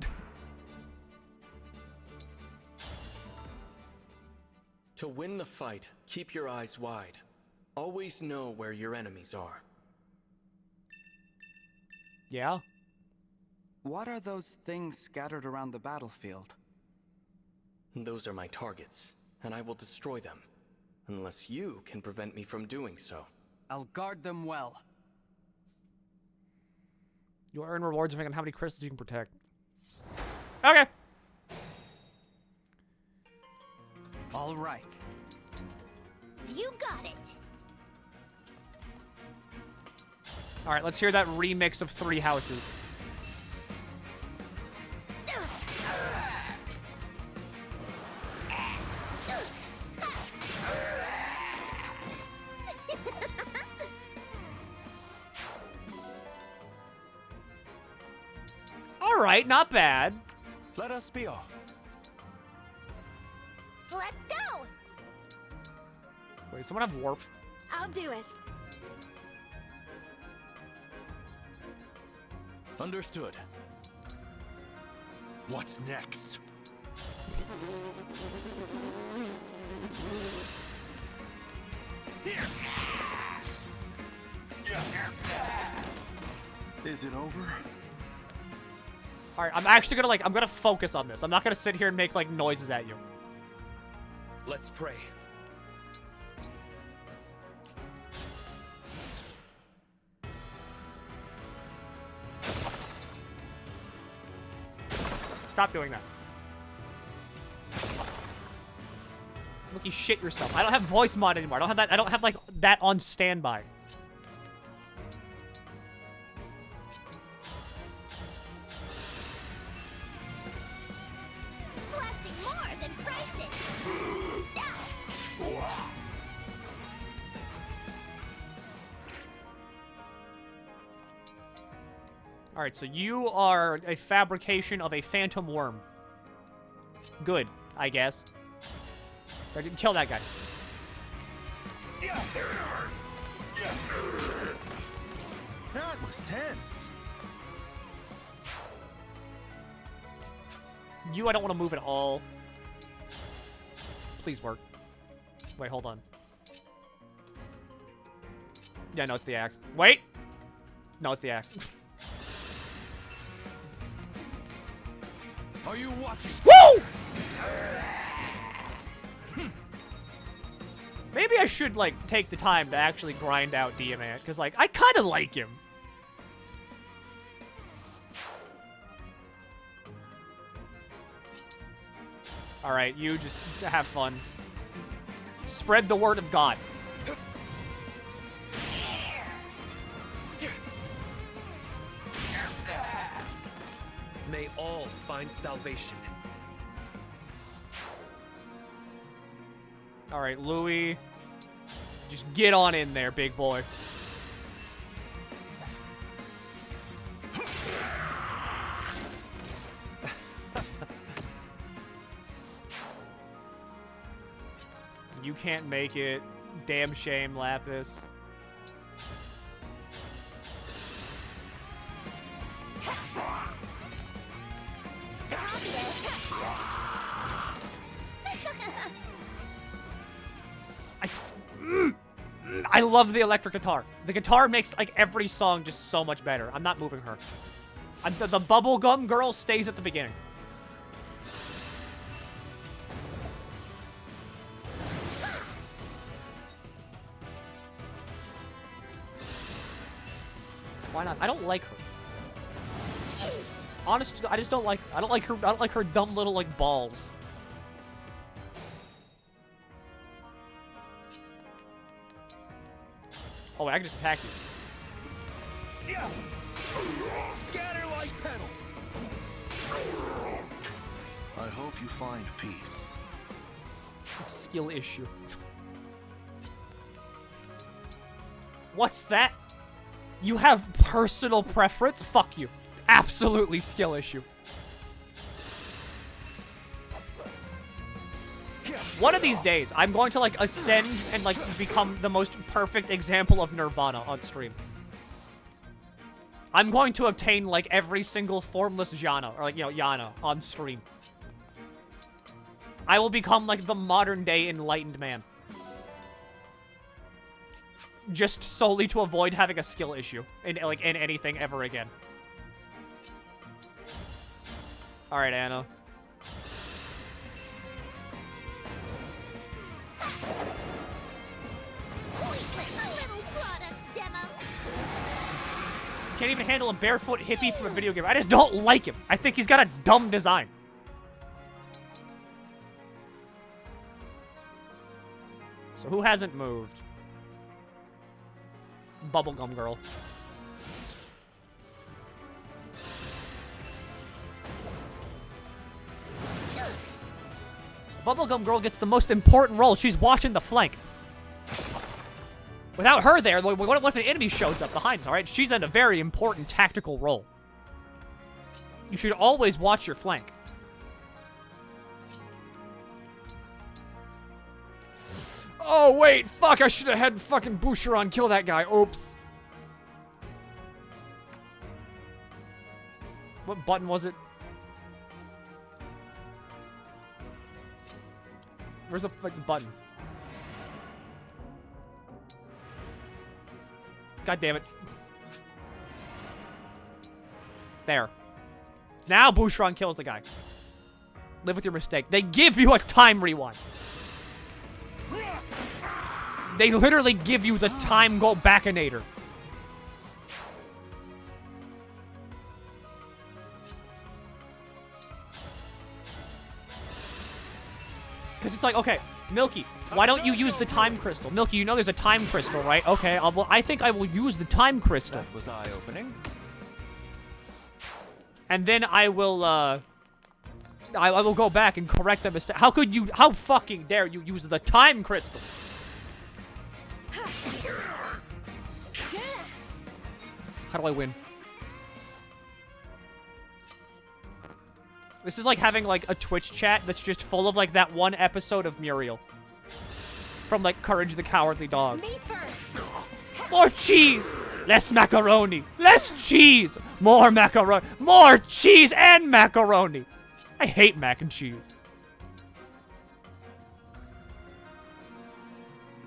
H: To win the fight, keep your eyes wide. Always know where your enemies are.
A: Yeah?
D: What are those things scattered around the battlefield?
H: Those are my targets, and I will destroy them. Unless you can prevent me from doing so.
D: I'll guard them well.
A: You'll earn rewards depending on how many crystals you can protect. Okay.
D: All right.
R: You got it.
A: All right, let's hear that remix of Three Houses. All right, not bad.
J: Let us be off.
R: Let's go.
A: Wait, does someone have warp?
R: I'll do it.
J: Understood. What's next? Here. Is it over?
A: All right, I'm actually gonna, like, I'm gonna focus on this. I'm not gonna sit here and make, like, noises at you.
S: Let's pray.
A: Stop doing that. Look, you shit yourself. I don't have voice mod anymore. I don't have that. I don't have like that on standby.
F: Slashing more than prices.
A: All right, so you are a fabrication of a phantom worm. Good, I guess. I didn't kill that guy.
B: That was tense.
A: You, I don't want to move at all. Please work. Wait, hold on. Yeah, no, it's the axe. Wait! No, it's the axe.
S: Are you watching?
A: Woo! Maybe I should, like, take the time to actually grind out Diamant, because, like, I kind of like him. Alright, you just have fun. Spread the word of God.
H: May all find salvation.
A: Alright, Louis. Just get on in there, big boy. You can't make it. Damn shame, Lapis. I love the electric guitar. The guitar makes, like, every song just so much better. I'm not moving her. The bubblegum girl stays at the beginning. Why not? I don't like her. Honestly, I just don't like her. I don't like her. I don't like her dumb little, like, balls. Oh, I can just attack you.
J: Yeah. Scatter like petals.
B: I hope you find peace.
A: Skill issue. What's that? You have personal preference? Fuck you. Absolutely skill issue. One of these days, I'm going to, like, ascend and, like, become the most perfect example of Nirvana on stream. I'm going to obtain, like, every single formless Yana, or, like, you know, Yana on stream. I will become, like, the modern-day enlightened man. Just solely to avoid having a skill issue in, like, in anything ever again. Alright, Anna. Can't even handle a barefoot hippie from a video game. I just don't like him. I think he's got a dumb design. So who hasn't moved? Bubblegum girl. Bubblegum girl gets the most important role. She's watching the flank. Without her there, what if an enemy shows up behind us, alright? She's in a very important tactical role. You should always watch your flank. Oh, wait! Fuck, I should have had fucking Boucheron kill that guy. Oops. What button was it? Where's the fucking button? God damn it. There. Now Boucheron kills the guy. Live with your mistake. They give you a time rewind. They literally give you the time go backinator. Because it's like, okay, Milky, why don't you use the time crystal? Milky, you know there's a time crystal, right? Okay, well, I think I will use the time crystal.
B: That was eye-opening.
A: And then I will, I will go back and correct the mistake. How fucking dare you use the time crystal? How do I win? This is like having, like, a Twitch chat that's just full of, like, that one episode of Muriel. From, like, Courage the Cowardly Dog.
F: Me first.
A: More cheese! Less macaroni! Less cheese! More macaroni! More cheese and macaroni! I hate mac and cheese.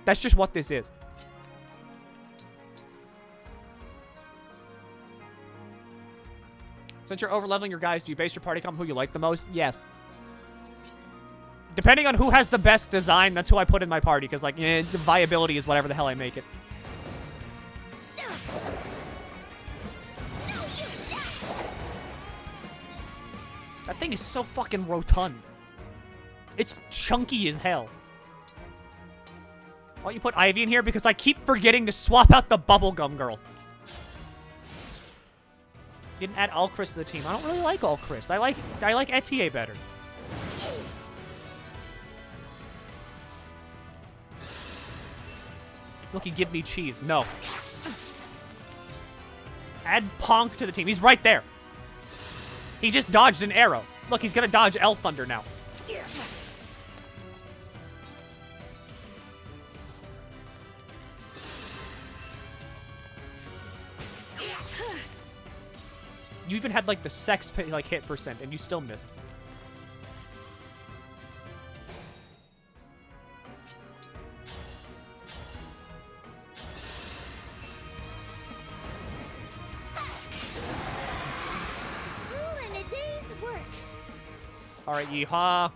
A: That's just what this is. Since you're overleveling your guys, do you base your party comp who you like the most? Yes. Depending on who has the best design, that's who I put in my party. Because, like, the viability is whatever the hell I make it. That thing is so fucking rotund. It's chunky as hell. Why don't you put Ivy in here? Because I keep forgetting to swap out the bubblegum girl. Didn't add Alchrist to the team. I don't really like Alchrist. I like Etier better. Look, give me cheese. No. Add Ponk to the team. He's right there. He just dodged an arrow. Look, he's gonna dodge Elf Thunder now. You even had, like, the sex like hit percent, and you still missed.
F: All in a day's work.
A: All right, yeehaw.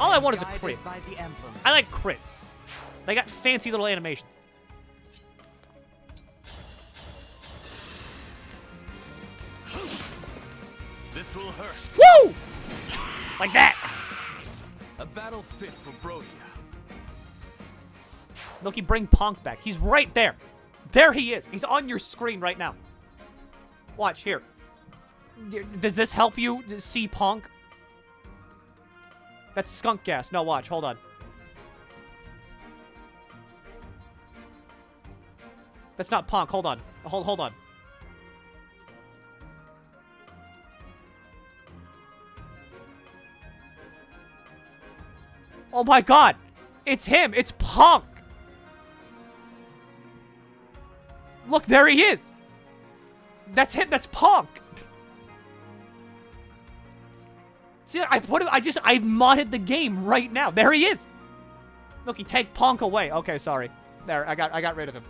A: All I want is a crit.
E: By the emblem.
A: I like crits. They got fancy little animations.
S: This will hurt.
A: Woo! Like that.
S: A battle fit for Brodia.
A: Milky, bring Ponk back. He's right there. There he is. He's on your screen right now. Watch, here. Does this help you see Ponk? That's skunk gas. No, watch. Hold on. That's not Ponk. Hold on. Hold on. Oh my god! It's him! It's Ponk! Look, there he is! That's him! That's Ponk! See, I modded the game right now. There he is! Look, he take Ponk away. Okay, sorry. There, I got rid of him.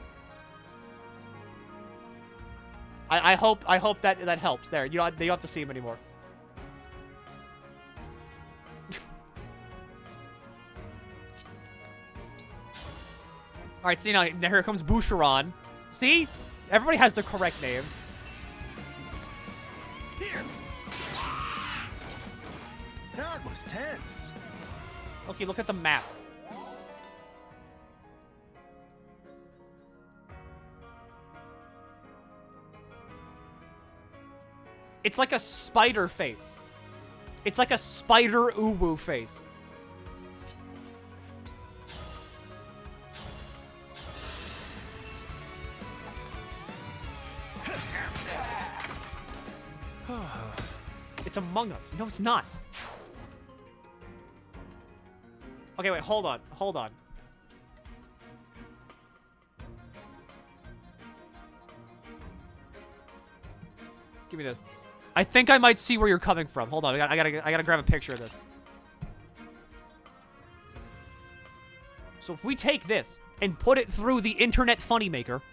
A: I hope that helps. There, you don't have to see him anymore. Alright, see now, here comes Boucheron. See? Everybody has the correct names.
B: Here. That was tense.
A: Okay, look at the map. It's like a spider face. It's like a spider uwu face. It's Among Us. No, it's not. Okay, wait, hold on. Hold on. Give me this. I think I might see where you're coming from. Hold on, I gotta grab a picture of this. So if we take this and put it through the Internet Funny Maker,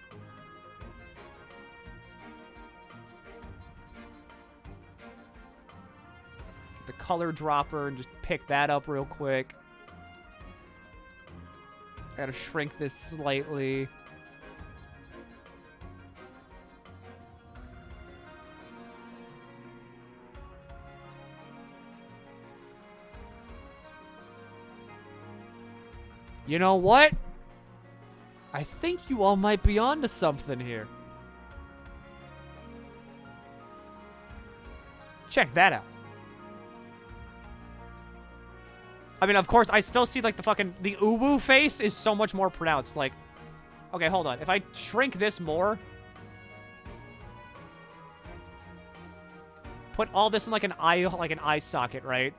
A: color dropper and just pick that up real quick. I gotta shrink this slightly. You know what? I think you all might be onto something here. Check that out. I mean, of course, I still see, like, the uwu face is so much more pronounced. Like, okay, hold on. If I shrink this more, put all this in, like, an eye socket, right?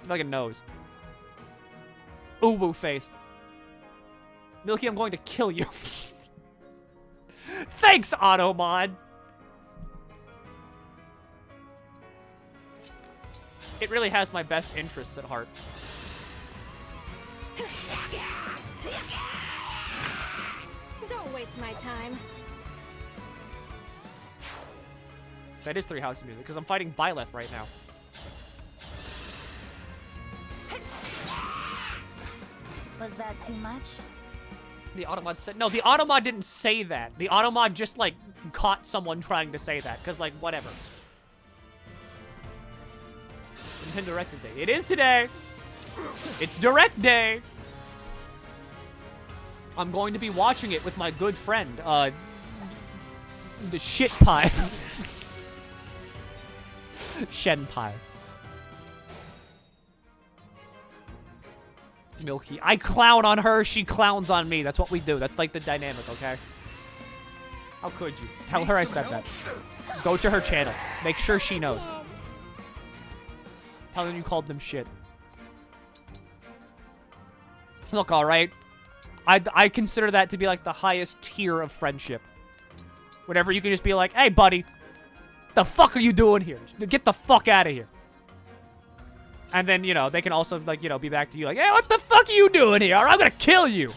A: Like a nose. Uwu face. Milky, I'm going to kill you. Thanks, Automod. It really has my best interests at heart.
F: Don't waste my time.
A: That is 3 Houses music, because I'm fighting Byleth right now.
I: Was that too much?
A: The Automod said... No, the Automod didn't say that. The Automod just, like, caught someone trying to say that. Because, like, whatever. Nintendo Direct is day. It is today! It's Direct Day! I'm going to be watching it with my good friend, the shit pie. Shen pie. Milky. I clown on her, she clowns on me. That's what we do. That's like the dynamic, okay? How could you? Tell her I said that. Go to her channel. Make sure she knows. Tell them you called them shit. Look, alright. I consider that to be like the highest tier of friendship. Whenever you can just be like, hey, buddy. The fuck are you doing here? Get the fuck out of here. And then, you know, they can also, like, you know, be back to you like, hey, what the fuck are you doing here? Or I'm gonna kill you.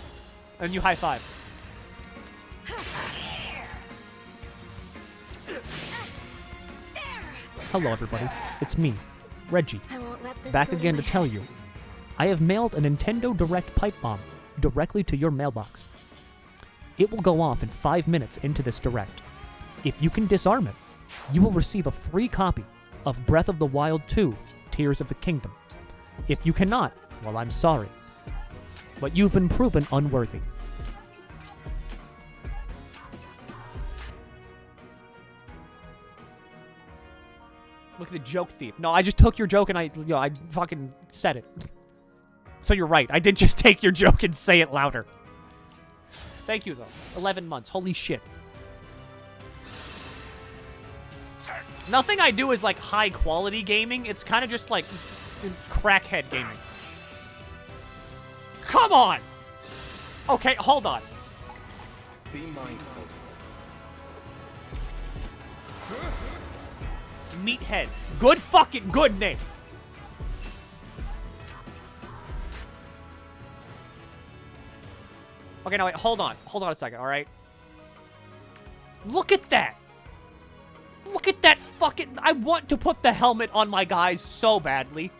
A: And you high five. Hello, everybody. It's me, Reggie. Back again to tell you. I have mailed a Nintendo Direct pipe bomb directly to your mailbox. It will go off in 5 minutes into this Direct. If you can disarm it, you will receive a free copy of Breath of the Wild 2, Tears of the Kingdom. If you cannot, well, I'm sorry. But you've been proven unworthy. Look at the joke thief. No, I just took your joke and I fucking said it. So you're right. I did just take your joke and say it louder. Thank you, though. 11 months. Holy shit. Nothing I do is, like, high-quality gaming. It's kind of just, like, crackhead gaming. Come on! Okay, hold on.
H: Be mindful.
A: Meathead. Good fucking good name. Okay, now wait, hold on. Hold on a second, alright? Look at that! Look at that fucking... I want to put the helmet on my guys so badly.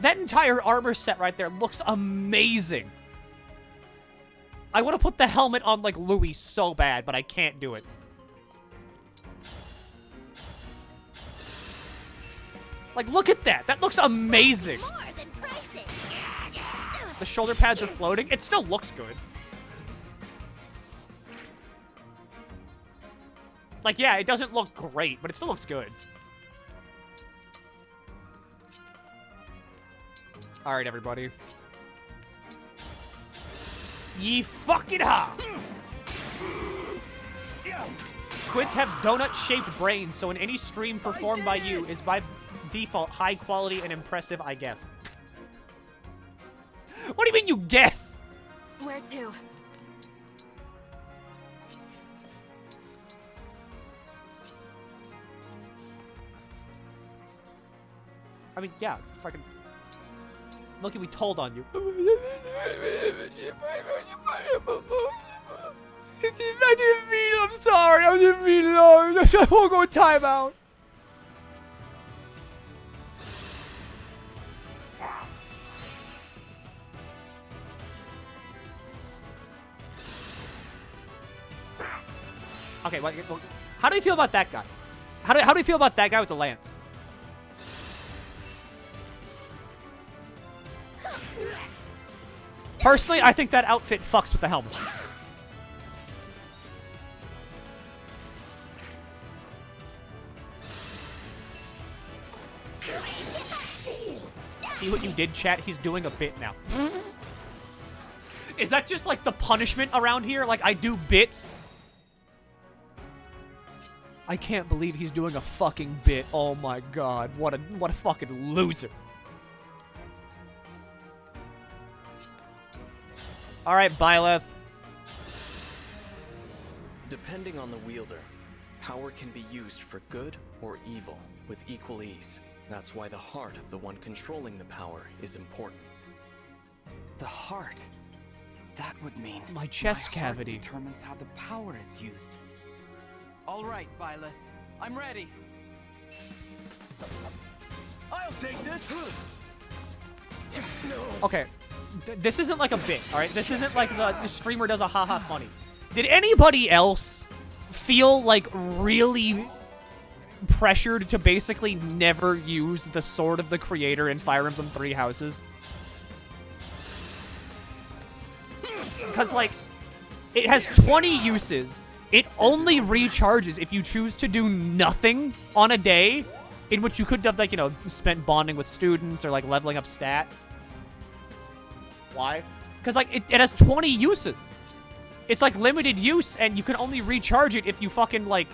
A: That entire armor set right there looks amazing. I want to put the helmet on, like, Louis so bad, but I can't do it. Like, look at that. That looks amazing. The shoulder pads are floating. It still looks good. Like, yeah, it doesn't look great, but it still looks good. Alright, everybody. Ye fucking ha! Squids have donut-shaped brains, so in any stream performed by you is by default high quality and impressive, I guess. What do you mean you guess?
F: Where to?
A: I mean, yeah, fucking... Look, we told on you. I didn't mean it. I'm sorry. I didn't mean it. I won't go timeout. Okay, how do you feel about that guy? How do you feel about that guy with the lance? Personally, I think that outfit fucks with the helmet. See what you did, chat? He's doing a bit now. Is that just like the punishment around here? Like I do bits? I can't believe he's doing a fucking bit. Oh my god. What a fucking loser. Alright, Byleth.
H: Depending on the wielder, power can be used for good or evil with equal ease. That's why the heart of the one controlling the power is important.
D: The heart? That would mean
A: my chest
D: my heart
A: cavity
D: determines how the power is used. All right, Byleth, I'm ready.
J: I'll take this.
D: No.
A: Okay, this isn't like a bit, alright? This isn't like the streamer does a haha funny. Did anybody else feel like really pressured to basically never use the Sword of the Creator in Fire Emblem 3 Houses? Because, like, it has 20 uses. It only recharges if you choose to do nothing on a day, in which you could have, like, you know, spent bonding with students or, like, leveling up stats. Why? Because, like, it has 20 uses. It's, like, limited use, and you can only recharge it if you fucking, like,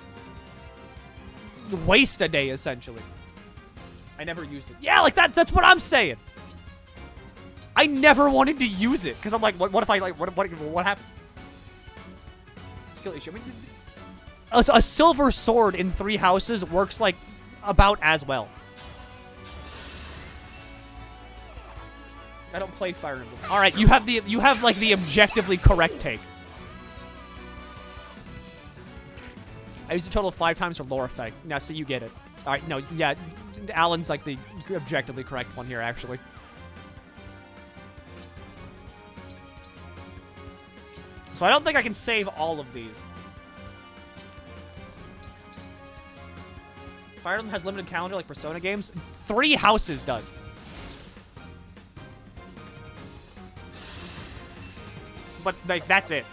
A: waste a day, essentially. I never used it. Yeah, like, that's what I'm saying. I never wanted to use it, because I'm like, what if I, like, what happens? Skill issue. I mean, a silver sword in 3 houses works, like, about as well. I don't play Fire Emblem. All right, you have like the objectively correct take. I used a total of 5 times for lore effect. Now, so you get it. All right, no, yeah, Alan's like the objectively correct one here, actually. So I don't think I can save all of these. Fire Emblem has limited calendar like Persona games. 3 houses does. But, like, that's it.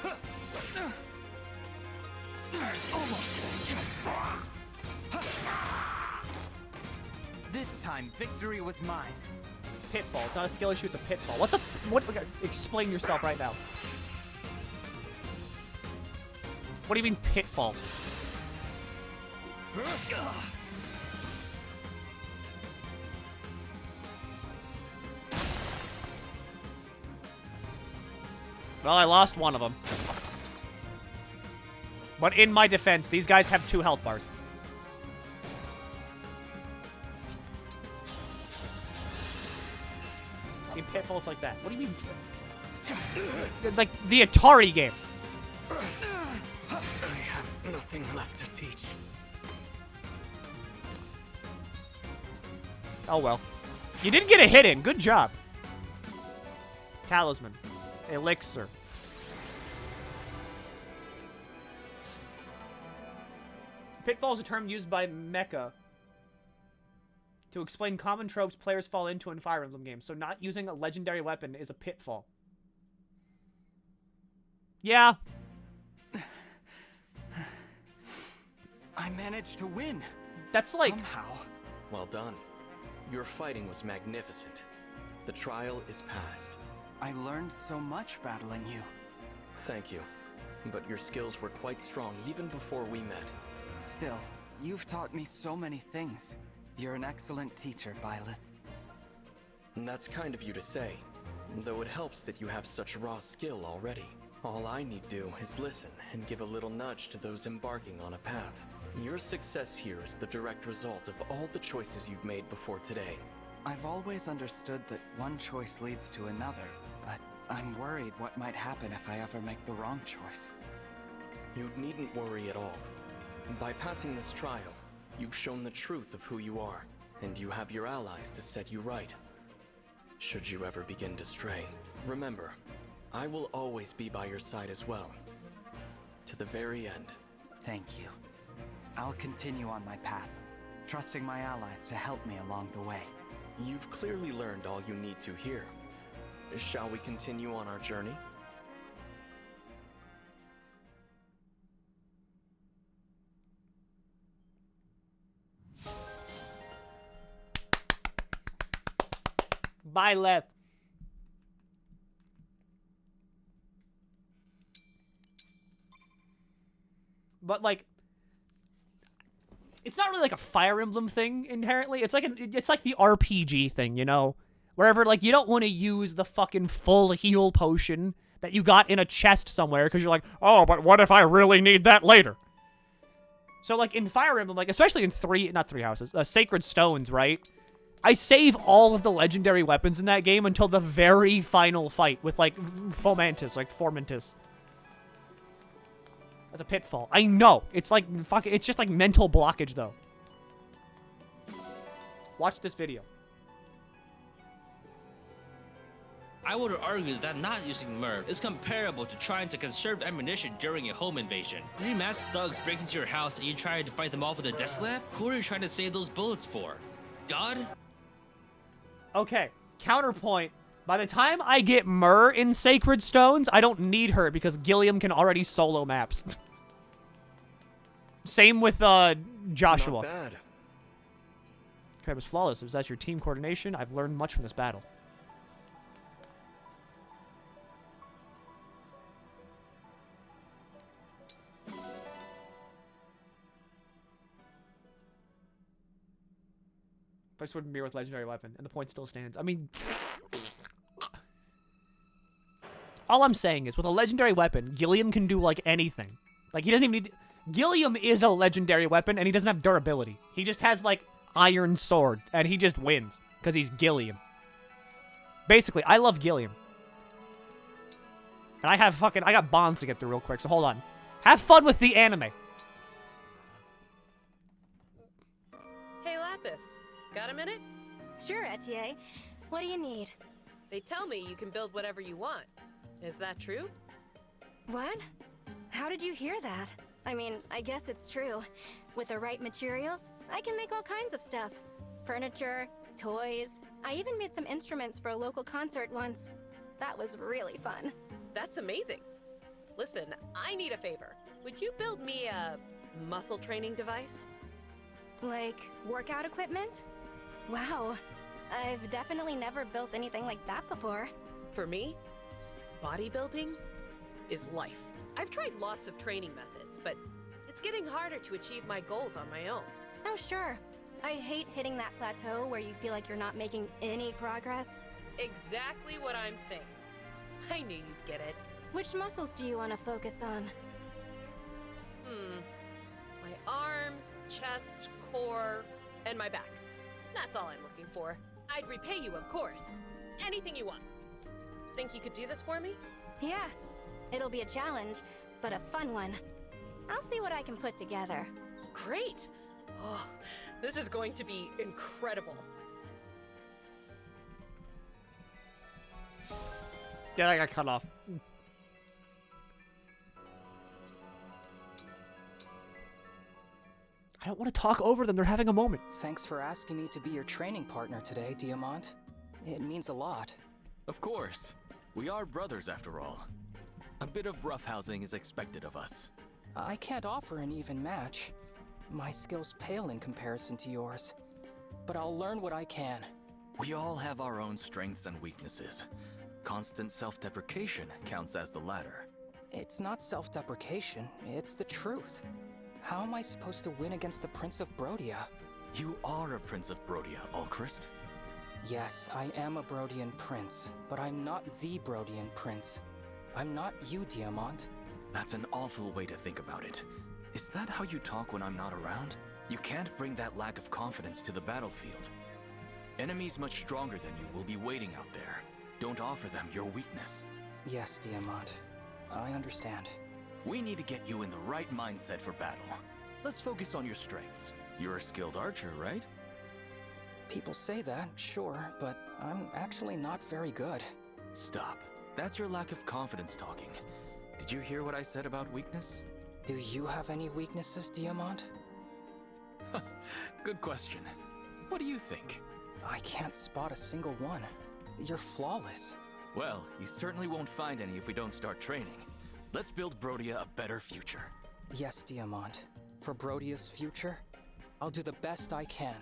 D: This time, victory was mine.
A: Pitfall. It's not a skill issue, it's a pitfall. Okay, explain yourself right now. What do you mean, pitfall? Well, I lost one of them. But in my defense, these guys have 2 health bars. In Pitfall, it's like that. What do you mean? Like the Atari game.
H: I have nothing left to teach.
A: Oh well. You did get a hit in. Good job. Talisman. Elixir. Pitfall is a term used by Mecha to explain common tropes players fall into in Fire Emblem games. So not using a legendary weapon is a pitfall. Yeah.
D: I managed to win.
A: That's like...
D: Somehow.
H: Well done. Your fighting was magnificent. The trial is past.
D: I learned so much battling you.
H: Thank you. But your skills were quite strong even before we met.
D: Still, you've taught me so many things. You're an excellent teacher, Byleth.
H: And that's kind of you to say. Though it helps that you have such raw skill already. All I need do is listen and give a little nudge to those embarking on a path. Your success here is the direct result of all the choices you've made before today.
D: I've always understood that one choice leads to another, but I'm worried what might happen if I ever make the wrong choice.
H: You needn't worry at all. By passing this trial, you've shown the truth of who you are, and you have your allies to set you right. Should you ever begin to stray, remember, I will always be by your side as well. To the very end.
D: Thank you. I'll continue on my path, trusting my allies to help me along the way.
H: You've clearly learned all you need to here. Shall we continue on our journey?
A: Bye, Leth. But like, it's not really like a Fire Emblem thing inherently. It's like the RPG thing, you know, wherever like you don't want to use the fucking full heal potion that you got in a chest somewhere because you're like, oh, but what if I really need that later? So like in Fire Emblem, like especially in Sacred Stones, right? I save all of the legendary weapons in that game until the very final fight with like Formantis. That's a pitfall. I know. It's like fucking. It's just like mental blockage, though. Watch this video.
N: I would argue that not using Myrrh is comparable to trying to conserve ammunition during a home invasion. 3 masked thugs break into your house and you try to fight them off with a desk lamp? Who are you trying to save those bullets for? God?
A: Okay. Counterpoint. By the time I get Myrrh in Sacred Stones, I don't need her because Gilliam can already solo maps. Same with Joshua.
H: Not bad.
A: Crab was flawless. Was that your team coordination? I've learned much from this battle. First sword and beer with legendary weapon, and the point still stands. I mean, all I'm saying is with a legendary weapon, Gilliam can do like anything. Like he doesn't even need. Gilliam is a legendary weapon, and he doesn't have durability. He just has like iron sword, and he just wins because he's Gilliam. Basically, I love Gilliam, and I got bonds to get through real quick. So hold on, have fun with the anime.
V: Hey, Lapis. Got a minute?
R: Sure, Etienne. What do you need?
V: They tell me you can build whatever you want. Is that true?
R: What? How did you hear that? I mean, I guess it's true. With the right materials, I can make all kinds of stuff. Furniture, toys. I even made some instruments for a local concert once. That was really fun.
V: That's amazing. Listen, I need a favor. Would you build me a muscle training device?
R: Like workout equipment? Wow. I've definitely never built anything like that before.
V: For me, bodybuilding is life. I've tried lots of training methods, but it's getting harder to achieve my goals on my own.
R: Oh, sure. I hate hitting that plateau where you feel like you're not making any progress.
V: Exactly what I'm saying. I knew you'd get it.
R: Which muscles do you want to focus on?
V: My arms, chest, core, and my back. That's all I'm looking for. I'd repay you, of course. Anything you want. Think you could do this for me?
R: Yeah. It'll be a challenge, but a fun one. I'll see what I can put together.
V: Great! Oh, this is going to be incredible.
A: Yeah, I got cut off. I don't want to talk over them. They're having a moment.
W: Thanks for asking me to be your training partner today, Diamant. It means a lot.
S: Of course. We are brothers after all. A bit of roughhousing is expected of us.
W: I can't offer an even match. My skills pale in comparison to yours. But I'll learn what I can.
S: We all have our own strengths and weaknesses. Constant self-deprecation counts as the latter.
W: It's not self-deprecation, it's the truth. How am I supposed to win against the Prince of Brodia?
S: You are a Prince of Brodia, Ulchrist.
W: Yes, I am a Brodian prince, but I'm not the Brodian prince. I'm not you, Diamant.
S: That's an awful way to think about it. Is that how you talk when I'm not around? You can't bring that lack of confidence to the battlefield. Enemies much stronger than you will be waiting out there. Don't offer them your weakness.
W: Yes, Diamant. I understand.
S: We need to get you in the right mindset for battle. Let's focus on your strengths. You're a skilled archer, right?
W: People say that, sure, but I'm actually not very good.
S: Stop. That's your lack of confidence talking. Did you hear what I said about weakness?
W: Do you have any weaknesses, Diamant?
S: Good question. What do you think?
W: I can't spot a single one. You're flawless.
S: Well, you certainly won't find any if we don't start training. Let's build Brodia a better future.
W: Yes, Diamant. For Brodia's future, I'll do the best I can.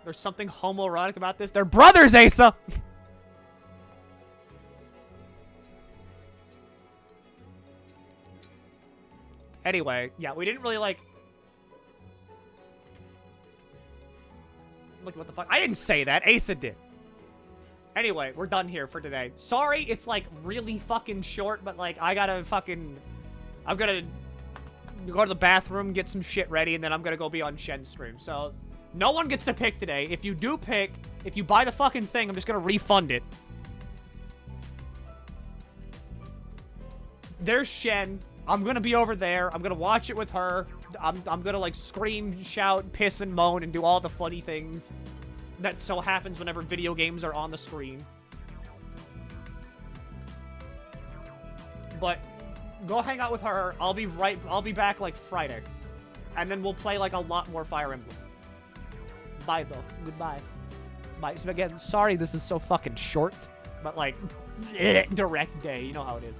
A: There's something homoerotic about this. They're brothers, Asa! Anyway, yeah, we didn't really, like... Look, what the fuck? I didn't say that. Asa did. Anyway, we're done here for today. Sorry, it's, like, really fucking short, but, like, I gotta fucking... I'm gonna go to the bathroom, get some shit ready, and then I'm gonna go be on Shen's stream. So, no one gets to pick today. If you do pick, if you buy the fucking thing, I'm just gonna refund it. There's Shen. I'm gonna be over there. I'm gonna watch it with her. I'm gonna, like, scream, shout, piss, and moan, and do all the funny things that so happens whenever video games are on the screen. But go hang out with her. I'll be back, like, Friday. And then we'll play, like, a lot more Fire Emblem. Bye, though. Goodbye. Bye. So, again, sorry this is so fucking short. But, like, direct day. You know how it is.